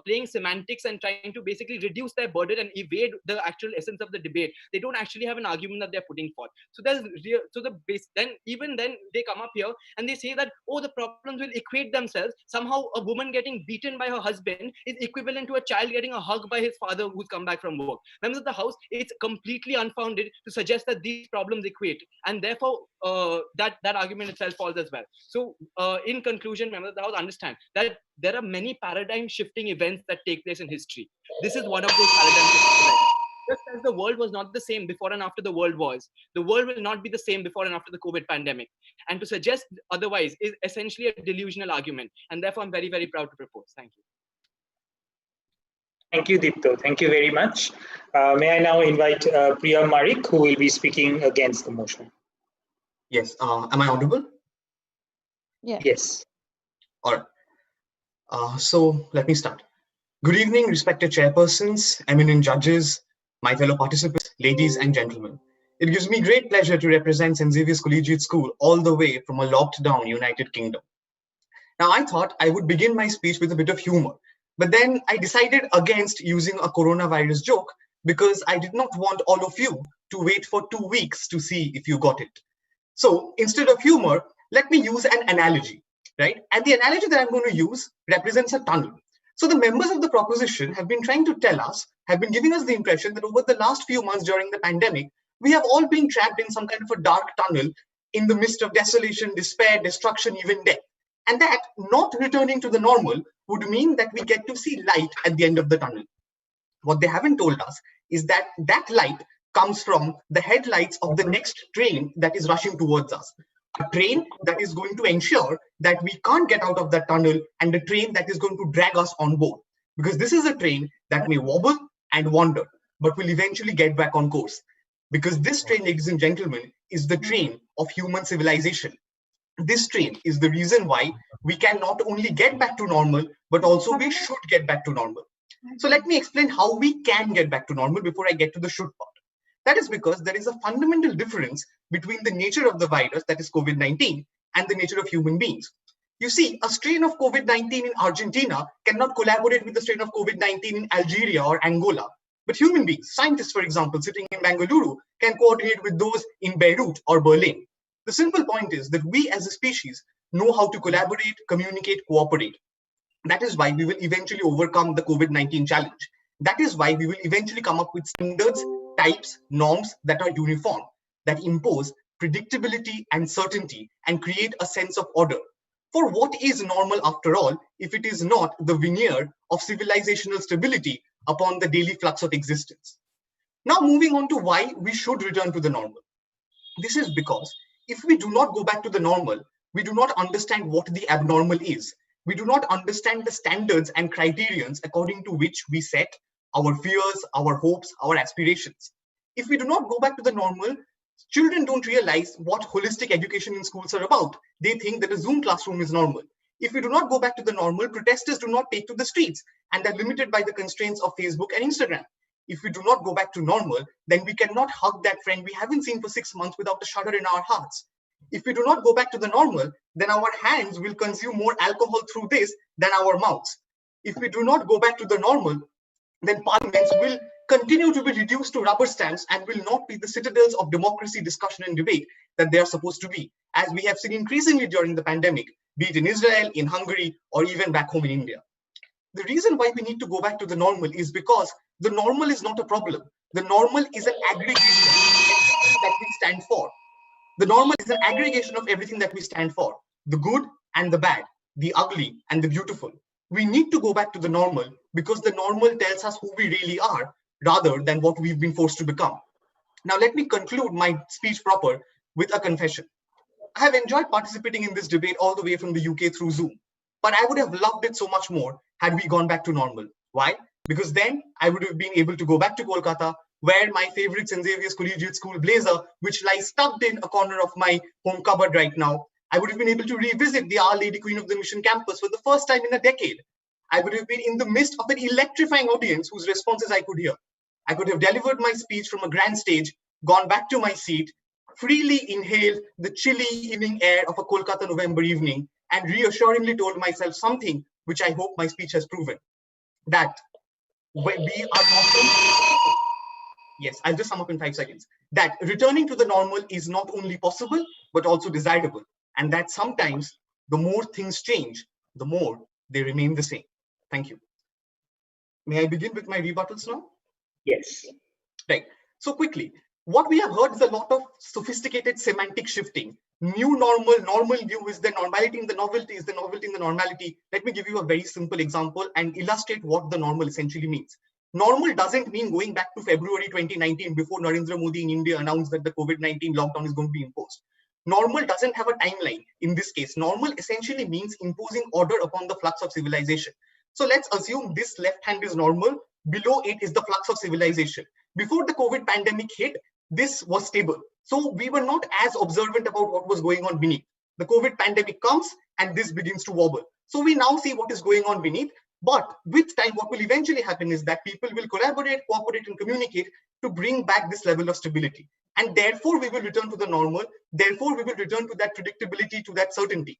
[SPEAKER 14] playing semantics and trying to basically reduce their burden and evade the actual essence of the debate, they don't actually have an argument that they're putting forth. So then they come up here and they say that, oh, the problems will equate themselves. Somehow a woman getting beaten by her husband is equivalent to a child getting a hug by his father who's come back from work. Members of the House, it's completely unfounded to suggest that these problems equate, and therefore that argument itself falls as well. So in conclusion, members of the House, understand that there are many paradigm shifting events that take place in history. This is one of those paradigm shifting events. Just as the world was not the same before and after the world wars, the world will not be the same before and after the COVID pandemic. And to suggest otherwise is essentially a delusional argument. And therefore, I'm very, very proud to propose. Thank you.
[SPEAKER 6] Thank you, Deepto. Thank you very much. May I now invite Priya Marik, who will be speaking against the motion.
[SPEAKER 18] Yes. Am I audible?
[SPEAKER 1] Yeah.
[SPEAKER 6] Yes.
[SPEAKER 18] All right. So let me start. Good evening, respected chairpersons, eminent judges, my fellow participants, ladies and gentlemen. It gives me great pleasure to represent St. Xavier's Collegiate School all the way from a locked down United Kingdom. Now, I thought I would begin my speech with a bit of humor, but then I decided against using a coronavirus joke because I did not want all of you to wait for 2 weeks to see if you got it. So instead of humor, let me use an analogy, right? And the analogy that I'm going to use represents a tunnel. So the members of the proposition have been trying to tell us, have been giving us the impression that over the last few months during the pandemic, we have all been trapped in some kind of a dark tunnel in the midst of desolation, despair, destruction, even death. And that not returning to the normal would mean that we get to see light at the end of the tunnel. What they haven't told us is that that light comes from the headlights of the next train that is rushing towards us. A train that is going to ensure that we can't get out of that tunnel, and a train that is going to drag us on board. Because this is a train that may wobble and wander, but will eventually get back on course. Because this train, ladies and gentlemen, is the train of human civilization. This train is the reason why we can not only get back to normal, but also we should get back to normal. So let me explain how we can get back to normal before I get to the should part. That is because there is a fundamental difference between the nature of the virus, that is COVID-19, and the nature of human beings. You see, a strain of COVID-19 in Argentina cannot collaborate with the strain of COVID-19 in Algeria or Angola. But human beings, scientists, for example, sitting in Bengaluru, can coordinate with those in Beirut or Berlin. The simple point is that we as a species know how to collaborate, communicate, cooperate. That is why we will eventually overcome the COVID-19 challenge. That is why we will eventually come up with standards, types, norms that are uniform, that impose predictability and certainty and create a sense of order. For what is normal after all, if it is not the veneer of civilizational stability upon the daily flux of existence? Now moving on to why we should return to the normal. This is because if we do not go back to the normal, we do not understand what the abnormal is. We do not understand the standards and criterions according to which we set our fears, our hopes, our aspirations. If we do not go back to the normal, children don't realize what holistic education in schools are about. They think that a Zoom classroom is normal. If we do not go back to the normal, protesters do not take to the streets and are limited by the constraints of Facebook and Instagram. If we do not go back to normal, then we cannot hug that friend we haven't seen for 6 months without a shudder in our hearts. If we do not go back to the normal, then our hands will consume more alcohol through this than our mouths. If we do not go back to the normal, then parliaments will continue to be reduced to rubber stamps and will not be the citadels of democracy, discussion, and debate that they are supposed to be, as we have seen increasingly during the pandemic, be it in Israel, in Hungary, or even back home in India. The reason why we need to go back to the normal is because the normal is not a problem. The normal is an aggregation of everything that we stand for. The normal is an aggregation of everything that we stand for, the good and the bad, the ugly and the beautiful. We need to go back to the normal because the normal tells us who we really are rather than what we've been forced to become. Now, let me conclude my speech proper with a confession. I have enjoyed participating in this debate all the way from the UK through Zoom, but I would have loved it so much more had we gone back to normal. Why? Because then I would have been able to go back to Kolkata, wear my favorite St. Xavier's Collegiate School blazer, which lies tucked in a corner of my home cupboard right now. I would have been able to revisit the Our Lady Queen of the Mission campus for the first time in a decade. I would have been in the midst of an electrifying audience whose responses I could hear. I could have delivered my speech from a grand stage, gone back to my seat, freely inhaled the chilly evening air of a Kolkata November evening, and reassuringly told myself something which I hope my speech has proven, that we are not. Yes, I'll just sum up in 5 seconds. That returning to the normal is not only possible, but also desirable. And that sometimes the more things change, the more they remain the same. Thank you. May I begin with my rebuttals now?
[SPEAKER 6] Yes.
[SPEAKER 18] Right. So quickly, what we have heard is a lot of sophisticated semantic shifting. New normal, normal new is the normality in the novelty, is the novelty in the normality. Let me give you a very simple example and illustrate what the normal essentially means. Normal doesn't mean going back to February 2019 before Narendra Modi in India announced that the COVID-19 lockdown is going to be imposed. Normal doesn't have a timeline in this case. Normal essentially means imposing order upon the flux of civilization. So let's assume this left hand is normal, below it is the flux of civilization. Before the COVID pandemic hit, this was stable. So we were not as observant about what was going on beneath. The COVID pandemic comes and this begins to wobble. So we now see what is going on beneath. But with time, what will eventually happen is that people will collaborate, cooperate, and communicate to bring back this level of stability. And therefore, we will return to the normal. Therefore, we will return to that predictability, to that certainty.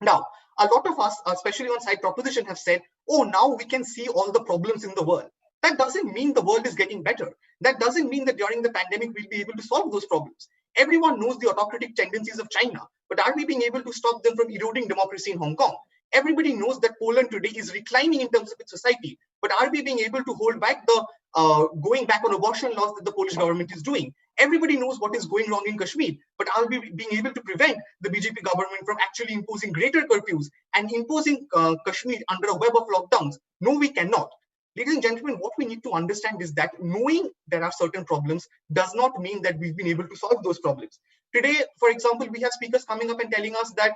[SPEAKER 18] Now, a lot of us, especially on side proposition, have said, oh, now we can see all the problems in the world. That doesn't mean the world is getting better. That doesn't mean that during the pandemic, we'll be able to solve those problems. Everyone knows the autocratic tendencies of China, but are we being able to stop them from eroding democracy in Hong Kong? Everybody knows that Poland today is reclining in terms of its society, but are we being able to hold back the going back on abortion laws that the Polish government is doing? Everybody knows what is going wrong in Kashmir, but are we being able to prevent the BJP government from actually imposing greater curfews and imposing Kashmir under a web of lockdowns? No, we cannot. Ladies and gentlemen, what we need to understand is that knowing there are certain problems does not mean that we've been able to solve those problems. Today, for example, we have speakers coming up and telling us that,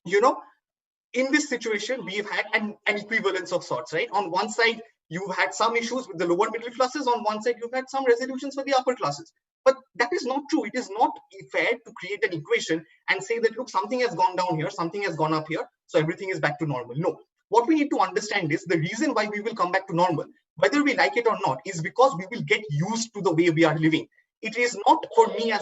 [SPEAKER 18] you know, in this situation, we've had an equivalence of sorts, right? On one side, you've had some issues with the lower middle classes. On one side, you've had some resolutions for the upper classes. But that is not true. It is not fair to create an equation and say that, look, something has gone down here, something has gone up here, so everything is back to normal. No. What we need to understand is the reason why we will come back to normal, whether we like it or not, is because we will get used to the way we are living. It is not for me as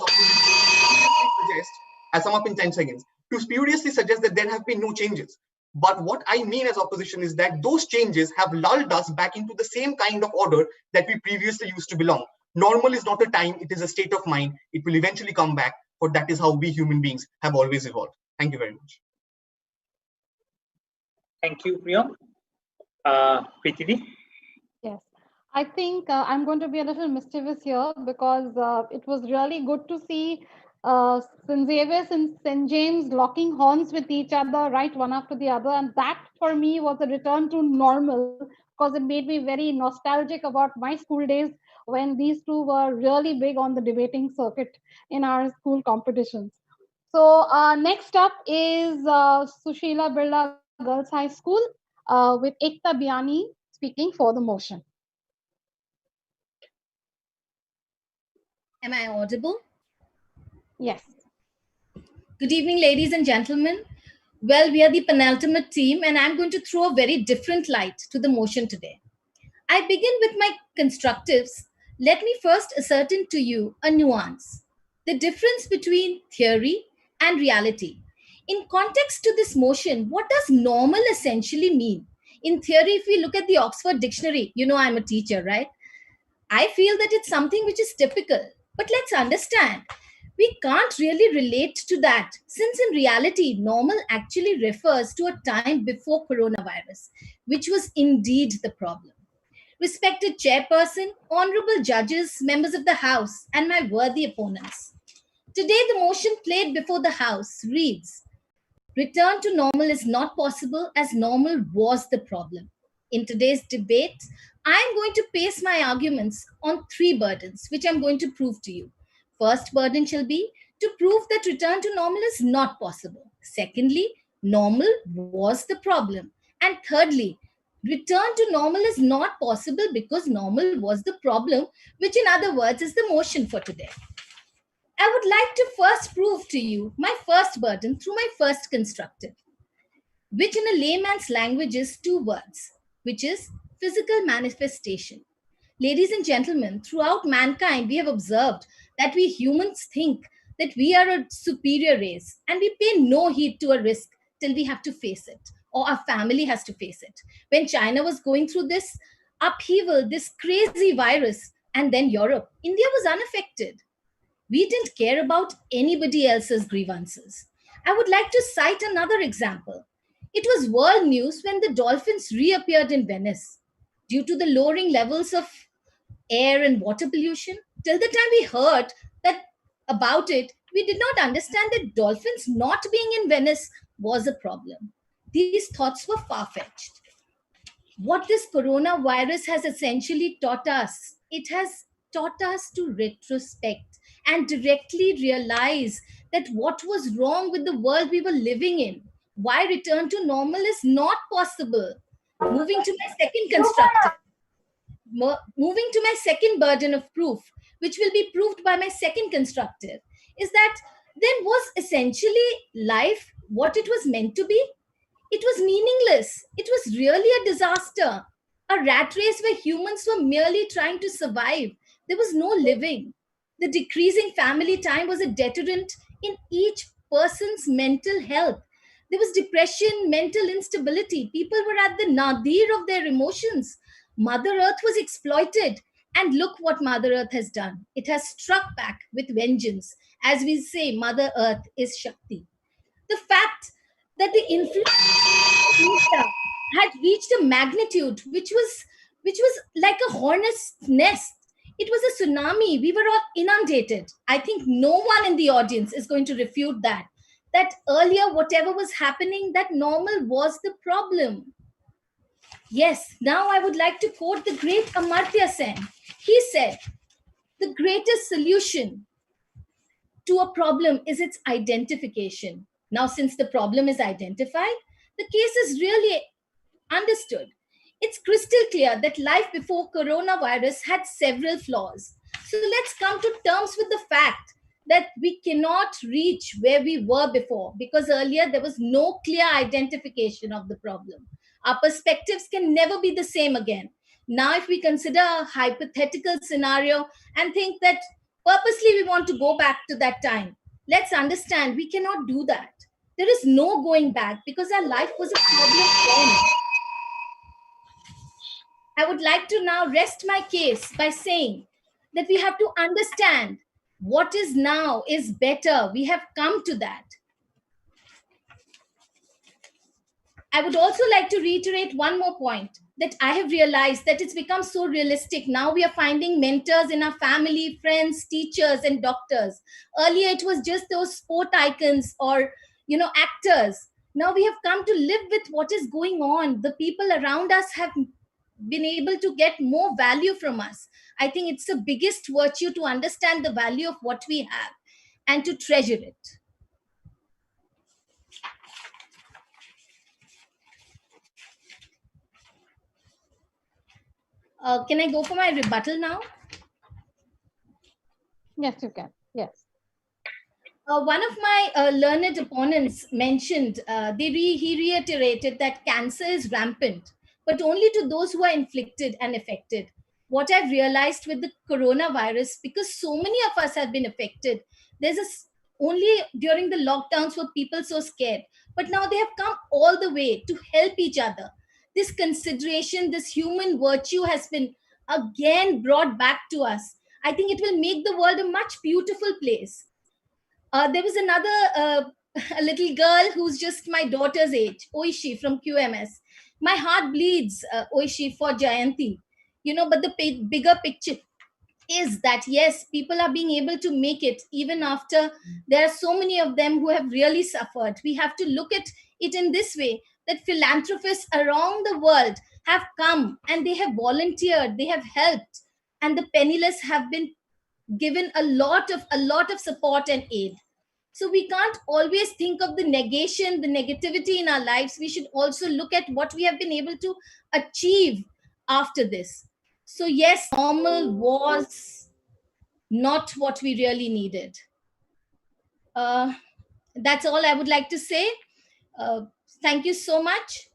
[SPEAKER 18] I sum up in 10 seconds, to spuriously suggest that there have been no changes. But what I mean as opposition is that those changes have lulled us back into the same kind of order that we previously used to belong. Normal is not a time, it is a state of mind. It will eventually come back, for that is how we human beings have always evolved. Thank you very much.
[SPEAKER 6] Thank you, Priya. Preeti?
[SPEAKER 1] Yes, I think I'm going to be a little mischievous here because it was really good to see St. Xavier's and St. James locking horns with each other, right, one after the other. And that for me was a return to normal because it made me very nostalgic about my school days when these two were really big on the debating circuit in our school competitions. So next up is Sushila Birla Girls High School with Ekta Biani speaking for the motion.
[SPEAKER 15] Am I audible?
[SPEAKER 1] Yes.
[SPEAKER 15] Good evening, ladies and gentlemen. Well, we are the penultimate team, and I'm going to throw a very different light to the motion today. I begin with my constructives. Let me first ascertain to you a nuance, the difference between theory and reality. In context to this motion, what does normal essentially mean? In theory, if we look at the Oxford Dictionary, you know I'm a teacher, right? I feel that it's something which is typical. But let's understand, we can't really relate to that, since in reality, normal actually refers to a time before coronavirus, which was indeed the problem. Respected chairperson, honorable judges, members of the House, and my worthy opponents. Today, the motion played before the House reads, return to normal is not possible as normal was the problem. In today's debate, I am going to base my arguments on three burdens, which I'm going to prove to you. First burden shall be to prove that return to normal is not possible. Secondly, normal was the problem. And thirdly, return to normal is not possible because normal was the problem, which in other words is the motion for today. I would like to first prove to you my first burden through my first constructive, which in a layman's language is two words, which is physical manifestation. Ladies and gentlemen, throughout mankind, we have observed that we humans think that we are a superior race and we pay no heed to a risk till we have to face it or our family has to face it. When China was going through this upheaval, this crazy virus, and then Europe, India was unaffected. We didn't care about anybody else's grievances. I would like to cite another example. It was world news when the dolphins reappeared in Venice. Due to the lowering levels of air and water pollution, till the time we heard that about it, we did not understand that dolphins not being in Venice was a problem. These thoughts were far-fetched. What this coronavirus has essentially taught us, it has taught us to retrospect and directly realize that what was wrong with the world we were living in, why return to normal is not possible. Moving to my second constructive, moving to my second burden of proof, which will be proved by my second constructive, is that then was essentially life what it was meant to be? It was meaningless. It was really a disaster. A rat race where humans were merely trying to survive. There was no living. The decreasing family time was a deterrent in each person's mental health. There was depression, mental instability. People were at the nadir of their emotions. Mother Earth was exploited. And look what Mother Earth has done. It has struck back with vengeance. As we say, Mother Earth is Shakti. The fact that the influence of India had reached a magnitude which was like a hornet's nest. It was a tsunami. We were all inundated. I think no one in the audience is going to refute that. That earlier, whatever was happening, that normal was the problem. Yes, now I would like to quote the great Amartya Sen. He said, the greatest solution to a problem is its identification. Now, since the problem is identified, the case is really understood. It's crystal clear that life before coronavirus had several flaws. So let's come to terms with the fact that we cannot reach where we were before because earlier there was no clear identification of the problem. Our perspectives can never be the same again. Now, if we consider a hypothetical scenario and think that purposely we want to go back to that time, let's understand we cannot do that. There is no going back because our life was a problem then. I would like to now rest my case by saying that we have to understand what is now is better. We have come to that. I would also like to reiterate one more point that I have realized that it's become so realistic. Now we are finding mentors in our family, friends, teachers, and doctors. Earlier, it was just those sport icons or, actors. Now we have come to live with what is going on. The people around us have been able to get more value from us. I think it's the biggest virtue to understand the value of what we have and to treasure it. Can I go for my rebuttal now?
[SPEAKER 1] Yes, you can. Yes.
[SPEAKER 15] One of my learned opponents mentioned, he reiterated that cancer is rampant, but only to those who are inflicted and affected. What I've realized with the coronavirus, because so many of us have been affected, only during the lockdowns were people so scared, but now they have come all the way to help each other. This consideration, this human virtue has been again brought back to us, I think it will make the world a much beautiful place. There was another a little girl who's just my daughter's age, Oishi from QMS. My heart bleeds, Oishi, for Jayanti, but the bigger picture is that yes, people are being able to make it even after there are so many of them who have really suffered. We have to look at it in this way, that philanthropists around the world have come and they have volunteered, they have helped, and the penniless have been given a lot of support and aid. So we can't always think of the negation, the negativity in our lives. We should also look at what we have been able to achieve after this. So yes, normal was not what we really needed. uh, that's all I would like to say. uh, Thank you so much.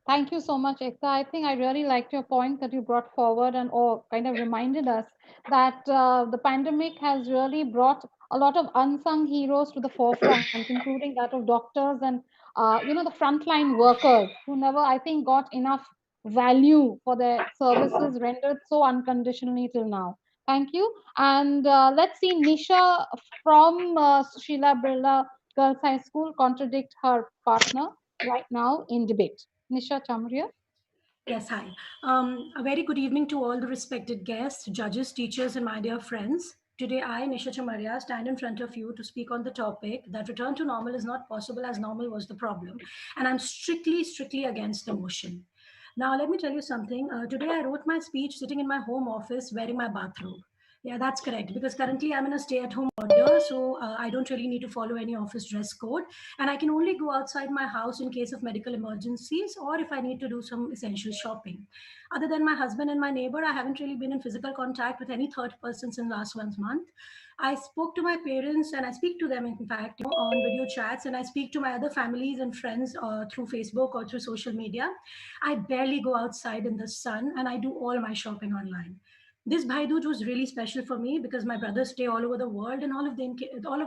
[SPEAKER 1] Thank you so much, Ekta. I think I really liked your point that you brought forward and kind of reminded us that the pandemic has really brought a lot of unsung heroes to the forefront, including that of doctors and the frontline workers who never, I think, got enough value for their services rendered so unconditionally till now. Thank you. And let's see Nisha from Sheila Birla Girls High School contradict her partner right now in debate. Nisha Chamria.
[SPEAKER 19] Yes, hi. A very good evening to all the respected guests, judges, teachers, and my dear friends. Today, I, Nisha Chamaria, stand in front of you to speak on the topic that return to normal is not possible as normal was the problem. And I'm strictly against the motion. Now, let me tell you something. Today, I wrote my speech sitting in my home office wearing my bathrobe. Yeah, that's correct. Because currently I'm in a stay-at-home order, so I don't really need to follow any office dress code, and I can only go outside my house in case of medical emergencies or if I need to do some essential shopping. Other than my husband and my neighbor, I haven't really been in physical contact with any third person since last 1 month. I spoke to my parents, and I speak to them, in fact, on video chats, and I speak to my other families and friends through Facebook or through social media. I barely go outside in the sun, and I do all my shopping online. This Bhai Dooj was really special for me because my brothers stay all over the world, and all of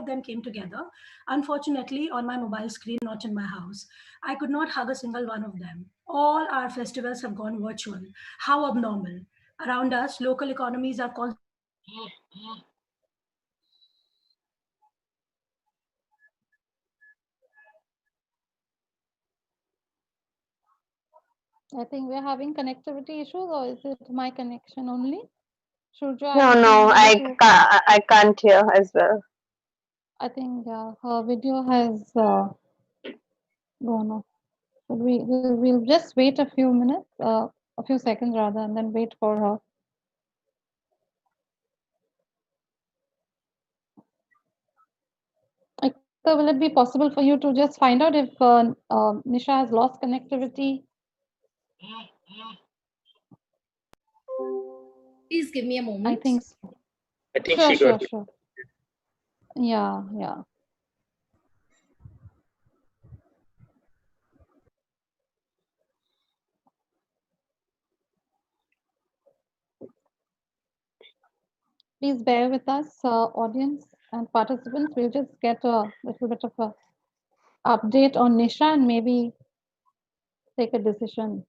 [SPEAKER 19] them came together. Unfortunately, on my mobile screen, not in my house. I could not hug a single one of them. All our festivals have gone virtual. How abnormal! Around us, local economies are constantly.
[SPEAKER 1] I think we're having connectivity issues, or is it my connection only? Shurja,
[SPEAKER 20] No, no, I can't hear as well.
[SPEAKER 1] I think her video has gone off. But we'll just wait a few minutes, a few seconds rather, and then wait for her. So will it be possible for you to just find out if Nisha has lost connectivity?
[SPEAKER 15] Please give me a moment.
[SPEAKER 1] I think so.
[SPEAKER 6] I think
[SPEAKER 1] Sure,
[SPEAKER 6] she
[SPEAKER 1] sure,
[SPEAKER 6] got it.
[SPEAKER 1] sure. Yeah. Please bear with us, audience and participants. We'll just get a little bit of a update on Nisha and maybe take a decision.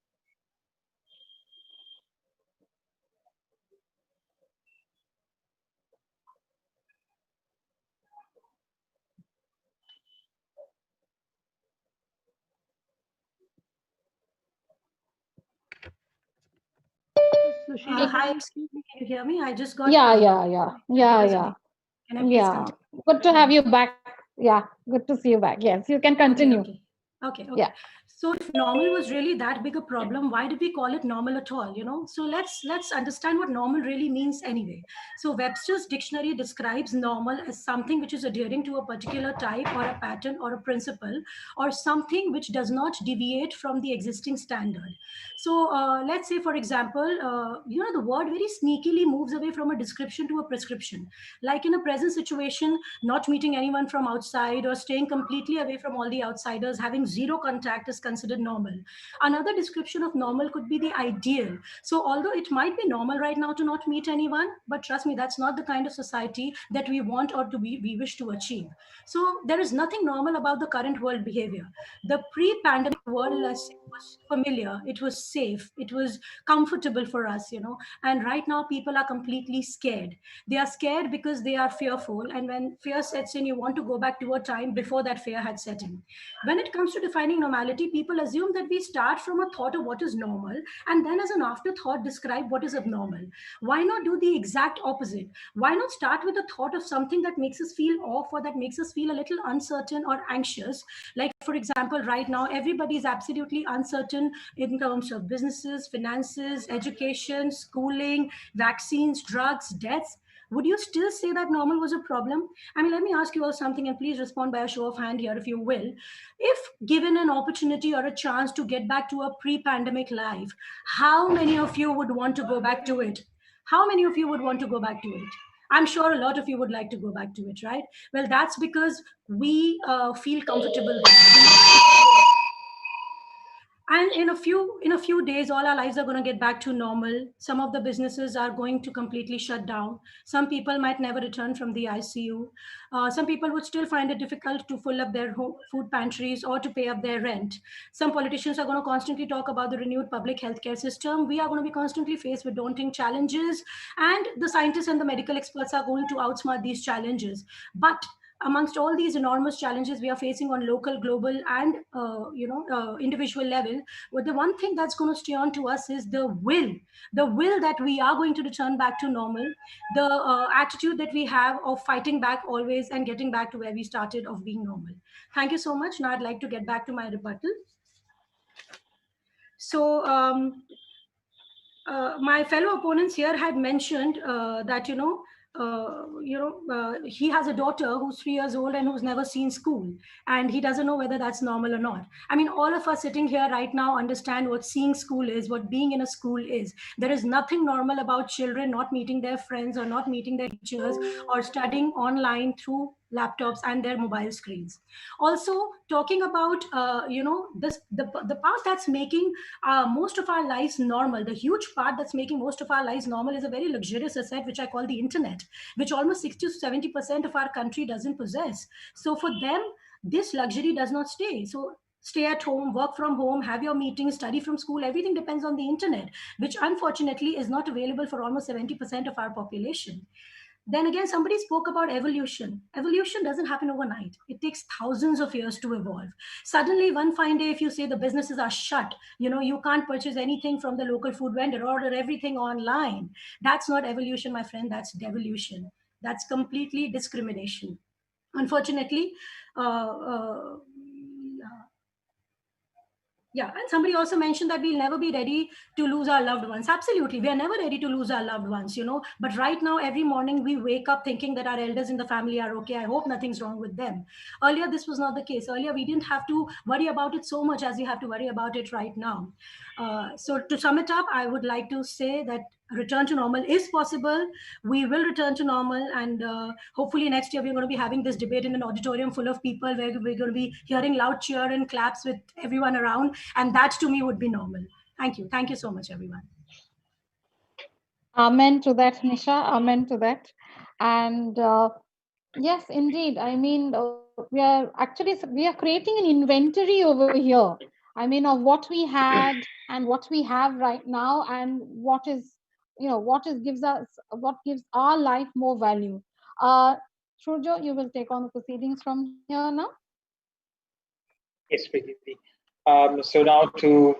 [SPEAKER 19] So Sheila, hi, excuse me, can you hear me? I just got
[SPEAKER 1] Yeah.
[SPEAKER 19] Can I please continue?
[SPEAKER 1] Good to have you back. Yeah, good to see you back. Yes, you can continue.
[SPEAKER 19] Okay.
[SPEAKER 1] Yeah.
[SPEAKER 19] So if normal was really that big a problem, why did we call it normal at all? So let's understand what normal really means anyway. So Webster's dictionary describes normal as something which is adhering to a particular type or a pattern or a principle, or something which does not deviate from the existing standard. So let's say, for example, the word very sneakily moves away from a description to a prescription. Like in a present situation, not meeting anyone from outside or staying completely away from all the outsiders, having zero contact is considered normal. Another description of normal could be the ideal. So although it might be normal right now to not meet anyone, but trust me, that's not the kind of society that we want or we wish to achieve. So there is nothing normal about the current world behavior. The pre-pandemic world, let's say, was familiar, it was safe, it was comfortable for us, and right now people are completely scared. They are scared because they are fearful, and when fear sets in, you want to go back to a time before that fear had set in. When it comes to defining normality, people assume that we start from a thought of what is normal and then as an afterthought describe what is abnormal. Why not do the exact opposite? Why not start with the thought of something that makes us feel off or that makes us feel a little uncertain or anxious? Like, for example, right now everybody is absolutely uncertain in terms of businesses, finances, education, schooling, vaccines, drugs, deaths. Would you still say that normal was a problem? I mean, let me ask you all something, and please respond by a show of hand here if you will. If given an opportunity or a chance to get back to a pre-pandemic life, how many of you would want to go back to it? How many of you would want to go back to it? I'm sure a lot of you would like to go back to it, right? Well, that's because we feel comfortable there. And in a few days, all our lives are going to get back to normal. Some of the businesses are going to completely shut down. Some people might never return from the ICU. Some people would still find it difficult to fill up their food pantries or to pay up their rent. Some politicians are going to constantly talk about the renewed public healthcare system. We are going to be constantly faced with daunting challenges, and the scientists and the medical experts are going to outsmart these challenges. But amongst all these enormous challenges we are facing on local, global, and individual level, well, the one thing that's going to stay on to us is the will that we are going to return back to normal, the attitude that we have of fighting back always and getting back to where we started of being normal. Thank you so much. Now I'd like to get back to my rebuttal. So my fellow opponents here had mentioned that he has a daughter who's 3 years old and who's never seen school, and he doesn't know whether that's normal or not. I mean, all of us sitting here right now understand what seeing school is, what being in a school is. There is nothing normal about children not meeting their friends or not meeting their teachers or studying online through laptops and their mobile screens. Also, talking about the part that's making most of our lives normal, the huge part that's making most of our lives normal is a very luxurious asset, which I call the internet, which almost 60 to 70% of our country doesn't possess. So for them, this luxury does not stay. So stay at home, work from home, have your meetings, study from school, everything depends on the internet, which unfortunately is not available for almost 70% of our population. Then again, somebody spoke about evolution. Evolution doesn't happen overnight. It takes thousands of years to evolve. Suddenly, one fine day, if you say the businesses are shut, you can't purchase anything from the local food vendor, order everything online. That's not evolution, my friend. That's devolution. That's completely discrimination. Unfortunately, yeah, and somebody also mentioned that we'll never be ready to lose our loved ones. Absolutely, we are never ready to lose our loved ones, But right now, every morning we wake up thinking that our elders in the family are okay. I hope nothing's wrong with them. Earlier, this was not the case. Earlier, we didn't have to worry about it so much as we have to worry about it right now. So to sum it up, I would like to say that return to normal is possible. We will return to normal, and hopefully next year we're going to be having this debate in an auditorium full of people where we're going to be hearing loud cheer and claps with everyone around, and that to me would be normal. Thank you so much, everyone.
[SPEAKER 1] Amen to that, Nisha. Amen to that. And yes, indeed. I mean, we are creating an inventory over here. I mean, of what we had and what we have right now, and what gives our life more value. Shurjo, you will take on the proceedings from here now.
[SPEAKER 6] Yes, Preeti. So now to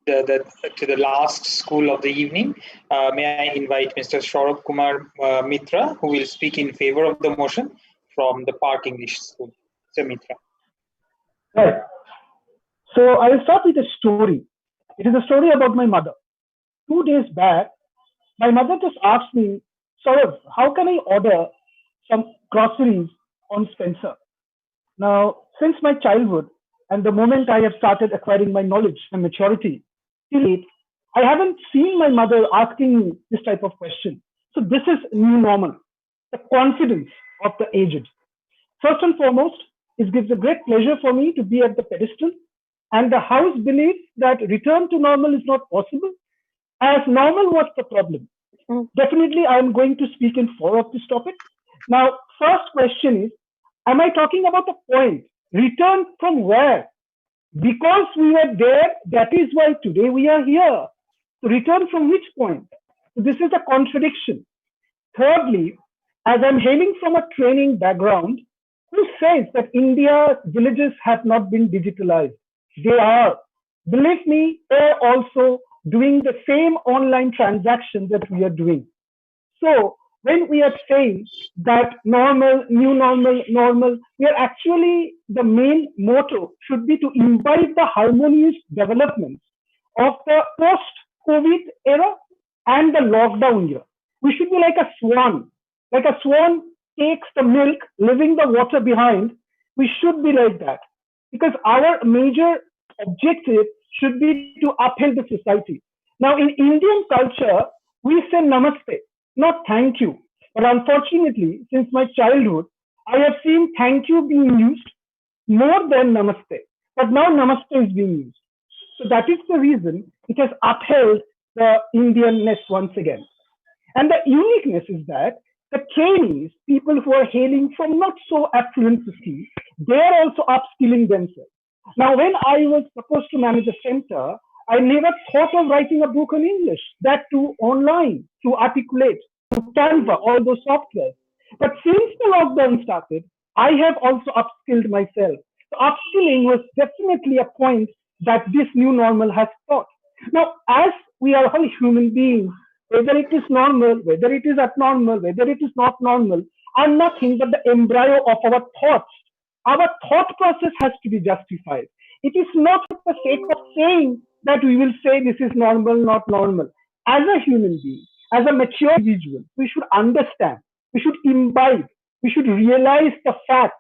[SPEAKER 6] the last school of the evening, may I invite Mr. Saurabh Kumar Mitra, who will speak in favor of the motion from the Park English School. Sir Mitra.
[SPEAKER 21] Right. So I'll start with a story. It is a story about my mother. 2 days back, my mother just asked me, Saurabh, how can I order some groceries on Spencer? Now, since my childhood and the moment I have started acquiring my knowledge and maturity, till date, I haven't seen my mother asking me this type of question. So this is new normal, the confidence of the aged. First and foremost, it gives a great pleasure for me to be at the pedestal and the house believes that return to normal is not possible. As normal, what's the problem? Definitely, I'm going to speak in favor of this topic. Now, first question is, am I talking about a point? Return from where? Because we were there, that is why today we are here. So return from which point? So this is a contradiction. Thirdly, as I'm hailing from a training background, who says that India's villages have not been digitalized? They are. Believe me, they're also doing the same online transaction that we are doing. So when we are saying that normal, new normal, normal, we are actually, the main motto should be to imbibe the harmonious developments of the post-COVID era and the lockdown year. We should be like a swan. Like a swan takes the milk, leaving the water behind. We should be like that. Because our major objective should be to uphold the society. Now, in Indian culture, we say namaste, not thank you. But unfortunately, since my childhood, I have seen thank you being used more than namaste. But now namaste is being used. So that is the reason it has upheld the Indianness once again. And the uniqueness is that the trainees, people who are hailing from not so affluent cities, they are also upskilling themselves. Now, when I was supposed to manage a center, I never thought of writing a book on English, that too online, to Articulate, to Canva, all those softwares. But since the lockdown started, I have also upskilled myself. So upskilling was definitely a point that this new normal has taught. Now, as we are all human beings, whether it is normal, whether it is abnormal, whether it is not normal, are nothing but the embryo of our thoughts. Our thought process has to be justified. It is not for the sake of saying that we will say this is normal, not normal. As a human being, as a mature individual, we should understand, we should imbibe, we should realize the fact,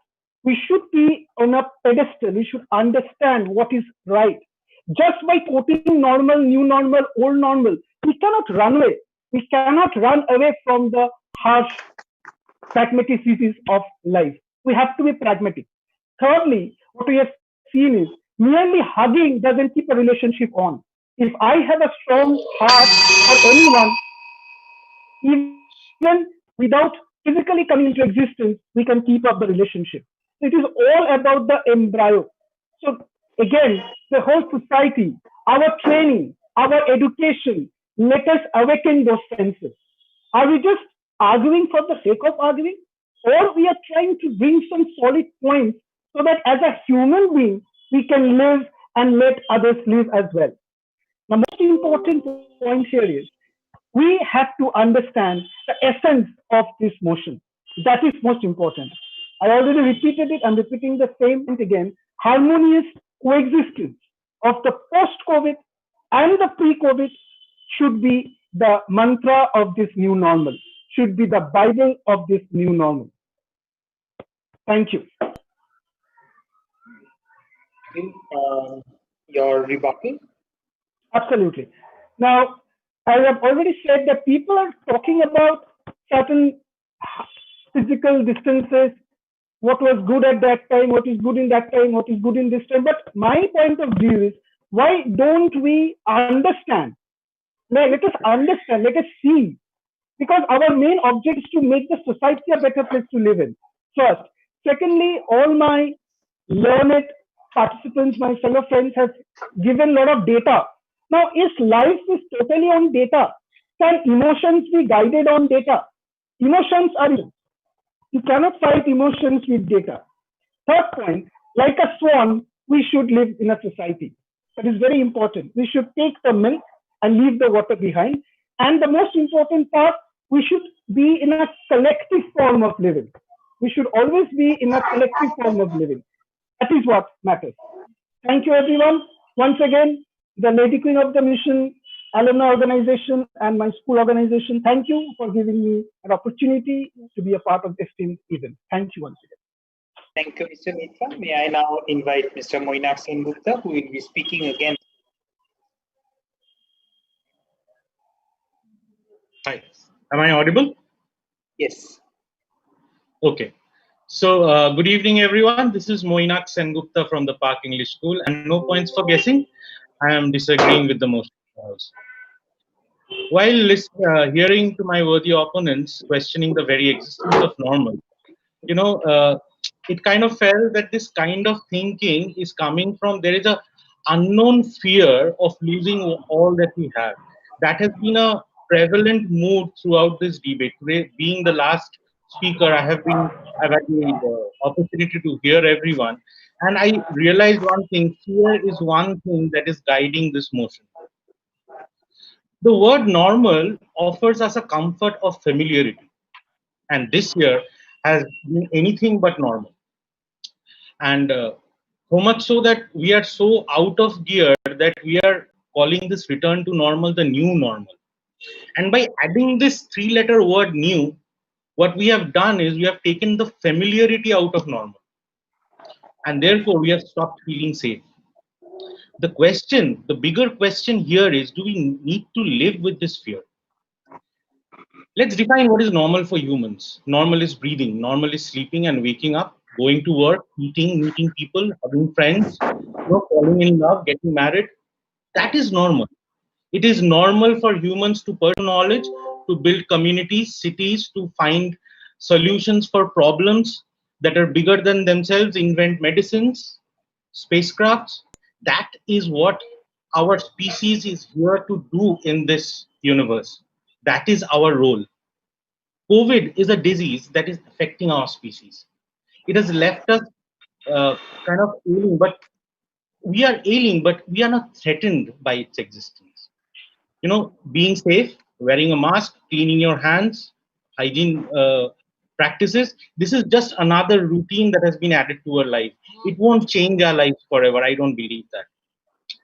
[SPEAKER 21] we should be on a pedestal, we should understand what is right. Just by quoting normal, new normal, old normal, we cannot run away. We cannot run away from the harsh pragmaticities of life. We have to be pragmatic. Thirdly, what we have seen is merely hugging doesn't keep a relationship on. If I have a strong heart for anyone, even without physically coming into existence, we can keep up the relationship. It is all about the embryo. So again, the whole society, our training, our education, let us awaken those senses. Are we just arguing for the sake of arguing? Or we are trying to bring some solid points so that as a human being, we can live and let others live as well. The most important point here is we have to understand the essence of this motion. That is most important. I already repeated it, I'm repeating the same thing again. Harmonious coexistence of the post-COVID and the pre-COVID should be the mantra of this new normal, should be the Bible of this new normal. Thank you.
[SPEAKER 6] Your rebuttal?
[SPEAKER 21] Absolutely. Now, as I've already said, that people are talking about certain physical distances, what was good at that time, what is good in that time, what is good in this time. But my point of view is, why don't we understand? Let us understand, let us see. Because our main object is to make the society a better place to live in, first. Secondly, all my learned participants, my fellow friends have given a lot of data. Now, if life is totally on data, can emotions be guided on data? Emotions are, you cannot fight emotions with data. Third point, like a swan, we should live in a society. That is very important. We should take the milk and leave the water behind. And the most important part, we should be in a collective form of living. We should always be in a collective form of living. That is what matters. Thank you, everyone. Once again, the Lady Queen of the Mission, Alumni Organization, and my school organization, thank you for giving me an opportunity to be a part of this team event. Thank you once again.
[SPEAKER 6] Thank you, Mr. Mitra. May I now invite Mr. Moinak Singh Gupta, who will be speaking again.
[SPEAKER 7] Hi, am I audible?
[SPEAKER 6] Yes.
[SPEAKER 7] Okay. Good evening, everyone. This is Moinak Sengupta from the Park English School, and no points for guessing. I am disagreeing with the motion. While hearing to my worthy opponents questioning the very existence of normal, you know, it kind of felt that this kind of thinking is coming from there is a unknown fear of losing all that we have. That has been a prevalent mood throughout this debate. Today, being the last speaker, I've had the opportunity to hear everyone, and I realized one thing: fear is one thing that is guiding this motion. The word normal offers us a comfort of familiarity, and this year has been anything but normal. And so much so that we are so out of gear that we are calling this return to normal the new normal. And by adding this three-letter word new, what we have done is we have taken the familiarity out of normal. And therefore, we have stopped feeling safe. The bigger question here is, do we need to live with this fear? Let's define what is normal for humans. Normal is breathing. Normal is sleeping and waking up, going to work, eating, meeting people, having friends, falling in love, getting married. That is normal. It is normal for humans to pursue knowledge, to build communities, cities, to find solutions for problems that are bigger than themselves, invent medicines, spacecrafts. That is what our species is here to do in this universe. That is our role. COVID is a disease that is affecting our species. It has left us kind of ailing, but we are not threatened by its existence. Being safe, wearing a mask, cleaning your hands, hygiene practices. This is just another routine that has been added to our life. It won't change our lives forever. I don't believe that.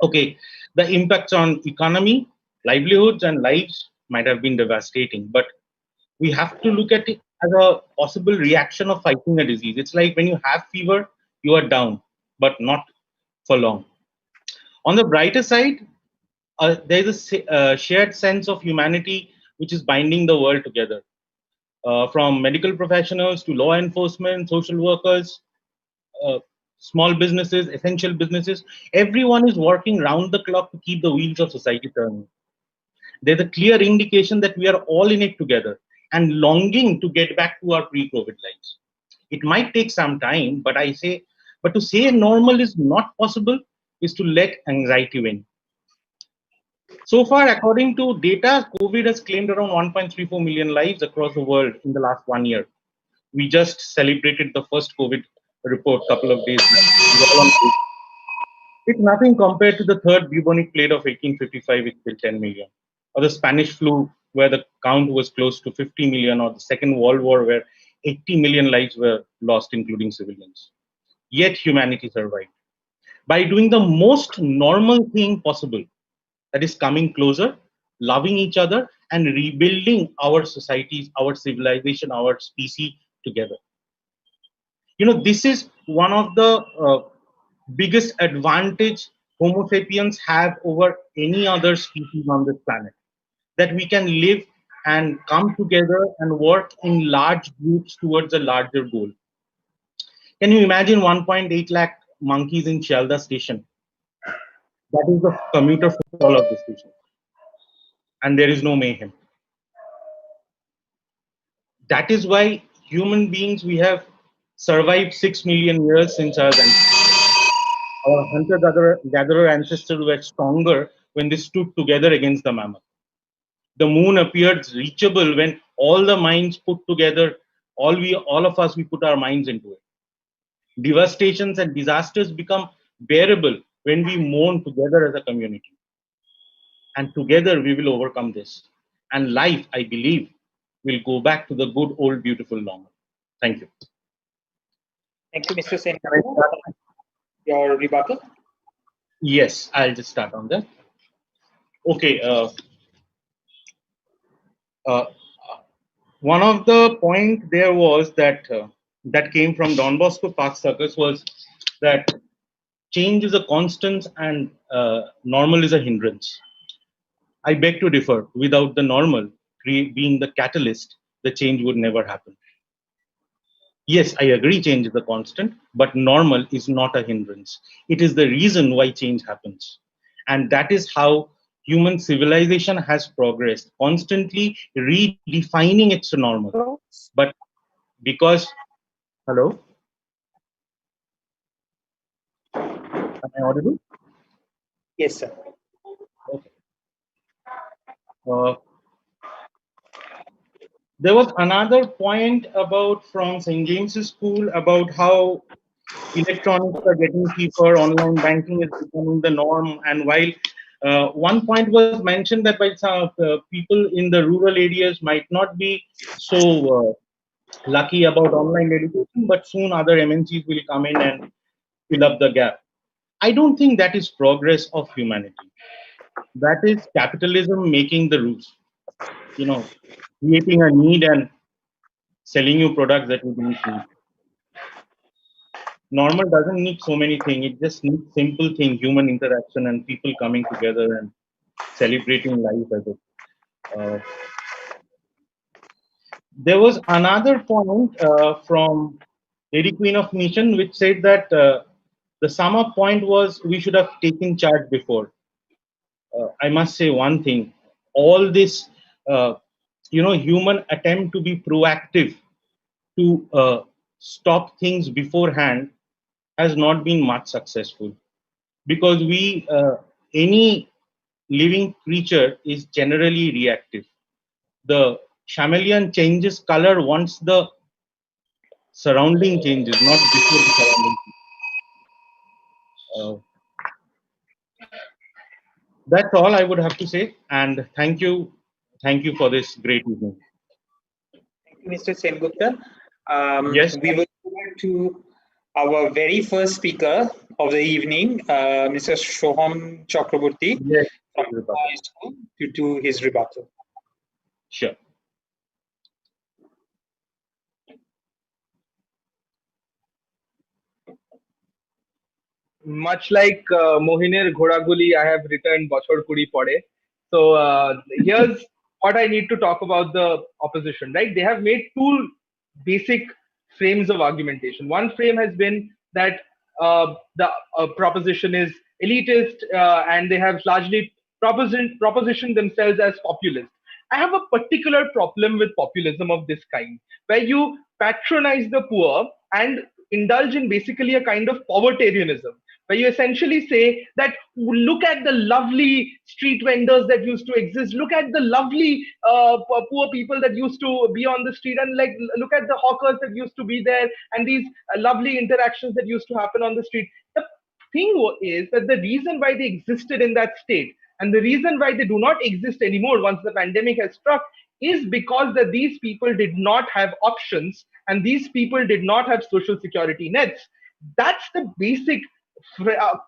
[SPEAKER 7] Okay, the impacts on economy, livelihoods, and lives might have been devastating, but we have to look at it as a possible reaction of fighting a disease. It's like when you have fever, you are down, but not for long. On the brighter side, there's a shared sense of humanity which is binding the world together. From medical professionals to law enforcement, social workers, uh, small businesses, essential businesses, everyone is working round the clock to keep the wheels of society turning. There's a clear indication that we are all in it together and longing to get back to our pre-COVID lives. It might take some time, but to say normal is not possible is to let anxiety win. So far, according to data, COVID has claimed around 1.34 million lives across the world in the last 1 year. We just celebrated the first COVID report a couple of days back. It's nothing compared to the third bubonic plague of 1855, which killed 10 million, or the Spanish flu, where the count was close to 50 million, or the Second World War, where 80 million lives were lost, including civilians. Yet humanity survived. By doing the most normal thing possible, that is coming closer, loving each other, and rebuilding our societies, our civilization, our species together. This is one of the biggest advantage Homo sapiens have over any other species on this planet, that we can live and come together and work in large groups towards a larger goal. Can you imagine 1.8 lakh monkeys in Chialda station? That is the commuter footfall of the station. And there is no mayhem. That is why human beings, we have survived 6 million years since our ancestors. Our hunter-gatherer ancestors were stronger when they stood together against the mammoth. The moon appeared reachable when all the minds put together, all of us, we put our minds into it. Devastations and disasters become bearable when we mourn together as a community. And together we will overcome this. And life, I believe, will go back to the good old beautiful normal. Thank you.
[SPEAKER 6] Thank you, Mr. Sen. Your rebuttal?
[SPEAKER 7] Yes, I'll just start on that. Okay. One of the point there was that that came from Don Bosco Park Circus was that change is a constant and normal is a hindrance. I beg to differ. Without the normal being the catalyst, the change would never happen. Yes, I agree change is a constant, but normal is not a hindrance. It is the reason why change happens. And that is how human civilization has progressed, constantly redefining its normal. But because, hello, am I audible?
[SPEAKER 6] Yes, sir.
[SPEAKER 7] Okay. There was another point about from St. James's School about how electronics are getting cheaper, online banking is becoming the norm, and while one point was mentioned that by some people in the rural areas might not be so lucky about online education, but soon other MNCs will come in and fill up the gap. I don't think that is progress of humanity. That is capitalism making the rules. You know, creating a need and selling you products that you didn't need. Normal doesn't need so many things. It just needs simple thing, human interaction and people coming together and celebrating life as it. Uh, there was another point from Lady Queen of Mission which said that the sum up point was we should have taken charge before. I must say one thing. All this, human attempt to be proactive to stop things beforehand has not been much successful because any living creature is generally reactive. The chameleon changes color once the surrounding changes, not before the surrounding. Uh, that's all I would have to say, and thank you for this great evening.
[SPEAKER 6] Thank you, Mr. Sengupta.
[SPEAKER 7] Yes.
[SPEAKER 6] We will move to our very first speaker of the evening, Mr. Shoham Chakraborty
[SPEAKER 7] Yes,
[SPEAKER 6] from high school to do his rebuttal.
[SPEAKER 7] Sure.
[SPEAKER 3] Much like Mohinir Ghodaguli, I have written Bachor Kudi Pade. So here's what I need to talk about the opposition, right? They have made two basic frames of argumentation. One frame has been that the proposition is elitist and they have largely propositioned themselves as populist. I have a particular problem with populism of this kind, where you patronize the poor and indulge in basically a kind of povertarianism, where you essentially say that look at the lovely street vendors that used to exist, look at the lovely poor people that used to be on the street, and like look at the hawkers that used to be there, and these lovely interactions that used to happen on the street. The thing is that the reason why they existed in that state and the reason why they do not exist anymore once the pandemic has struck is because that these people did not have options and these people did not have social security nets. That's the basic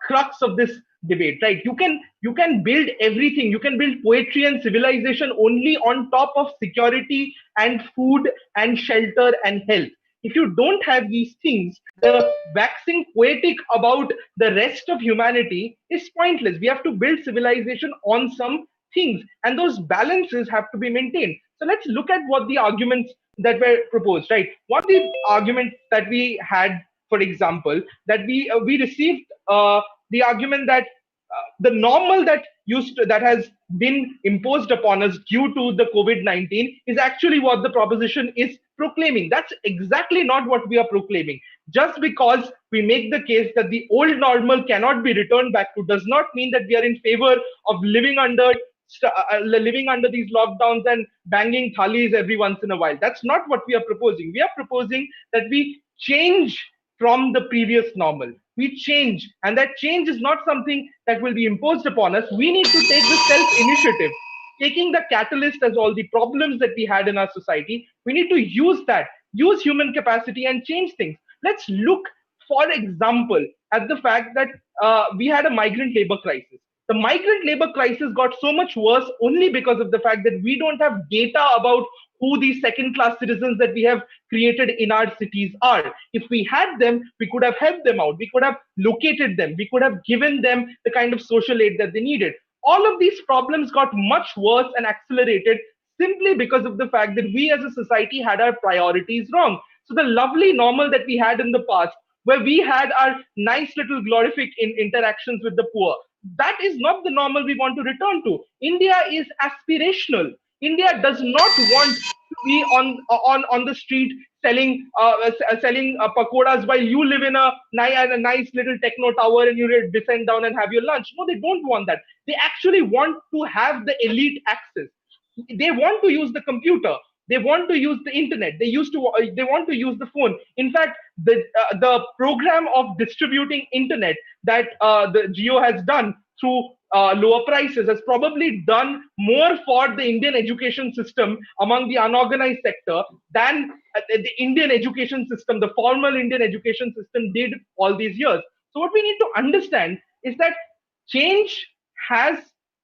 [SPEAKER 3] crux of this debate, right? You can build everything, you can build poetry and civilization only on top of security and food and shelter and health. If you don't have these things, the waxing poetic about the rest of humanity is pointless. We have to build civilization on some things, and those balances have to be maintained. So let's look at what the arguments that were proposed, right? One of the arguments that we had, for example, that we received the argument that the normal that has been imposed upon us due to the COVID-19 is actually what the proposition is proclaiming. That's exactly not what we are proclaiming. Just because we make the case that the old normal cannot be returned back to does not mean that we are in favor of living under these lockdowns and banging thalis every once in a while. That's not what we are proposing. We are proposing that we change from the previous normal. We change, and that change is not something that will be imposed upon us. We need to take the self-initiative, taking the catalyst as all the problems that we had in our society. We need to use human capacity and change things. Let's look, for example, at the fact that we had a migrant labor crisis. The migrant labor crisis got so much worse only because of the fact that we don't have data about who these second class citizens that we have created in our cities are. If we had them, we could have helped them out. We could have located them. We could have given them the kind of social aid that they needed. All of these problems got much worse and accelerated simply because of the fact that we as a society had our priorities wrong. So the lovely normal that we had in the past, where we had our nice little glorific interactions with the poor, that is not the normal we want to return to. India is aspirational. India does not want to be on the street selling pakoras while you live in a nice little techno tower and you descend down and have your lunch. No, they don't want that. They actually want to have the elite access. They want to use the computer, they want to use the internet, they want to use the phone. In fact, the program of distributing internet that the Geo has done through lower prices has probably done more for the Indian education system among the unorganized sector than the Indian education system, the formal Indian education system, did all these years. So what we need to understand is that change has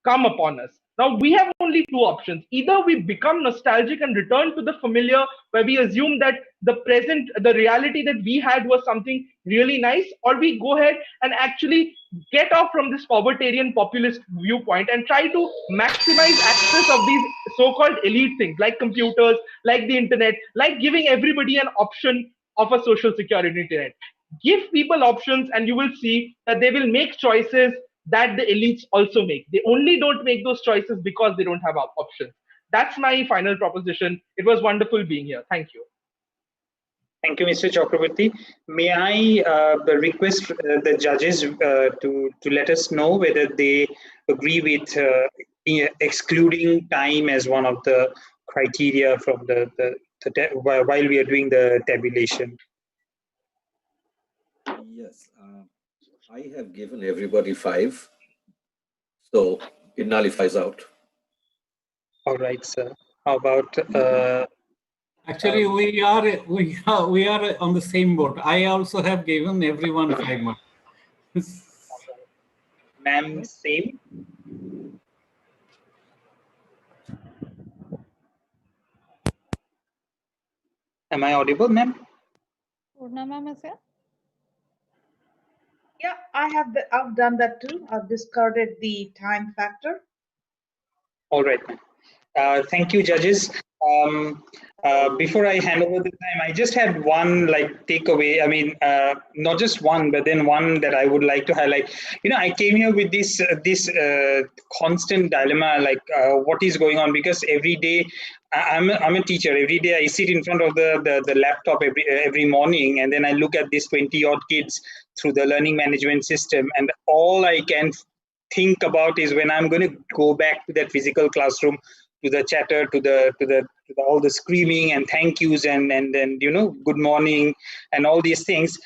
[SPEAKER 3] come upon us. Now we have only two options. Either we become nostalgic and return to the familiar, where we assume that the reality that we had was something really nice, or we go ahead and actually get off from this povertarian populist viewpoint and try to maximize access of these so-called elite things like computers, like the internet, like giving everybody an option of a social security net. Give people options and you will see that they will make choices that the elites also make. They only don't make those choices because they don't have options. That's my final proposition. It was wonderful being here. Thank you.
[SPEAKER 6] Thank you, Mr. Chakraborty. May I request the judges to let us know whether they agree with excluding time as one of the criteria from while we are doing the tabulation.
[SPEAKER 8] Yes, I have given everybody 5, so it nullifies out.
[SPEAKER 6] All right, sir. How about?
[SPEAKER 22] Actually, we are on the same boat. I also have given everyone 5 marks.
[SPEAKER 6] Ma'am, same. Am I audible, ma'am?
[SPEAKER 1] Purna ma'am is here.
[SPEAKER 23] Yeah, I've done that too. I've discarded the time factor.
[SPEAKER 6] All right, ma'am. Thank you, judges. Before I hand over the time, I just had one takeaway. I mean, not just one, but then one that I would like to highlight. I came here with this constant dilemma, what is going on? Because every day, I'm a teacher. Every day I sit in front of the laptop every morning, and then I look at these 20-odd kids through the learning management system, and all I can think about is when I'm going to go back to that physical classroom, to the chatter, to all the screaming and thank yous and good morning and all these things.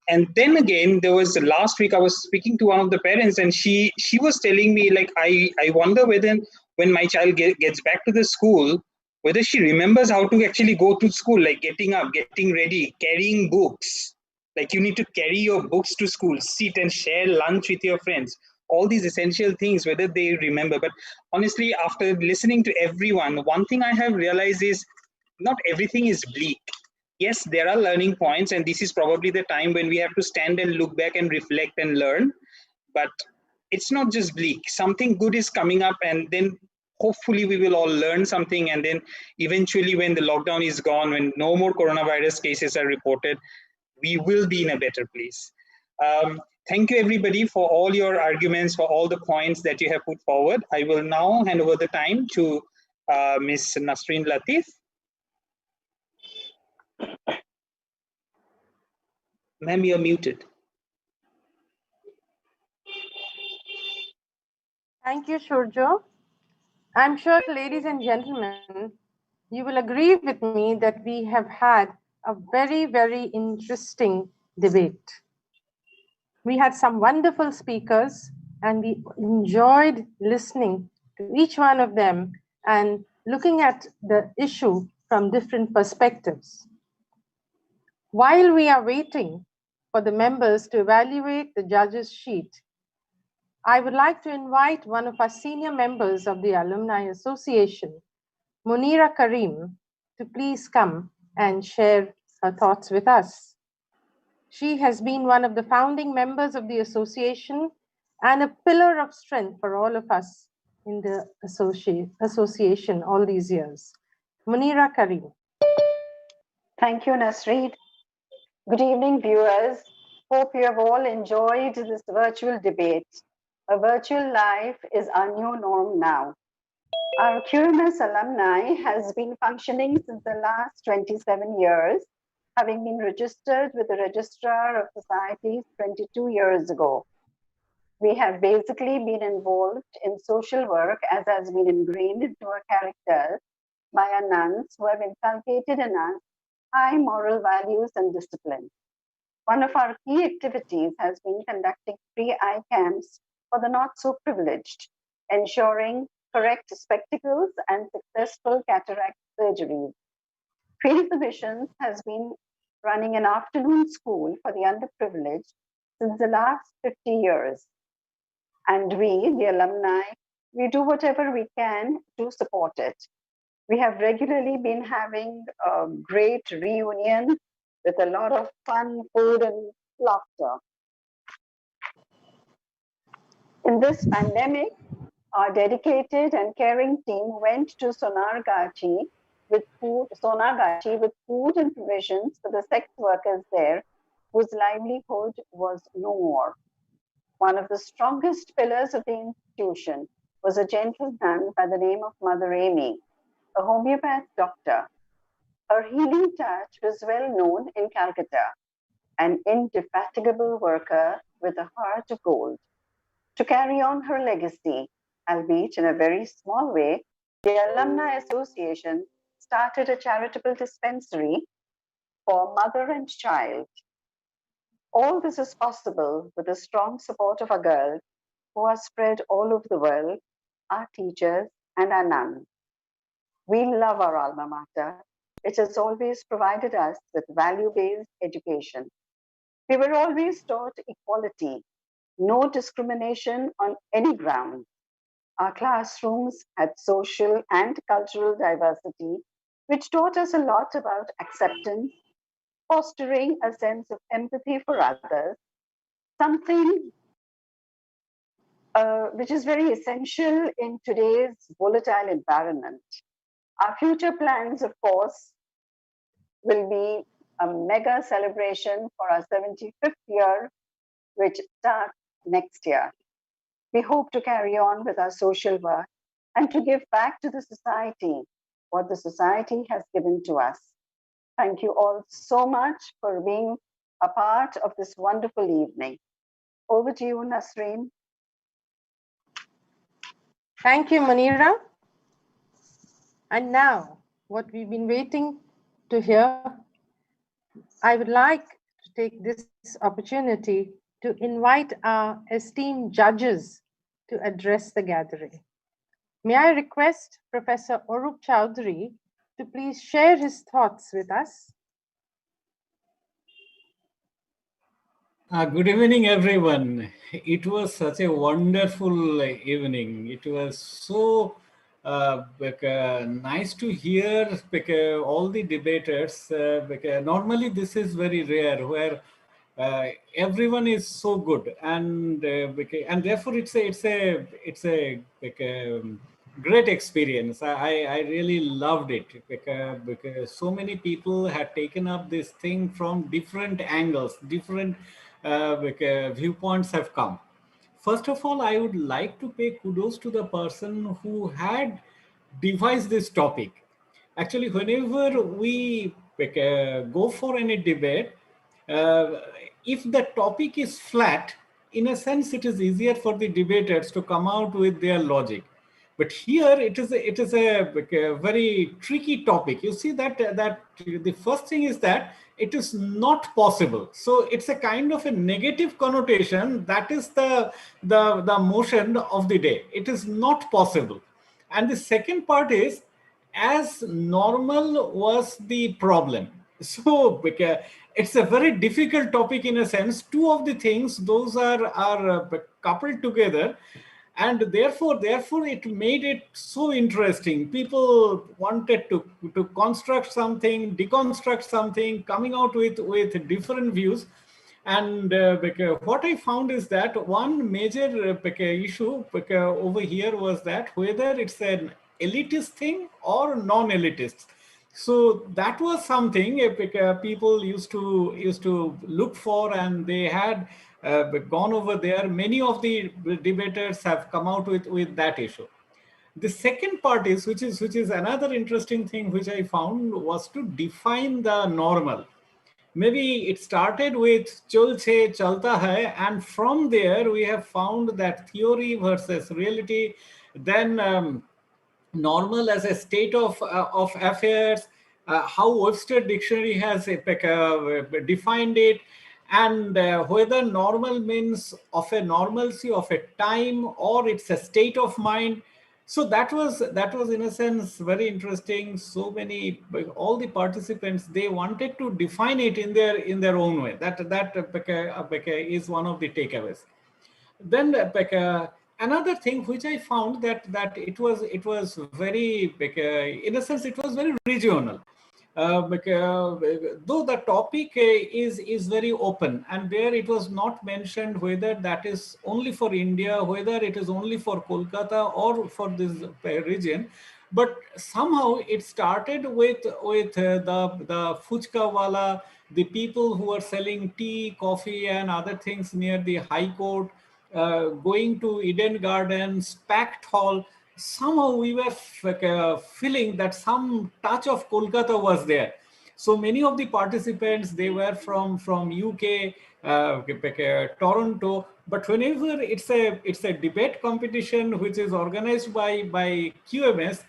[SPEAKER 6] And then again, there was last week I was speaking to one of the parents, and she was telling me, I wonder whether when my child gets back to the school, whether she remembers how to actually go to school, like getting up, getting ready, carrying books. Like you need to carry your books to school, sit and share lunch with your friends. All these essential things, whether they remember. But honestly, after listening to everyone, one thing I have realized is not everything is bleak. Yes, there are learning points, and this is probably the time when we have to stand and look back and reflect and learn. But it's not just bleak. Something good is coming up, and then hopefully we will all learn something. And then eventually when the lockdown is gone, when no more coronavirus cases are reported, we will be in a better place. Thank you, everybody, for all your arguments, for all the points that you have put forward. I will now hand over the time to Ms. Nasreen Latif. Ma'am, you're muted.
[SPEAKER 24] Thank you, Shurjo. I'm sure, ladies and gentlemen, you will agree with me that we have had a very, very interesting debate. We had some wonderful speakers, and we enjoyed listening to each one of them and looking at the issue from different perspectives. While we are waiting for the members to evaluate the judges' sheet, I would like to invite one of our senior members of the Alumni Association, Munira Karim, to please come and share her thoughts with us. She has been one of the founding members of the association and a pillar of strength for all of us in the association all these years. Munira Karim.
[SPEAKER 2] Thank you, Nasreed. Good evening, viewers. Hope you have all enjoyed this virtual debate. A virtual life is our new norm now. Our QMS alumni has been functioning since the last 27 years, having been registered with the Registrar of Societies 22 years ago. We have basically been involved in social work as has been ingrained into our characters by our nuns who have inculcated in us high moral values and discipline. One of our key activities has been conducting free eye camps for the not so privileged, ensuring correct spectacles and successful cataract surgeries. Field Missions has been running an afternoon school for the underprivileged since the last 50 years. And we, the alumni, we do whatever we can to support it. We have regularly been having a great reunion with a lot of fun, food, and laughter. In this pandemic, our dedicated and caring team went to Sonargachi with food and provisions for the sex workers there, whose livelihood was no more. One of the strongest pillars of the institution was a gentle nun by the name of Mother Amy, a homeopath doctor. Her healing touch was well known in Calcutta, an indefatigable worker with a heart of gold. To carry on her legacy, albeit in a very small way, the Alumni Association started a charitable dispensary for mother and child. All this is possible with the strong support of our girls who are spread all over the world, our teachers and our nuns. We love our alma mater. It has always provided us with value-based education. We were always taught equality, no discrimination on any ground. Our classrooms had social and cultural diversity, which taught us a lot about acceptance, fostering a sense of empathy for others, something which is very essential in today's volatile environment. Our future plans, of course, will be a mega celebration for our 75th year, which starts next year. We hope to carry on with our social work and to give back to the society what the society has given to us. Thank you all so much for being a part of this wonderful evening. Over to you, Nasreen.
[SPEAKER 24] Thank you, Manira. And now, what we've been waiting to hear, I would like to take this opportunity to invite our esteemed judges to address the gathering. May I request Professor Orup Chowdhury to please share his thoughts with us.
[SPEAKER 22] Good evening, everyone. It was such a wonderful evening. It was so nice to hear all the debaters. Normally, this is very rare, where everyone is so good, and therefore it's a great experience. I really loved it because so many people had taken up this thing from different angles, different viewpoints have come. First of all, I would like to pay kudos to the person who had devised this topic. Actually, whenever we go for any debate, if the topic is flat, in a sense, it is easier for the debaters to come out with their logic. But here it is a very tricky topic. You see that the first thing is that it is not possible. So it's a kind of a negative connotation. That is the motion of the day. It is not possible. And the second part is, as normal was the problem. So it's a very difficult topic in a sense. Two of the things, those are coupled together, and therefore it made it so interesting. People wanted to construct something, deconstruct something, coming out with different views. And what I found is that one major issue over here was that whether it's an elitist thing or non-elitist. So that was something people used to look for, and they had gone over there. Many of the debaters have come out with that issue. The second part is, which is another interesting thing which I found, was to define the normal. Maybe it started with cholche chalta hai, and from there we have found that theory versus reality. Then normal as a state of affairs, how Webster Dictionary has defined it, and whether normal means of a normalcy of a time or it's a state of mind. So that was in a sense very interesting. So many, all the participants, they wanted to define it in their own way. That is one of the takeaways. Then another thing which I found, that it was very in a sense it was very regional. Though the topic is very open, and there it was not mentioned whether that is only for India, whether it is only for Kolkata or for this region. But somehow it started with the fuchka wala, the people who are selling tea, coffee, and other things near the High Court, going to Eden Gardens, packed hall. Somehow we were feeling that some touch of Kolkata was there. So many of the participants, they were from UK, Toronto. But whenever it's a debate competition which is organized by QMS,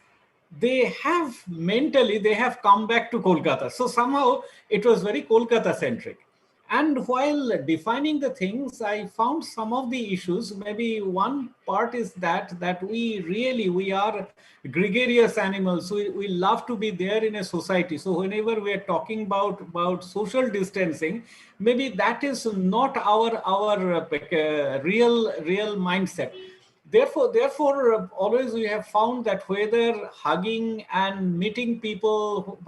[SPEAKER 22] they have come back to Kolkata. So somehow it was very Kolkata centric. And while defining the things, I found some of the issues. Maybe one part is that we are gregarious animals. So we love to be there in a society. So whenever we are talking about social distancing, maybe that is not our real mindset. Therefore, always we have found that whether hugging and meeting people,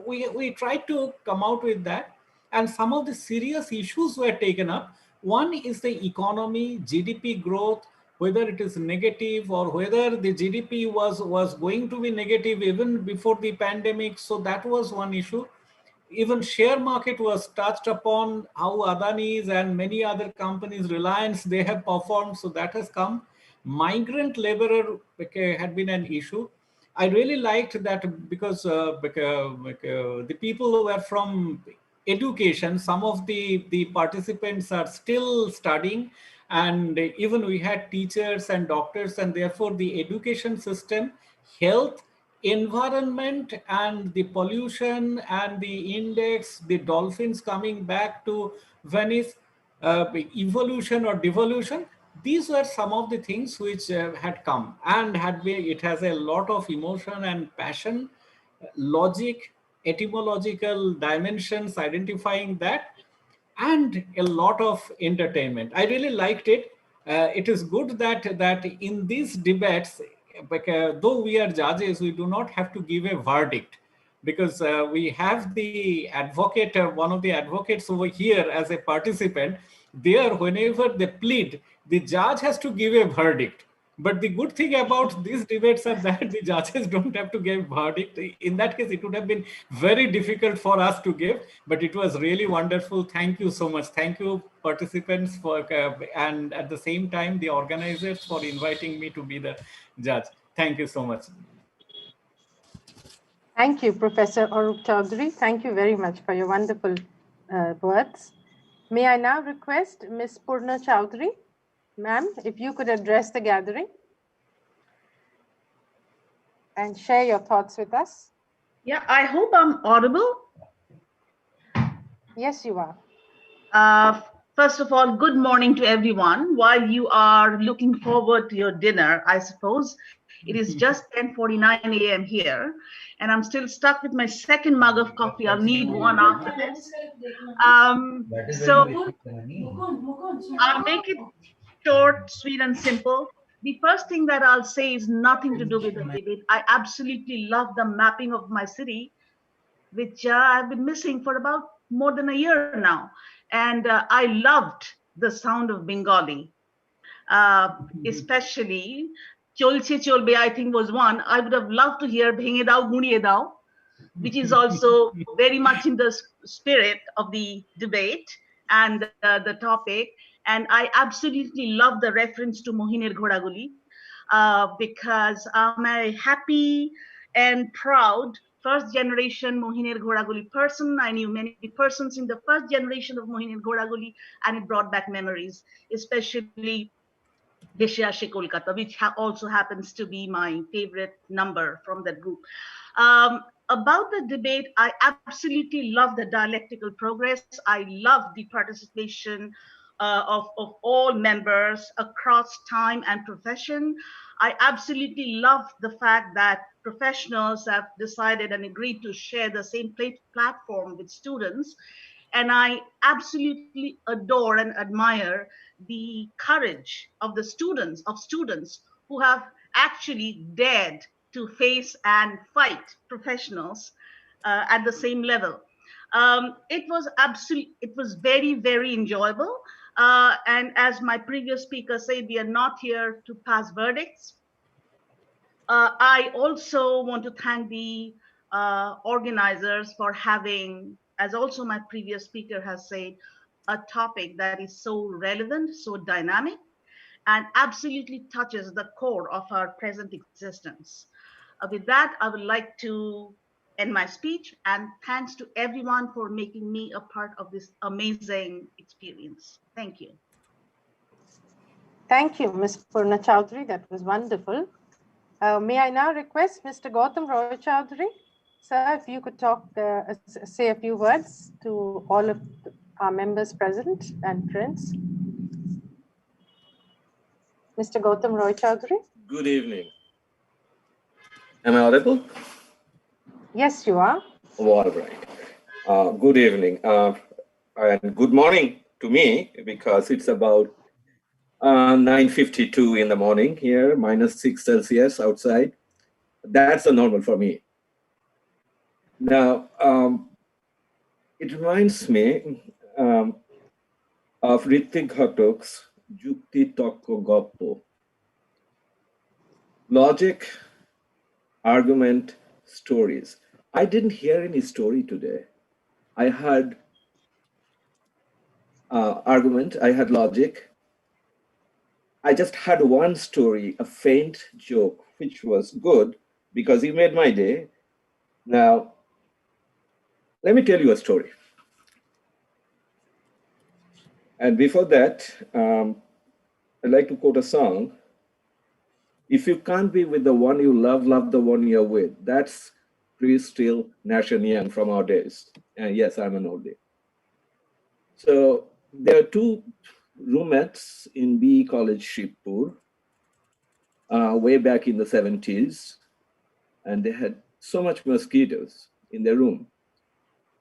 [SPEAKER 22] we try to come out with that. And some of the serious issues were taken up. One is the economy, GDP growth, whether it is negative or whether the GDP was going to be negative even before the pandemic. So that was one issue. Even share market was touched upon, how Adani's and many other companies, Reliance, they have performed. So that has come. Migrant laborer had been an issue. I really liked that because the people who were from education, some of the participants are still studying, and even we had teachers and doctors, and therefore the education system, health, environment, and the pollution and the index, the dolphins coming back to Venice, evolution or devolution. These were some of the things which had come and had been. It has a lot of emotion and passion, logic, etymological dimensions, identifying that, and a lot of entertainment. I really liked it. It is good that in these debates, though we are judges, we do not have to give a verdict, because we have the advocate, one of the advocates over here as a participant. There, whenever they plead, the judge has to give a verdict. But the good thing about these debates are that the judges don't have to give verdict. In that case, it would have been very difficult for us to give, but it was really wonderful. Thank you so much. Thank you, participants, for and at the same time, the organizers, for inviting me to be the judge. Thank you so much.
[SPEAKER 24] Thank you, Professor Arup Chaudhary. Thank you very much for your wonderful words. May I now request Ms. Purna Chaudhary, ma'am, if you could address the gathering and share your thoughts with us.
[SPEAKER 23] Yeah, I hope I'm audible.
[SPEAKER 24] Yes, you are.
[SPEAKER 23] First of all, good morning to everyone. While you are looking forward to your dinner, I suppose it is just 10:49 a.m. here, and I'm still stuck with my second mug of coffee. I'll need one after this. So I'll make it short, sweet, and simple. The first thing that I'll say is nothing to do with the debate. I absolutely love the mapping of my city, which I've been missing for about more than a year now. And I loved the sound of Bengali, especially Cholche Cholbe, I think was one. I would have loved to hear Bhenge Dao, Guniye Dao. which is also very much in the spirit of the debate and the topic. And I absolutely love the reference to Mohinir Ghodaguli because I'm a happy and proud first generation Mohinir Ghodaguli person. I knew many persons in the first generation of Mohinir Ghodaguli, and it brought back memories, especially Deshe Ashe Kolkata, which also happens to be my favorite number from that group. About the debate, I absolutely love the dialectical progress. I love the participation of all members across time and profession. I absolutely love the fact that professionals have decided and agreed to share the same platform with students. And I absolutely adore and admire the courage of the students who have actually dared to face and fight professionals at the same level. It was very, very enjoyable. And as my previous speaker said, we are not here to pass verdicts. I also want to thank the organizers for having, as also my previous speaker has said, a topic that is so relevant, so dynamic, and absolutely touches the core of our present existence. With that, I would like to end my speech, and thanks to everyone for making me a part of this amazing experience. Thank you.
[SPEAKER 24] Thank you, Ms. Purna Chowdhury. That was wonderful. May I now request Mr. Gautam Roy Chowdhury? Sir, if you could say a few words to all of our members present and friends. Mr. Gautam Roy Chowdhury.
[SPEAKER 8] Good evening. Am I audible?
[SPEAKER 24] Yes, you are.
[SPEAKER 8] All right. Good evening and good morning to me, because it's about 9:52 in the morning here, -6 Celsius outside. That's a normal for me. Now, it reminds me of Ritwik Ghatak's Jukti Tokko Goppo. Logic, argument, stories. I didn't hear any story today. I heard argument, I had logic. I just had one story, a faint joke, which was good because he made my day. Now, let me tell you a story. And before that, I'd like to quote a song. If you can't be with the one you love, love the one you're with. That's Chris Steele, Nash and Young from our days. And yes, I'm an oldie. So there are two roommates in BE College, Shibpur, way back in the 70s. And they had so much mosquitoes in their room.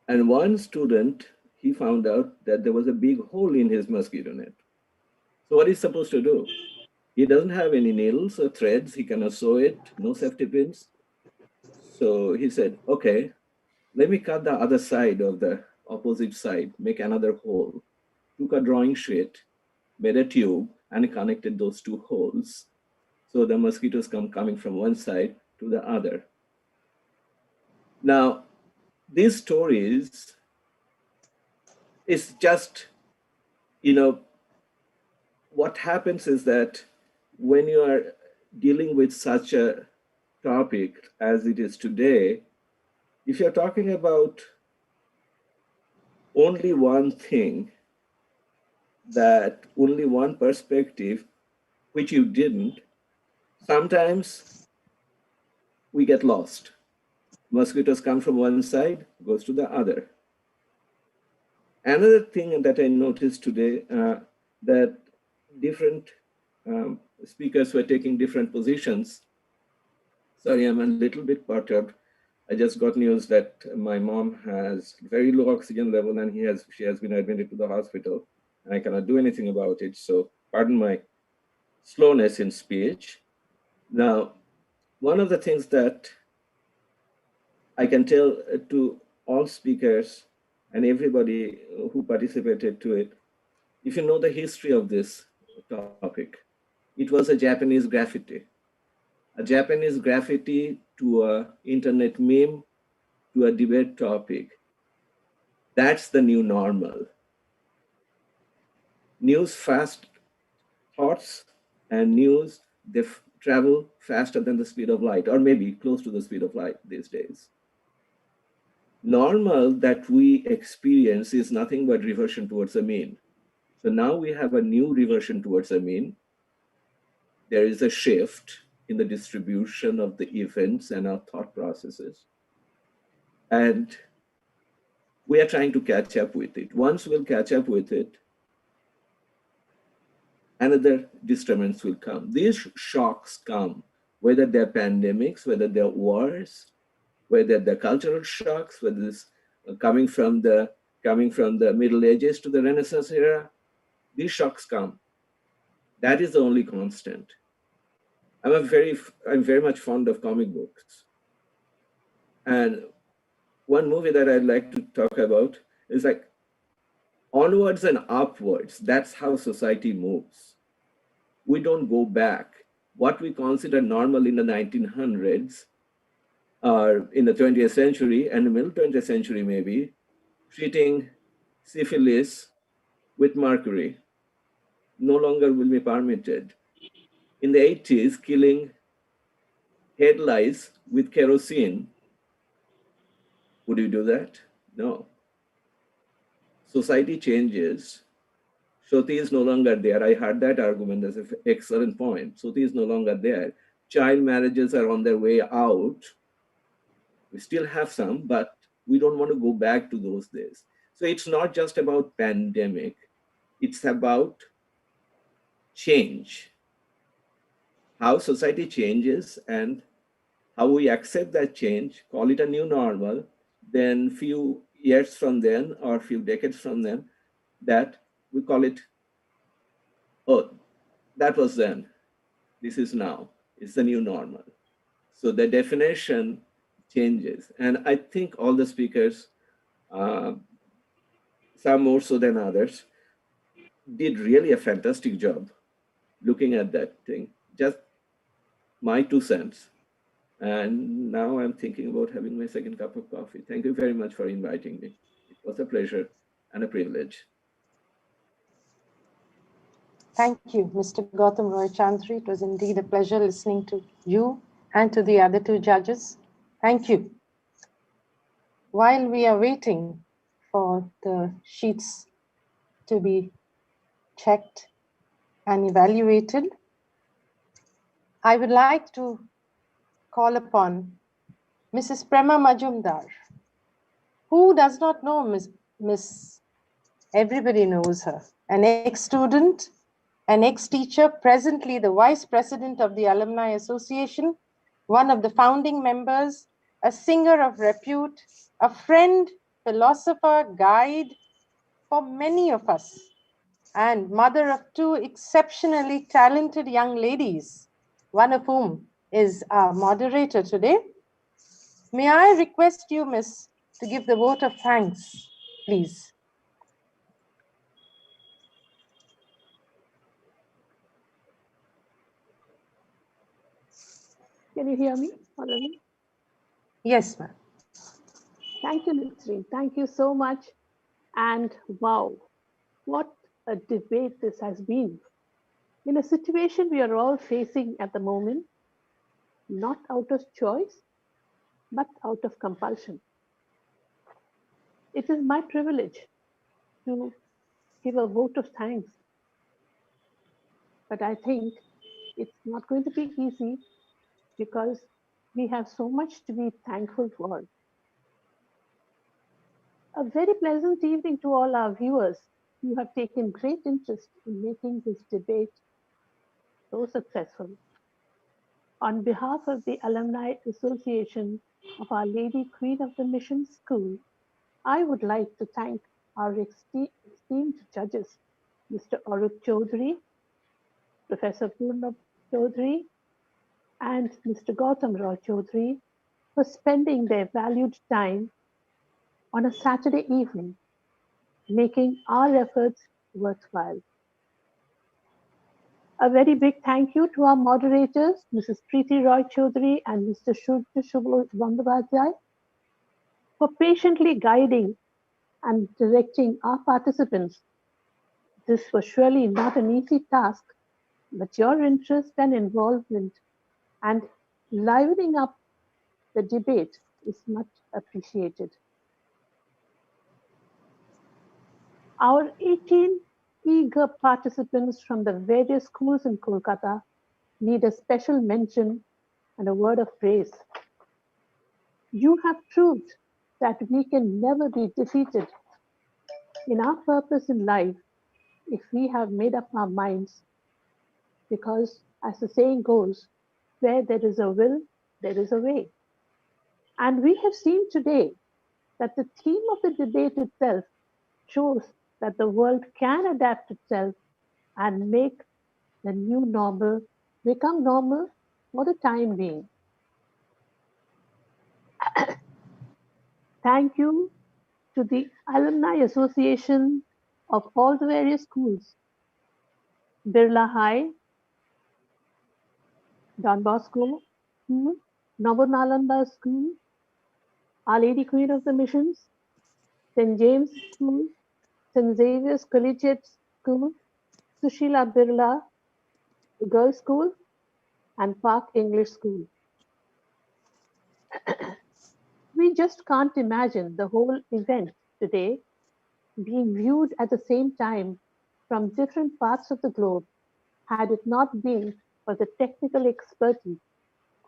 [SPEAKER 8] And one student, he found out that there was a big hole in his mosquito net. So what is he supposed to do? He doesn't have any needles or threads. He cannot sew it, no safety pins. So he said, okay, let me cut the other side of the opposite side, make another hole. Took a drawing sheet, made a tube, and connected those two holes. So the mosquitoes coming from one side to the other. Now, these stories is just, what happens is that when you are dealing with such a topic as it is today, if you're talking about only one thing, that only one perspective, which you didn't, sometimes we get lost. Mosquitoes come from one side, goes to the other. Another thing that I noticed today, that different speakers were taking different positions. Sorry, I'm a little bit perturbed. I just got news that my mom has very low oxygen level and she has been admitted to the hospital, and I cannot do anything about it. So pardon my slowness in speech. Now, one of the things that I can tell to all speakers and everybody who participated to it, if you know the history of this topic, it was a Japanese graffiti. A Japanese graffiti to an internet meme to a debate topic. That's the new normal. News fast thoughts and news, they travel faster than the speed of light, or maybe close to the speed of light these days. Normal that we experience is nothing but reversion towards the mean. So now we have a new reversion towards the mean. There is a shift in the distribution of the events and our thought processes. And we are trying to catch up with it. Once we'll catch up with it, another disturbance will come. These shocks come, whether they're pandemics, whether they're wars, whether they're cultural shocks, whether it's coming from the Middle Ages to the Renaissance era. These shocks come. That is the only constant. I'm very much fond of comic books. And one movie that I'd like to talk about is like onwards and upwards. That's how society moves. We don't go back. What we consider normal in the 1900s or in the 20th century and the middle 20th century maybe, treating syphilis with mercury no longer will be permitted. In the 80s, killing head lice with kerosene, would you do that? No. Society changes. Shoti is no longer there. I heard that argument. That's an excellent point. Shoti is no longer there. Child marriages are on their way out. We still have some, but we don't want to go back to those days. So it's not just about pandemic. It's about change. How society changes and how we accept that change, call it a new normal, then few years from then or few decades from then, that we call it, oh, that was then, this is now, it's the new normal. So the definition changes. And I think all the speakers, some more so than others, did really a fantastic job looking at that thing. Just my 2 cents. And now I'm thinking about having my second cup of coffee. Thank you very much for inviting me. It was a pleasure and a privilege.
[SPEAKER 24] Thank you, Mr. Gautam Roy Chandri. It was indeed a pleasure listening to you and to the other 2 judges. Thank you. While we are waiting for the sheets to be checked and evaluated, I would like to call upon Mrs. Prema Majumdar. Who does not know Miss? Everybody knows her. An ex-student, an ex-teacher, presently the Vice President of the Alumni Association, one of the founding members, a singer of repute, a friend, philosopher, guide for many of us, and mother of 2 exceptionally talented young ladies, one of whom is our moderator today. May I request you, Miss, to give the vote of thanks, please?
[SPEAKER 4] Can you hear me, all of you?
[SPEAKER 24] Yes, ma'am.
[SPEAKER 4] Thank you, Nisreen. Thank you so much. And wow, what a debate this has been. In a situation we are all facing at the moment, not out of choice, but out of compulsion. It is my privilege to give a vote of thanks. But I think it's not going to be easy because we have so much to be thankful for. A very pleasant evening to all our viewers who have taken great interest in making this debate so successful. On behalf of the Alumni Association of Our Lady Queen of the Mission School, I would like to thank our esteemed judges, Mr. Arup Chaudhary, Professor Purnab Chaudhary, and Mr. Gautam Roy Chaudhary for spending their valued time on a Saturday evening, making our efforts worthwhile. A very big thank you to our moderators, Mrs. Preeti Roy Chaudhary and Mr. Shubho Bandyopadhyay, for patiently guiding and directing our participants. This was surely not an easy task, but your interest and involvement and livening up the debate is much appreciated. Our 18 eager participants from the various schools in Kolkata need a special mention and a word of praise. You have proved that we can never be defeated in our purpose in life if we have made up our minds, because, as the saying goes, where there is a will, there is a way. And we have seen today that the theme of the debate itself shows that the world can adapt itself and make the new normal become normal for the time being. Thank you to the Alumni Association of all the various schools, Birla High, Don Bosco School, Navanalanda School, Our Lady Queen of the Missions, St. James School, St. Xavier's Collegiate School, Sushila Birla Girls School, and Park English School. We just can't imagine the whole event today being viewed at the same time from different parts of the globe had it not been for the technical expertise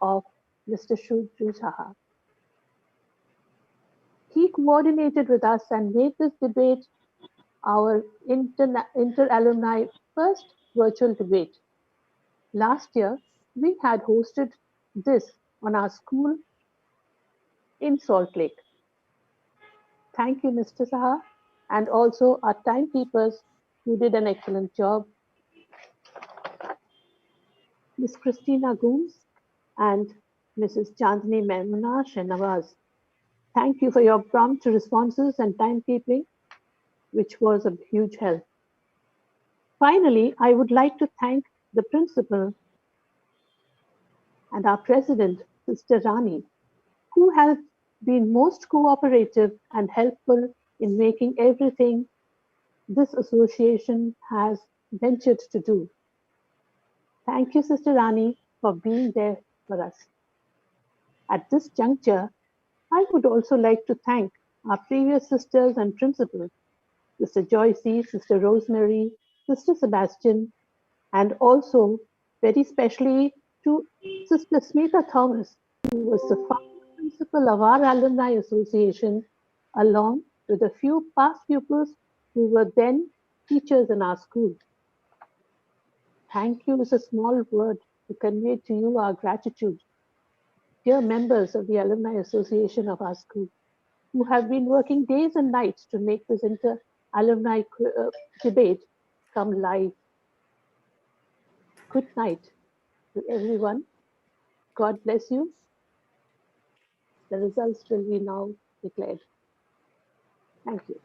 [SPEAKER 4] of Mr. Shubhru Saha. He coordinated with us and made this debate our inter-alumni first virtual debate. Last year, we had hosted this on our school in Salt Lake. Thank you, Mr. Saha, and also our timekeepers who did an excellent job, Ms. Christina Gooms and Mrs. Chandni Memuna Shenawaz. Thank you for your prompt responses and timekeeping, which was a huge help. Finally, I would like to thank the principal and our president, Sister Rani, who has been most cooperative and helpful in making everything this association has ventured to do. Thank you, Sister Rani, for being there for us. At this juncture, I would also like to thank our previous sisters and principals, Sister Joycey, Sister Rosemary, Sister Sebastian, and also very specially to Sister Smita Thomas, who was the founder principal of our Alumni Association, along with a few past pupils who were then teachers in our school. Thank you is a small word to convey to you our gratitude. Dear members of the Alumni Association of our school, who have been working days and nights to make this inter-alumni debate come live. Good night to everyone. God bless you. The results will be now declared. Thank you.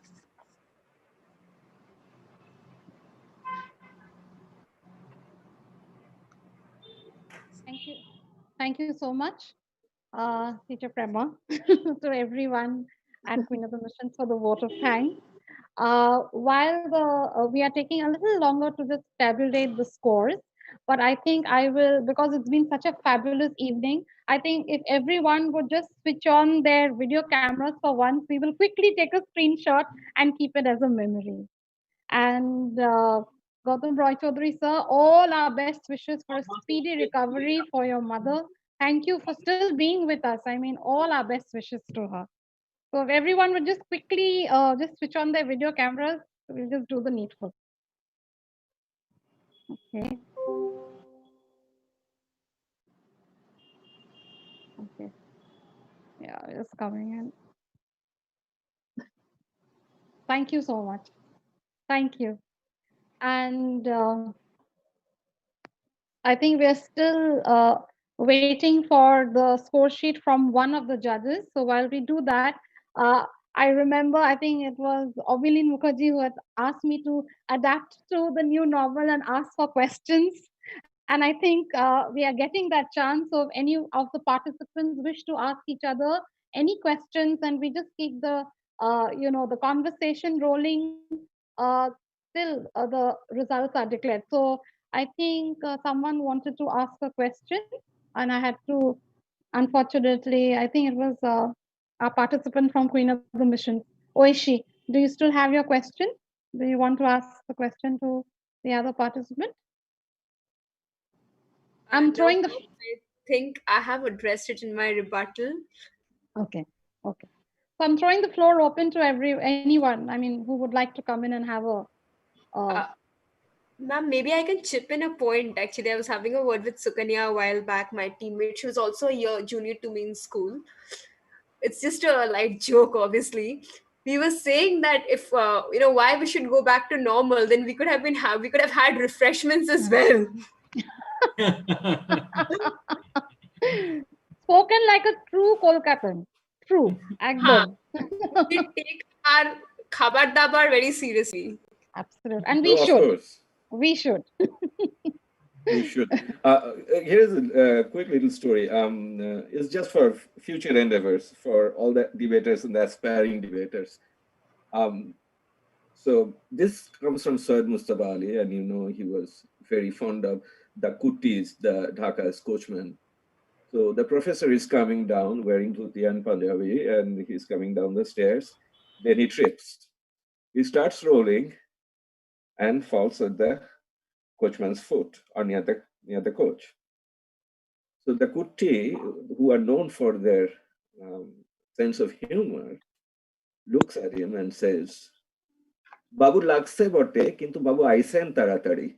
[SPEAKER 1] Thank you. Thank you so much, Teacher Prema, to everyone and Queen of the Missions for the vote of thanks. While we are taking a little longer to just tabulate the scores, but I think I will, because it's been such a fabulous evening, I think if everyone would just switch on their video cameras for once, we will quickly take a screenshot and keep it as a memory. And Gautam Roy Chaudhary, sir, all our best wishes for a speedy recovery for your mother. Thank you for still being with us. I mean, all our best wishes to her. So if everyone would just quickly just switch on their video cameras, we'll just do the needful. Okay. Okay. Yeah, it's coming in. Thank you so much. Thank you. And I think we're still waiting for the score sheet from one of the judges. So while we do that, I remember, I think it was Obilin Mukherjee who had asked me to adapt to the new normal and ask for questions. And I think we are getting that chance. So if any of the participants wish to ask each other, any questions, and we just keep the the conversation rolling till the results are declared. So I think someone wanted to ask a question, and I had to, unfortunately, I think it was our participant from Queen of the Mission, Oishi. Do you still have your question? Do you want to ask the question to the other participant? I'm throwing the.
[SPEAKER 12] I think I have addressed it in my rebuttal.
[SPEAKER 1] Okay. Okay. So I'm throwing the floor open to anyone. I mean, who would like to come in and have a.
[SPEAKER 12] Ma'am, maybe I can chip in a point. Actually, I was having a word with Sukanya a while back, my teammate. She was also a year junior to me in school. It's just a light joke, obviously. We were saying that if why we should go back to normal, then we could have had refreshments as well.
[SPEAKER 1] Spoken like a true Kolkatan. True. Ekdom.
[SPEAKER 12] We take our khabar dabar very seriously.
[SPEAKER 1] Absolutely. And we
[SPEAKER 8] Of
[SPEAKER 1] should.
[SPEAKER 8] course.
[SPEAKER 1] We should.
[SPEAKER 8] We should. Here's a quick little story. It's just for future endeavors for all the debaters and the aspiring debaters. So this comes from Syed Mustafa Ali, and he was very fond of the Kuttis, the Dhaka's coachman. So the professor is coming down wearing dhuti and Punjabi, and he's coming down the stairs. Then he trips. He starts rolling and falls at the coachman's foot or near the coach. So the Kutti, who are known for their sense of humor, looks at him and says, "Babu lagse bote, kintu babu aisen taratari.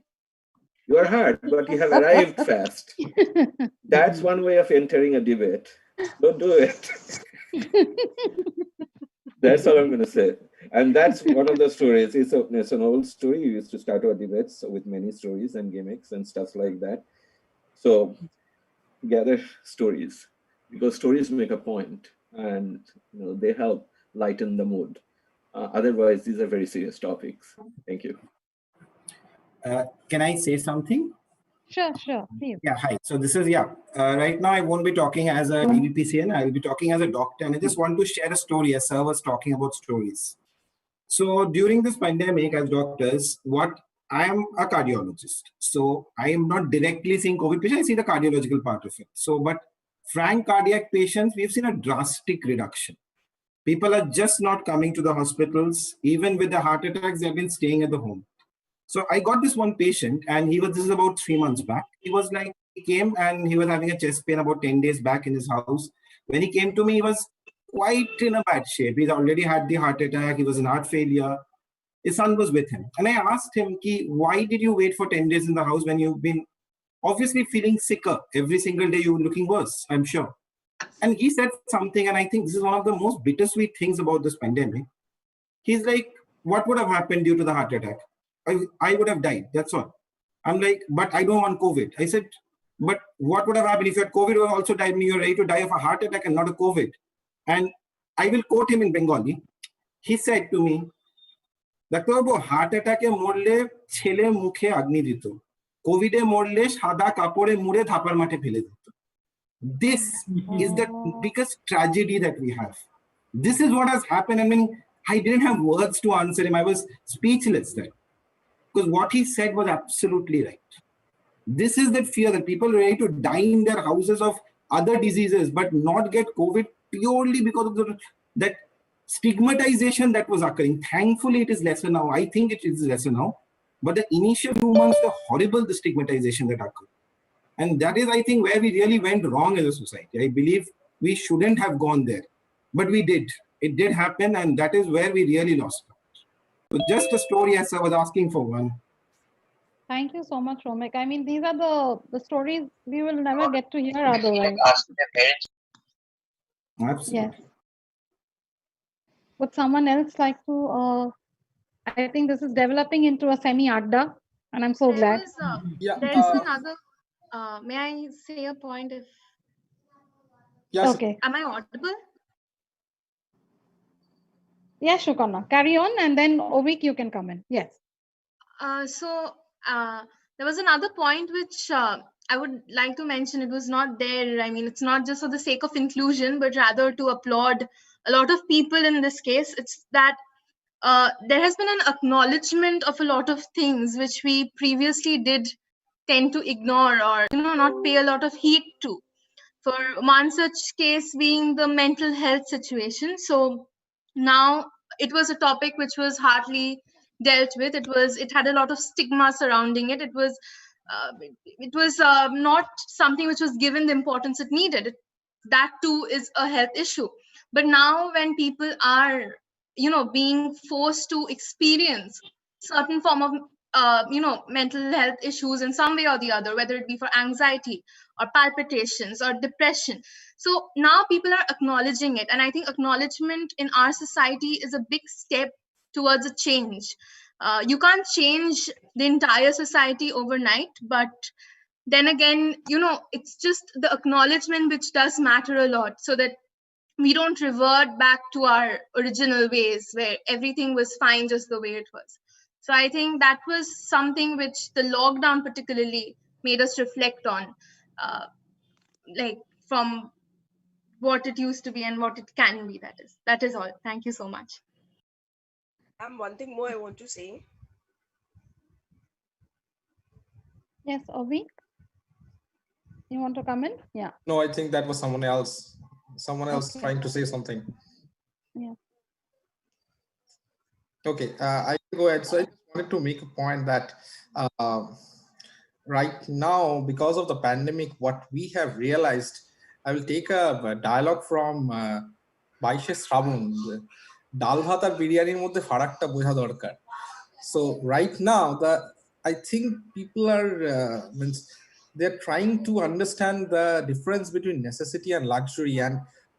[SPEAKER 8] You are hard, but you have arrived fast." That's one way of entering a debate. Don't do it. That's all I'm going to say. And that's one of the stories. It's an old story. We used to start our debates with many stories and gimmicks and stuff like that. So gather stories, because stories make a point, and they help lighten the mood. Otherwise, these are very serious topics. Thank you.
[SPEAKER 5] Can I say something?
[SPEAKER 1] Sure. Please.
[SPEAKER 5] Yeah, hi. So this is, right now I won't be talking as a DBPCN, I will be talking as a doctor, and I just want to share a story as Sir was talking about stories. So during this pandemic, as doctors, I am a cardiologist. So I am not directly seeing COVID patients, I see the cardiological part of it. So, but frank cardiac patients, we've seen a drastic reduction. People are just not coming to the hospitals. Even with the heart attacks, they've been staying at the home. So I got this one patient, and this is about 3 months back. He came and he was having a chest pain about 10 days back in his house. When he came to me, he was quite in a bad shape. He's already had the heart attack. He was in heart failure. His son was with him. And I asked him, why did you wait for 10 days in the house when you've been obviously feeling sicker? Every single day you were looking worse, I'm sure. And he said something, and I think this is one of the most bittersweet things about this pandemic. He's like, what would have happened due to the heart attack? I would have died, that's all. I'm like, but I don't want COVID. I said, but what would have happened if you had COVID? You would have also died, you're ready to die of a heart attack and not a COVID. And I will quote him in Bengali. He said to me, ডাক্তারবাবু heart অ্যাটাকে মরলে ছেলে মুখে আগ্নি দিত, কোভিডে মরলে সাদা কাপড়ে মুড়ে ধাপার মাঠে ফেলে দিত. This is the biggest tragedy that we have. This is what has happened. I mean, I didn't have words to answer him. I was speechless there. Because what he said was absolutely right. This is that fear that people are ready to die in their houses of other diseases, but not get COVID purely because of that stigmatization that was occurring. Thankfully, it is lesser now. I think it is lesser now. But the initial few months were horrible, the stigmatization that occurred. And that is, I think, where we really went wrong as a society. I believe we shouldn't have gone there. But we did. It did happen, and that is where we really lost. So just a story as I was asking for one.
[SPEAKER 1] Thank you so much, Romik. I mean, these are the stories we will never get to hear otherwise.
[SPEAKER 5] Absolutely.
[SPEAKER 1] Yes. Would someone else like to? I think this is developing into a semi-adda, and I'm so glad.
[SPEAKER 9] There's another. May I say a point? If
[SPEAKER 1] Yes. Okay.
[SPEAKER 9] Am I audible?
[SPEAKER 1] Yes, Shukarna. Carry on, and then Ovik, you can come in. Yes.
[SPEAKER 9] So there was another point which I would like to mention it was not there. I mean, it's not just for the sake of inclusion, but rather to applaud a lot of people in this case. It's that there has been an acknowledgement of a lot of things which we previously did tend to ignore or not pay a lot of heed to. For one such case being the mental health situation. So now it was a topic which was hardly dealt with. It had a lot of stigma surrounding it. It was not something which was given the importance it needed. That too is a health issue. But now when people are being forced to experience certain form of mental health issues in some way or the other, whether it be for anxiety or palpitations or depression, so now people are acknowledging it, and I think acknowledgement in our society is a big step towards a change. You can't change the entire society overnight, but then again, it's just the acknowledgement which does matter a lot, so that we don't revert back to our original ways where everything was fine just the way it was. So I think that was something which the lockdown particularly made us reflect on, uh, like from what it used to be and what it can be. That is all. Thank you so much.
[SPEAKER 10] One thing more I want to say.
[SPEAKER 1] Yes, Ovi, you want to come in? Yeah.
[SPEAKER 11] No, I think that was someone else. Someone else trying to say something.
[SPEAKER 1] Yeah.
[SPEAKER 11] Okay, I will go ahead. So I just wanted to make a point that right now, because of the pandemic, what we have realized, I will take a dialogue from Baishe Shrabun. ডাল ভাত আর বিরিয়ানির মধ্যে ফারাকটা বোঝা দরকার. So right now, I think people are they're trying to understand the difference between necessity and luxury, and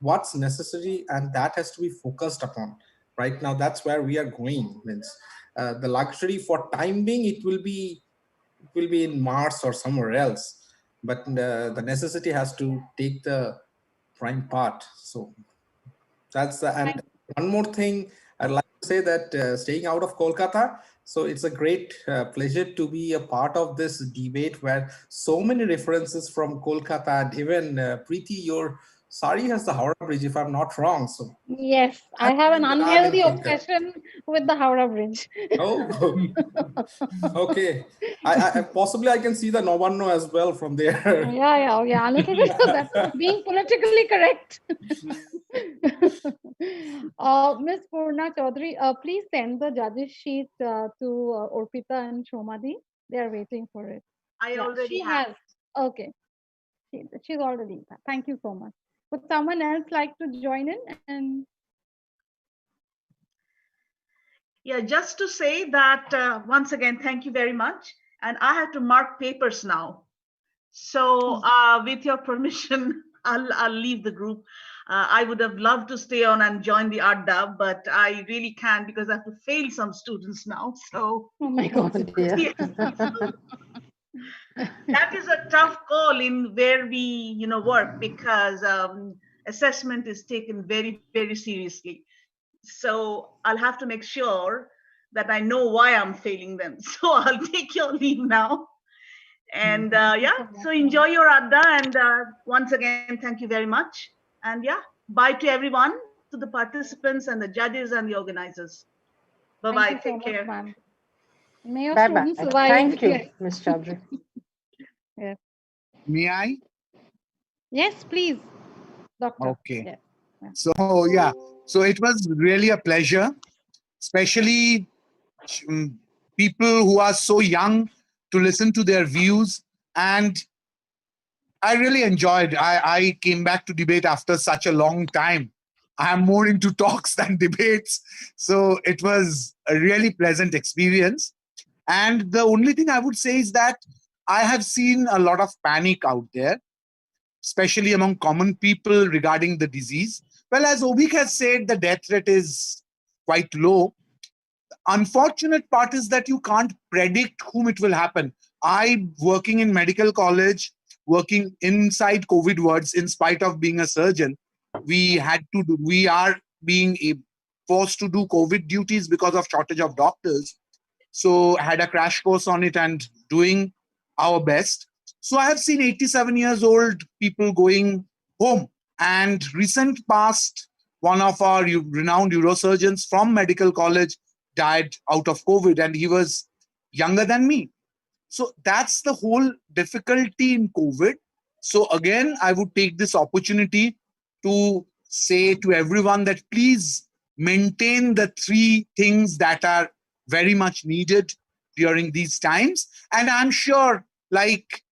[SPEAKER 11] what's necessary, and that has to be focused upon. Right now, that's where we are going. The luxury for time being, it will be in Mars or somewhere else, but the necessity has to take the prime part. So that's and one more thing I'd like to say, that staying out of Kolkata, so it's a great pleasure to be a part of this debate where so many references from Kolkata, and even Preeti, your sari has the Howrah Bridge, if I'm not wrong. So
[SPEAKER 1] yes, I have an unhealthy obsession with the Howrah Bridge.
[SPEAKER 11] Oh, okay. I possibly I can see the Novanno as well from there.
[SPEAKER 1] Yeah. A little bit of that. Being politically correct. Miss Purna Chaudhary, please send the judges sheet to Orpita and Shomadi. They are waiting for it.
[SPEAKER 23] I already have.
[SPEAKER 1] Okay. She's already. Thank you so much. Would someone else like to join in? And
[SPEAKER 23] yeah, just to say that once again, thank you very much. And I have to mark papers now. So with your permission, I'll leave the group. I would have loved to stay on and join the Adda, but I really can't because I have to fail some students now. So
[SPEAKER 1] oh my God,
[SPEAKER 23] that is a tough call in where we work, because assessment is taken very, very seriously. So I'll have to make sure that I know why I'm failing them. So I'll take your leave now. And yeah, so enjoy your Adda. And once again, thank you very much. And yeah, bye to everyone, to the participants and the judges and the organizers. Bye-bye. Take care.
[SPEAKER 1] May your
[SPEAKER 24] Bye-bye.
[SPEAKER 1] students survive.
[SPEAKER 24] Thank you, Ms. Chaudhary.
[SPEAKER 1] Yes.
[SPEAKER 13] May I?
[SPEAKER 1] Yes, please, Doctor.
[SPEAKER 13] Okay.
[SPEAKER 1] Yes.
[SPEAKER 13] So yeah, so it was really a pleasure, especially people who are so young, to listen to their views. And I really enjoyed. I came back to debate after such a long time. I am more into talks than debates. So it was a really pleasant experience. And the only thing I would say is that I have seen a lot of panic out there, especially among common people regarding the disease. Well, as Obik has said, the death rate is quite low. The unfortunate part is that you can't predict whom it will happen. I, working in medical college, working inside COVID wards, in spite of being a surgeon, we are being forced to do COVID duties because of shortage of doctors. So had a crash course on it and doing our best. So I have seen 87 years old people going home. And recent past, one of our renowned neurosurgeons from medical college died out of COVID, and he was younger than me. So that's the whole difficulty in COVID. So again, I would take this opportunity to say to everyone that please maintain the three things that are very much needed during these times. And I'm sure, like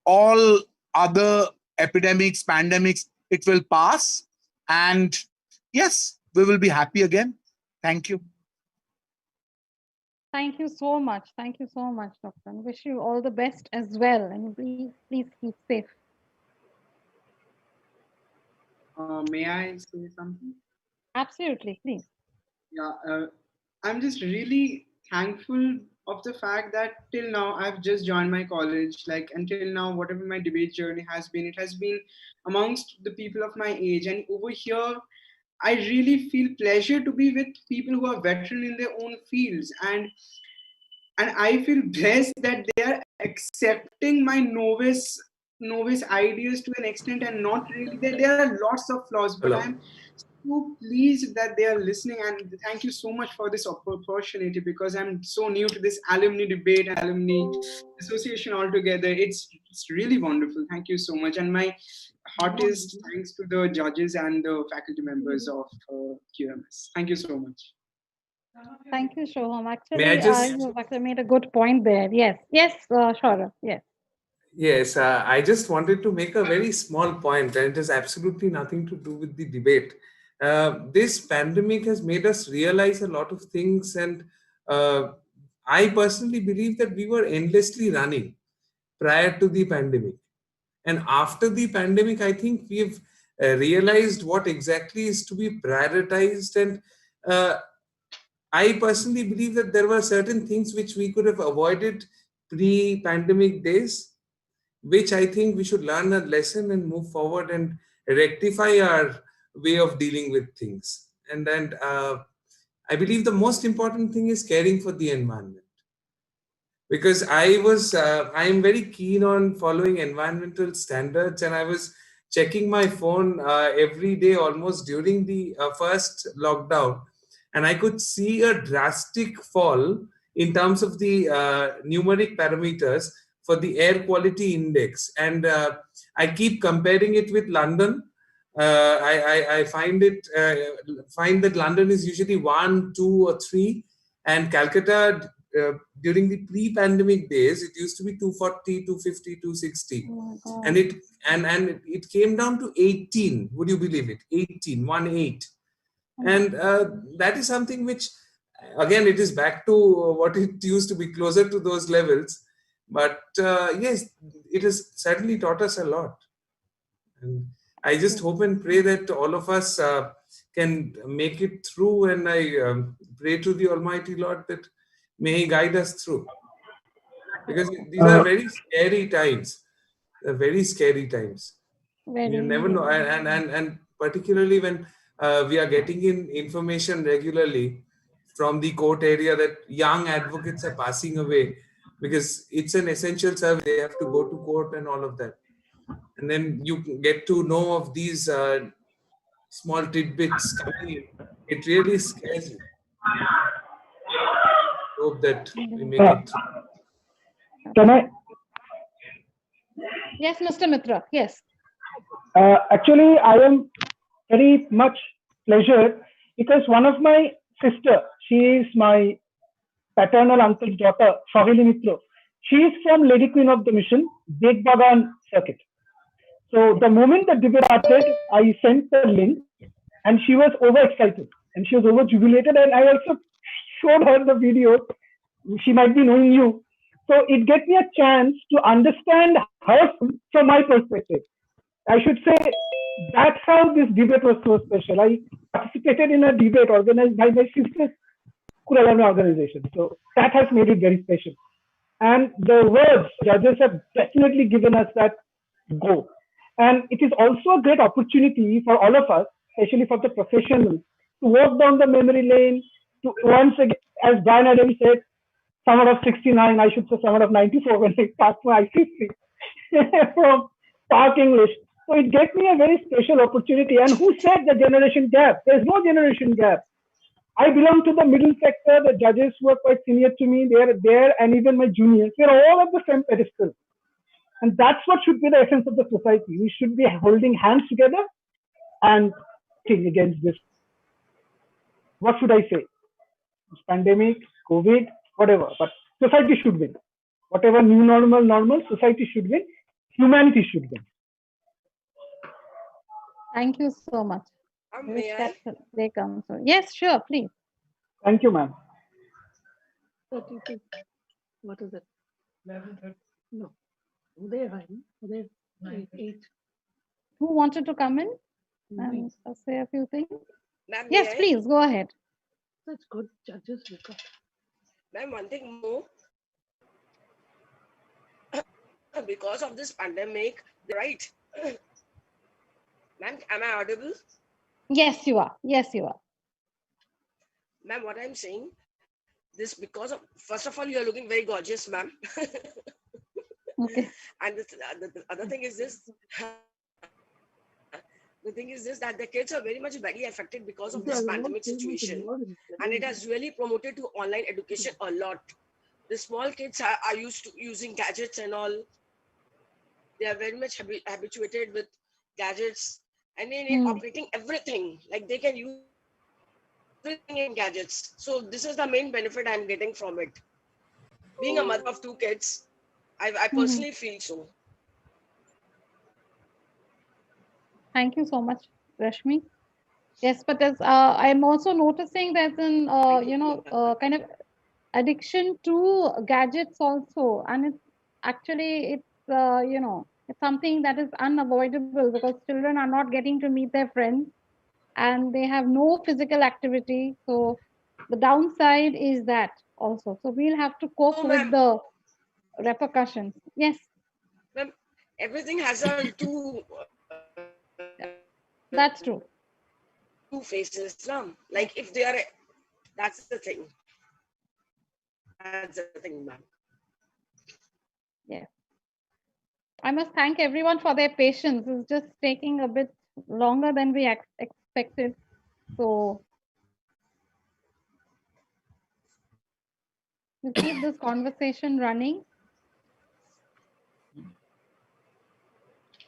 [SPEAKER 13] all other epidemics, pandemics, it will pass. And yes, we will be happy again. Thank you.
[SPEAKER 1] Thank you so much. Thank you so much, Doctor. And wish you all the best as well. And please keep safe.
[SPEAKER 14] May I say something?
[SPEAKER 1] Absolutely, please.
[SPEAKER 14] Yeah, I'm just really thankful of the fact that till now I've just joined my college. Like until now, whatever my debate journey has been, it has been amongst the people of my age. And over here, I really feel pleasure to be with people who are veteran in their own fields. And I feel blessed that they are accepting my novice ideas to an extent, and not really there are lots of flaws, but
[SPEAKER 16] Hello.
[SPEAKER 14] I'm so pleased that they are listening. And thank you so much for this opportunity, because I'm so new to this alumni debate and alumni association altogether. It's really wonderful. Thank you so much, and my heartiest thanks to the judges and the faculty members of QMS. Thank you so much.
[SPEAKER 1] Thank you, Shoham.
[SPEAKER 16] May I
[SPEAKER 1] Actually,
[SPEAKER 16] just
[SPEAKER 1] you actually made a good point there. Yes, yes, Saurabh. Yes.
[SPEAKER 16] Yes, I just wanted to make a very small point, and it has absolutely nothing to do with the debate. This pandemic has made us realize a lot of things, and I personally believe that we were endlessly running prior to the pandemic. And after the pandemic, I think we've realized what exactly is to be prioritized. And I personally believe that there were certain things which we could have avoided pre-pandemic days, which I think we should learn a lesson and move forward and rectify our way of dealing with things. And I believe the most important thing is caring for the environment, because I am very keen on following environmental standards, and I was checking my phone every day almost during the first lockdown, and I could see a drastic fall in terms of the numeric parameters for the air quality index. And I keep comparing it with London. I find that London is usually 1, 2, or 3, and Calcutta during the pre-pandemic days it used to be 240, 250, 260, and it came down to 18. Would you believe it? 18, 1-8. And that is something which, again, it is back to what it used to be, closer to those levels. But yes, it has certainly taught us a lot. And I just hope and pray that all of us can make it through. And I pray to the Almighty Lord that may He guide us through. Because these are very scary times. They're very scary times. You never know. And particularly when we are getting in information regularly from the court area that young advocates are passing away because it's an essential service. They have to go to court and all of that. And then you get to know of these small tidbits coming in. It really scares you. Hope that we make it through.
[SPEAKER 21] Can I?
[SPEAKER 1] Yes, Mr. Mitra. Yes.
[SPEAKER 21] Actually, I am very much pleasured because one of my sister, she is my paternal uncle's daughter, Sohili Mitra. She is from Lady Queen of the Mission, Big Bagan circuit. So the moment the debate started, I sent the link, and she was overexcited and she was over jubilated. And I also showed her the video. She might be knowing you. So it gave me a chance to understand her from my perspective. I should say that's how this debate was so special. I participated in a debate organized by my sister's school alumni organization. So that has made it very special. And the words judges have definitely given us that go. And it is also a great opportunity for all of us, especially for the professionals, to walk down the memory lane, to once again, as Brian Adams said, summer of 69, I should say summer of 94 when I passed my ICC. from Park English. So it gave me a very special opportunity. And who said the generation gap? There's no generation gap. I belong to the middle sector. The judges who are quite senior to me, they're there, and even my juniors. We're all at the same pedestal. And that's what should be the essence of the society. We should be holding hands together and fighting against this. What should I say? This pandemic, COVID, whatever. But society should win. Whatever new normal, society should win. Humanity should win.
[SPEAKER 1] Thank you so much. I wish
[SPEAKER 10] May
[SPEAKER 1] that day comes. Yes, sure, please.
[SPEAKER 21] Thank you, ma'am.
[SPEAKER 4] 32. What is it? 11:30. No. Uday, right? Uday, 8.
[SPEAKER 1] Who wanted to come in and say a few things?
[SPEAKER 10] Ma'am,
[SPEAKER 1] Yes,
[SPEAKER 10] may I?
[SPEAKER 1] please, go ahead.
[SPEAKER 4] That's good. Judges, we got.
[SPEAKER 10] Ma'am, one thing more. Because of this pandemic, right? Ma'am, am I audible?
[SPEAKER 1] Yes, you are. Yes, you are.
[SPEAKER 10] Ma'am, what I'm saying, this because of, first of all, you're looking very gorgeous, ma'am.
[SPEAKER 1] Okay.
[SPEAKER 10] And the other thing is this, the thing is this, that the kids are very much badly affected because of this pandemic situation. And it has really promoted to online education a lot. The small kids are used to using gadgets and all. They are very much habituated with gadgets and in operating everything. Like they can use everything in gadgets. So this is the main benefit I'm getting from it. Being a mother of 2 kids, I personally feel so.
[SPEAKER 1] Thank you so much, Rashmi. Yes, but as I'm also noticing there's an kind of addiction to gadgets also, and it's actually it's something that is unavoidable because children are not getting to meet their friends and they have no physical activity. So the downside is that also. So we'll have to cope with the repercussions. Yes.
[SPEAKER 10] Ma'am, everything has a
[SPEAKER 1] That's true.
[SPEAKER 10] 2 faces, no? Like if they are, that's the thing. That's the thing, ma'am.
[SPEAKER 1] Yeah. I must thank everyone for their patience. It's just taking a bit longer than we expected. So we'll keep this conversation running.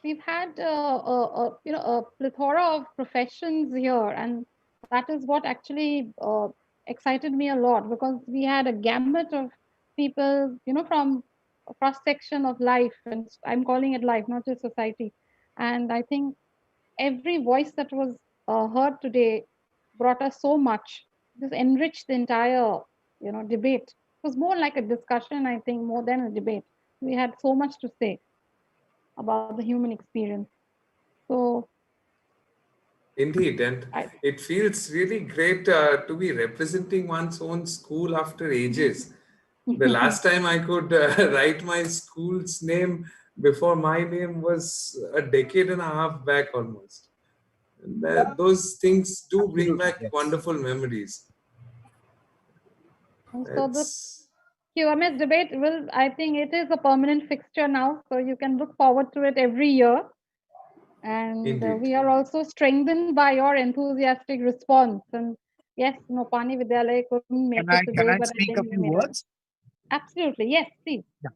[SPEAKER 1] We've had a plethora of professions here, and that is what actually excited me a lot because we had a gamut of people, from a cross section of life, and I'm calling it life, not just society. And I think every voice that was heard today brought us so much. This enriched the entire, debate. It was more like a discussion, I think, more than a debate. We had so much to say about the human experience. So
[SPEAKER 16] Indeed, and it feels really great to be representing one's own school after ages. The last time I could write my school's name before my name was a decade and a half back almost. And those things do bring back wonderful memories.
[SPEAKER 1] So this QMS debate I think it is a permanent fixture now. So you can look forward to it every year. And we are also strengthened by your enthusiastic response. And yes, Pani Vidyalaya couldn't make it today.
[SPEAKER 13] Can I
[SPEAKER 1] but
[SPEAKER 13] speak a few words?
[SPEAKER 1] Absolutely. Yes, please.
[SPEAKER 13] Yeah.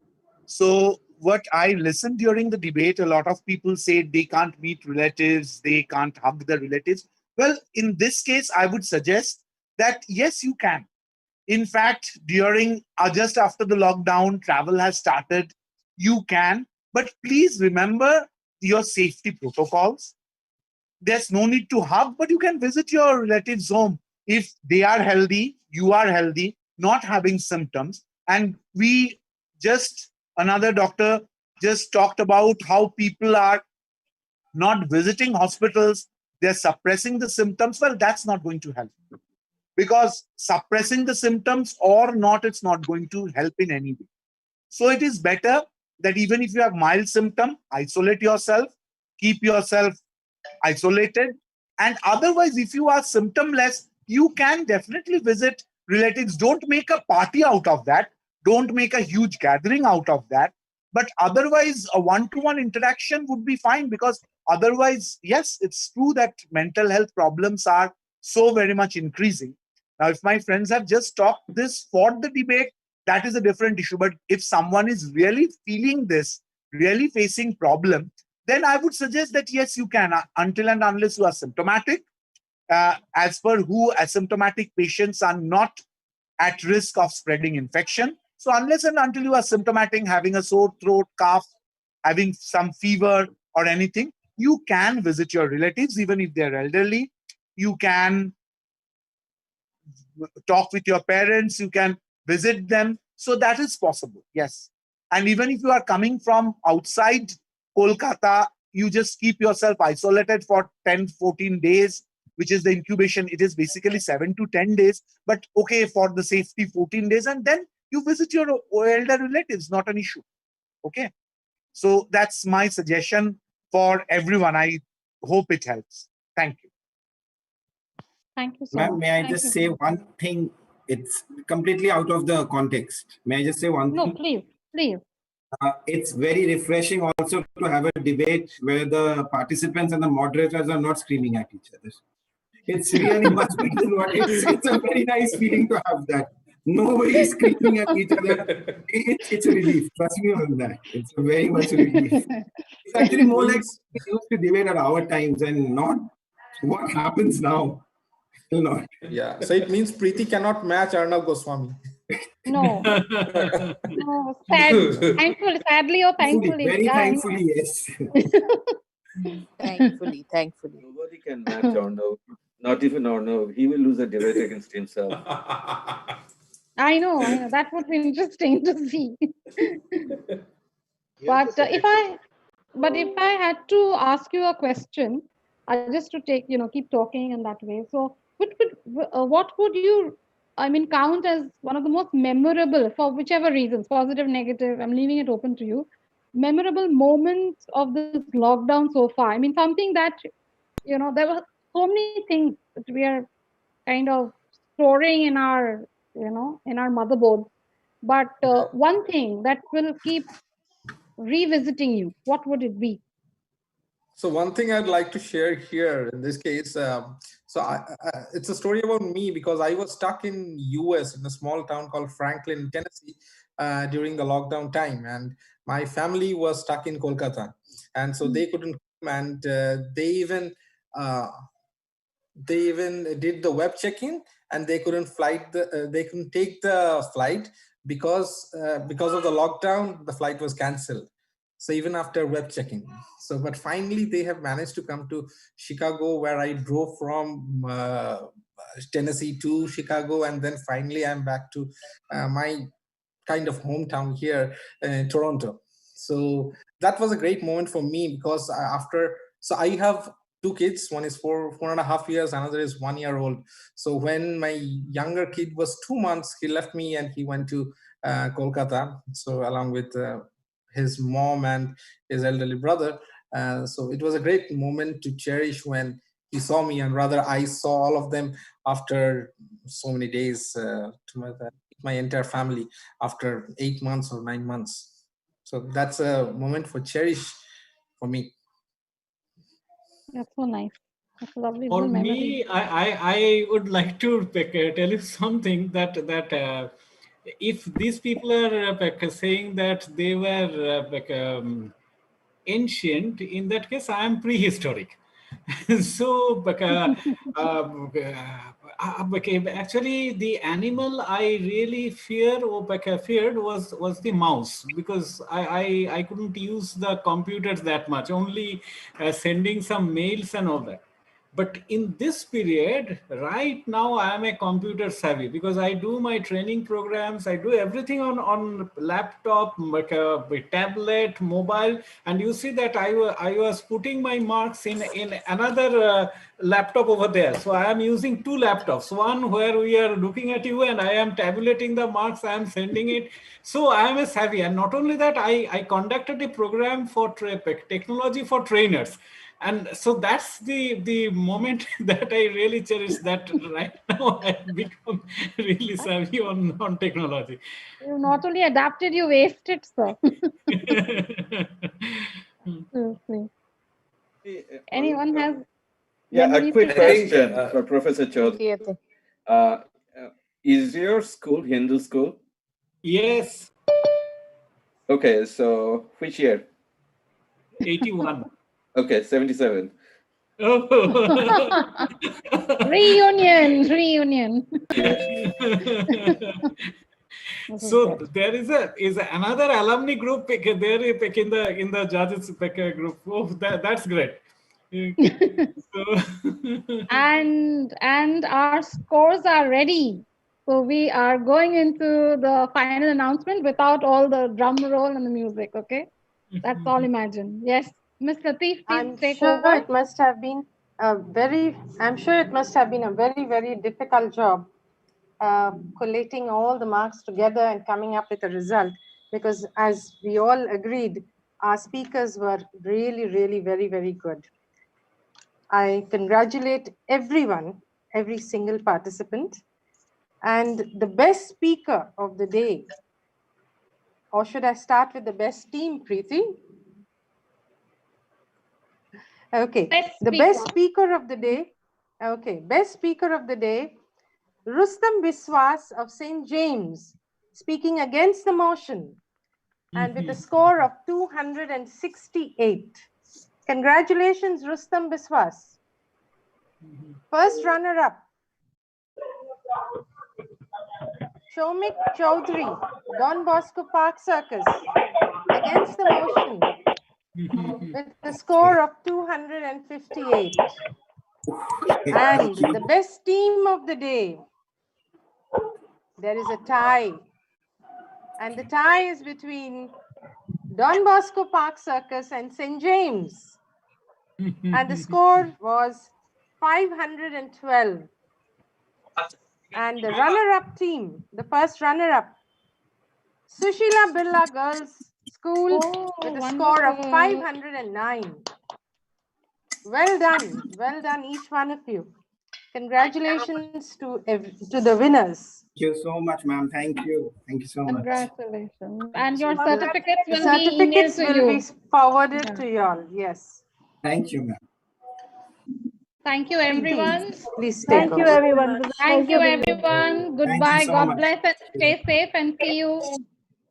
[SPEAKER 13] So what I listened during the debate, a lot of people said they can't meet relatives, they can't hug the relatives. Well, in this case, I would suggest that yes, you can. In fact, during just after the lockdown, travel has started. You can, but please remember your safety protocols. There's no need to hug, but you can visit your relatives' home if they are healthy, you are healthy, not having symptoms. And another doctor just talked about how people are not visiting hospitals, they're suppressing the symptoms. Well, that's not going to help. Because suppressing the symptoms or not, it's not going to help in any way. So it is better that even if you have mild symptom, isolate yourself, keep yourself isolated. And otherwise, if you are symptomless, you can definitely visit relatives. Don't make a party out of that. Don't make a huge gathering out of that. But otherwise, a one-to-one interaction would be fine, because otherwise, yes, it's true that mental health problems are so very much increasing. Now, if my friends have just talked this for the debate, that is a different issue. But if someone is really feeling this, really facing problem, then I would suggest that yes, you can, until and unless you are symptomatic. As per WHO, asymptomatic patients are not at risk of spreading infection. So unless and until you are symptomatic, having a sore throat, cough, having some fever or anything, you can visit your relatives, even if they're elderly. You can talk with your parents, you can visit them. So that is possible, yes. And even if you are coming from outside Kolkata, you just keep yourself isolated for 10, 14 days, which is the incubation. It is basically 7 to 10 days, but okay, for the safety, 14 days. And then you visit your elder relatives, not an issue. Okay. So that's my suggestion for everyone. I hope it helps. Thank you.
[SPEAKER 1] Thank you so
[SPEAKER 5] Ma'am,
[SPEAKER 1] much.
[SPEAKER 5] may I
[SPEAKER 1] Thank
[SPEAKER 5] just
[SPEAKER 1] you.
[SPEAKER 5] say one thing? It's completely out of the context. May I just say one
[SPEAKER 1] No,
[SPEAKER 5] thing?
[SPEAKER 1] please, please.
[SPEAKER 5] It's very refreshing also to have a debate where the participants and the moderators are not screaming at each other. It's really much better than what it's a very nice feeling to have that. Nobody is screaming at each other. It's a relief. Trust me on that. It's a very much relief. It's actually more like we used to debate at our times and not what happens now. Not.
[SPEAKER 11] Yeah. So it means Preeti cannot match Arnav Goswami.
[SPEAKER 1] No. No, thankfully, sadly or thankfully.
[SPEAKER 5] Very
[SPEAKER 1] Yeah,
[SPEAKER 5] thankfully, yes.
[SPEAKER 15] Thankfully, thankfully.
[SPEAKER 8] Nobody can match Arnav. Not even Arnav. He will lose a debate against himself.
[SPEAKER 1] I know. That would be interesting to see. But if I had to ask you a question, just to take, keep talking in that way. So, what would you, count as one of the most memorable, for whichever reasons, positive, negative? I'm leaving it open to you. Memorable moments of this lockdown so far. Something that, there were so many things that we are kind of storing in our, in our motherboard. But one thing that will keep revisiting you, what would it be?
[SPEAKER 11] So one thing I'd like to share here in this case, it's a story about me, because I was stuck in US in a small town called Franklin, Tennessee, during the lockdown time, and my family was stuck in Kolkata, and so they couldn't come, and they even did the web check-in, and they couldn't they couldn't take the flight because of the lockdown. The flight was cancelled. So even after web checking, but finally they have managed to come to Chicago, where I drove from Tennessee to Chicago, and then finally I'm back to my kind of hometown here in Toronto. So that was a great moment for me, because I have two kids. One is 4.5 years, another is 1 year old. So when my younger kid was 2 months, he left me and he went to Kolkata, so along with his mom and his elderly brother. So it was a great moment to cherish when he saw me, and rather I saw all of them after so many days, to my entire family after 8 months or 9 months. So that's a moment for cherish for me.
[SPEAKER 1] That's so nice. That's a lovely
[SPEAKER 22] For
[SPEAKER 1] memory.
[SPEAKER 22] me, I would like to tell you something that if these people are saying that they were ancient, in that case, I am prehistoric. So, actually, the animal I really feared was the mouse, because I couldn't use the computers that much, only sending some mails and all that. But in this period, right now, I am a computer savvy, because I do my training programs. I do everything on laptop, tablet, mobile. And you see that I was putting my marks in another laptop over there. So I am using two laptops, one where we are looking at you and I am tabulating the marks, I am sending it. So I am a savvy. And not only that, I conducted a program for technology for trainers. And so that's the moment that I really cherish, that right now I've become really savvy on technology.
[SPEAKER 1] You not only adapted, you wasted, sir. Seriously. Anyone has
[SPEAKER 8] Yeah, a
[SPEAKER 1] memories
[SPEAKER 8] quick
[SPEAKER 1] to share?
[SPEAKER 8] question for Professor Chaudhary. Is your school Hindu school?
[SPEAKER 22] Yes.
[SPEAKER 8] Okay, so which year?
[SPEAKER 22] 81.
[SPEAKER 8] Okay, 77.
[SPEAKER 1] Reunion.
[SPEAKER 22] So there is another alumni group there in the judges group. Oh, that's great.
[SPEAKER 1] And our scores are ready. So we are going into the final announcement without all the drum roll and the music. Okay, that's all. Imagine. Yes, Miss Latif, please take over.
[SPEAKER 24] It must have been I'm sure it must have been a very, very difficult job collating all the marks together and coming up with a result, because as we all agreed, our speakers were really, really very, very good. I congratulate everyone, every single participant, and the best speaker of the day, or should I start with the best team, Preeti? Okay, the best speaker of the day. Okay, best speaker of the day, Rustam Biswas of St. James, speaking against the motion and with a score of 268. Congratulations, Rustam Biswas. First runner-up, Shomik Chaudhary, Don Bosco Park Circus, against the motion with a score of 258. And the best team of the day, there is a tie. And the tie is between Don Bosco Park Circus and St. James. And the score was 512. And the runner-up team, the first runner-up, Sushila Birla Girls School, with a score of 509. Well done each one of you. Congratulations to the winners.
[SPEAKER 5] Thank you so much, ma'am. Thank you so much.
[SPEAKER 1] Congratulations. And your certificates will
[SPEAKER 24] Certificates
[SPEAKER 1] be emailed to
[SPEAKER 24] will
[SPEAKER 1] you.
[SPEAKER 24] be forwarded to you all. Yes.
[SPEAKER 5] Thank you, ma'am.
[SPEAKER 1] Thank you, everyone.
[SPEAKER 24] Please
[SPEAKER 19] Thank you, everyone.
[SPEAKER 1] Thank you, everyone. Goodbye.
[SPEAKER 5] so
[SPEAKER 1] God
[SPEAKER 5] much.
[SPEAKER 1] bless and stay safe, and see you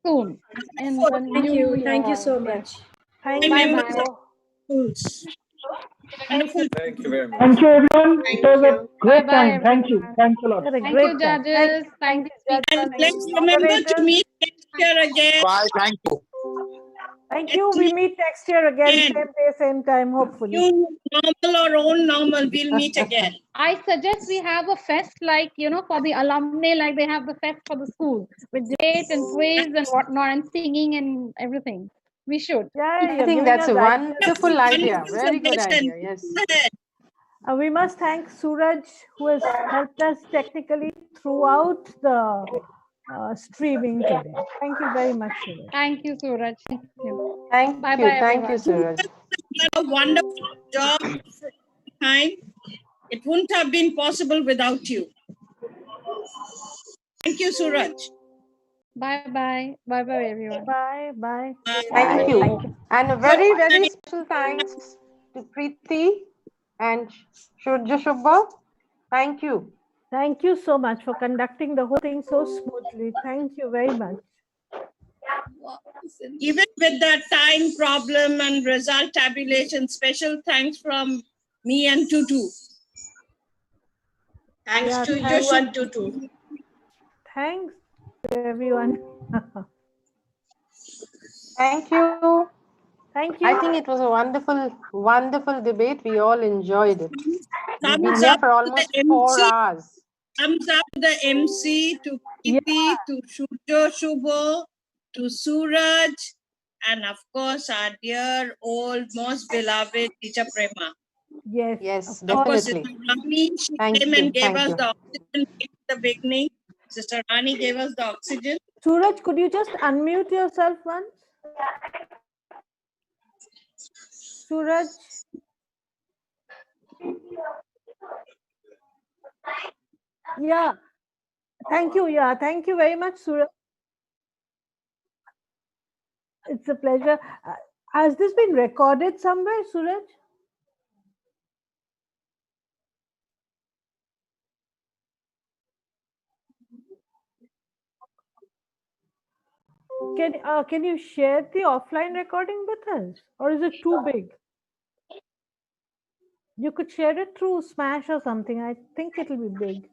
[SPEAKER 1] soon in the
[SPEAKER 19] Thank
[SPEAKER 1] new
[SPEAKER 19] you. Thank you
[SPEAKER 1] year.
[SPEAKER 19] so
[SPEAKER 1] Yes.
[SPEAKER 19] much. Thank
[SPEAKER 1] Bye
[SPEAKER 19] you.
[SPEAKER 1] bye.
[SPEAKER 8] Thank you very much.
[SPEAKER 21] Thank you, everyone. It was a great
[SPEAKER 1] Bye-bye,
[SPEAKER 21] time. Thank you.
[SPEAKER 1] everyone.
[SPEAKER 21] Thanks a lot.
[SPEAKER 19] Had a
[SPEAKER 1] Thank
[SPEAKER 19] great
[SPEAKER 1] you,
[SPEAKER 19] time.
[SPEAKER 1] judges. Thank you, speakers.
[SPEAKER 15] And let's remember to meet next year again.
[SPEAKER 13] Bye. Thank you.
[SPEAKER 19] Thank you. We meet next year again, same day, same time, hopefully.
[SPEAKER 15] New normal or own normal, we'll meet again.
[SPEAKER 1] I suggest we have a fest like, for the alumni, like they have the fest for the school with debate and quiz and whatnot and singing and everything. We should.
[SPEAKER 24] I think that's a wonderful idea. Very good idea. Yes.
[SPEAKER 19] We must thank Suraj, who has helped us technically throughout the streaming today. Thank you very much, Suraj.
[SPEAKER 1] Thank you, Suraj. Thank you.
[SPEAKER 24] Thank
[SPEAKER 1] Bye-bye,
[SPEAKER 24] you. Thank
[SPEAKER 1] everyone.
[SPEAKER 24] you, Suraj.
[SPEAKER 15] Done a wonderful job time. It wouldn't have been possible without you. Thank you, Suraj.
[SPEAKER 1] Bye-bye. Bye-bye, everyone.
[SPEAKER 19] Bye. Bye.
[SPEAKER 24] Thank you. And a very, very special thanks to Preeti and Shurja Shubha. Thank you.
[SPEAKER 19] Thank you so much for conducting the whole thing so smoothly. Thank you very much.
[SPEAKER 15] Even with the time problem and result tabulation, special thanks from me and Tutu. Thanks to you and Tutu.
[SPEAKER 19] Thanks to everyone.
[SPEAKER 24] Thank you.
[SPEAKER 19] Thank you.
[SPEAKER 24] I think it was a wonderful, wonderful debate. We all enjoyed it. We've been
[SPEAKER 15] Thumbs
[SPEAKER 24] here
[SPEAKER 15] up
[SPEAKER 24] for
[SPEAKER 15] to
[SPEAKER 24] almost
[SPEAKER 15] the
[SPEAKER 24] 4
[SPEAKER 15] MC.
[SPEAKER 24] hours.
[SPEAKER 15] Thumbs up to the MC, to Preeti, to Shurjo Shubho, to Suraj, and of course our dear old, most beloved teacher Prema.
[SPEAKER 19] Yes.
[SPEAKER 24] Yes,
[SPEAKER 15] Of course,
[SPEAKER 24] definitely.
[SPEAKER 15] Sister Rani, she
[SPEAKER 24] Thank
[SPEAKER 15] came
[SPEAKER 24] you.
[SPEAKER 15] and gave
[SPEAKER 24] Thank
[SPEAKER 15] us
[SPEAKER 24] you.
[SPEAKER 15] the oxygen in the beginning. Sister Rani gave us the oxygen.
[SPEAKER 19] Suraj, could you just unmute yourself once? Suraj?
[SPEAKER 7] Yeah, thank you. Yeah, thank you very much, Suraj. It's a pleasure. Has this been recorded somewhere, Suraj? Can you share the offline recording with us, or is it too big? You could share it through Smash or something. I think it'll be big.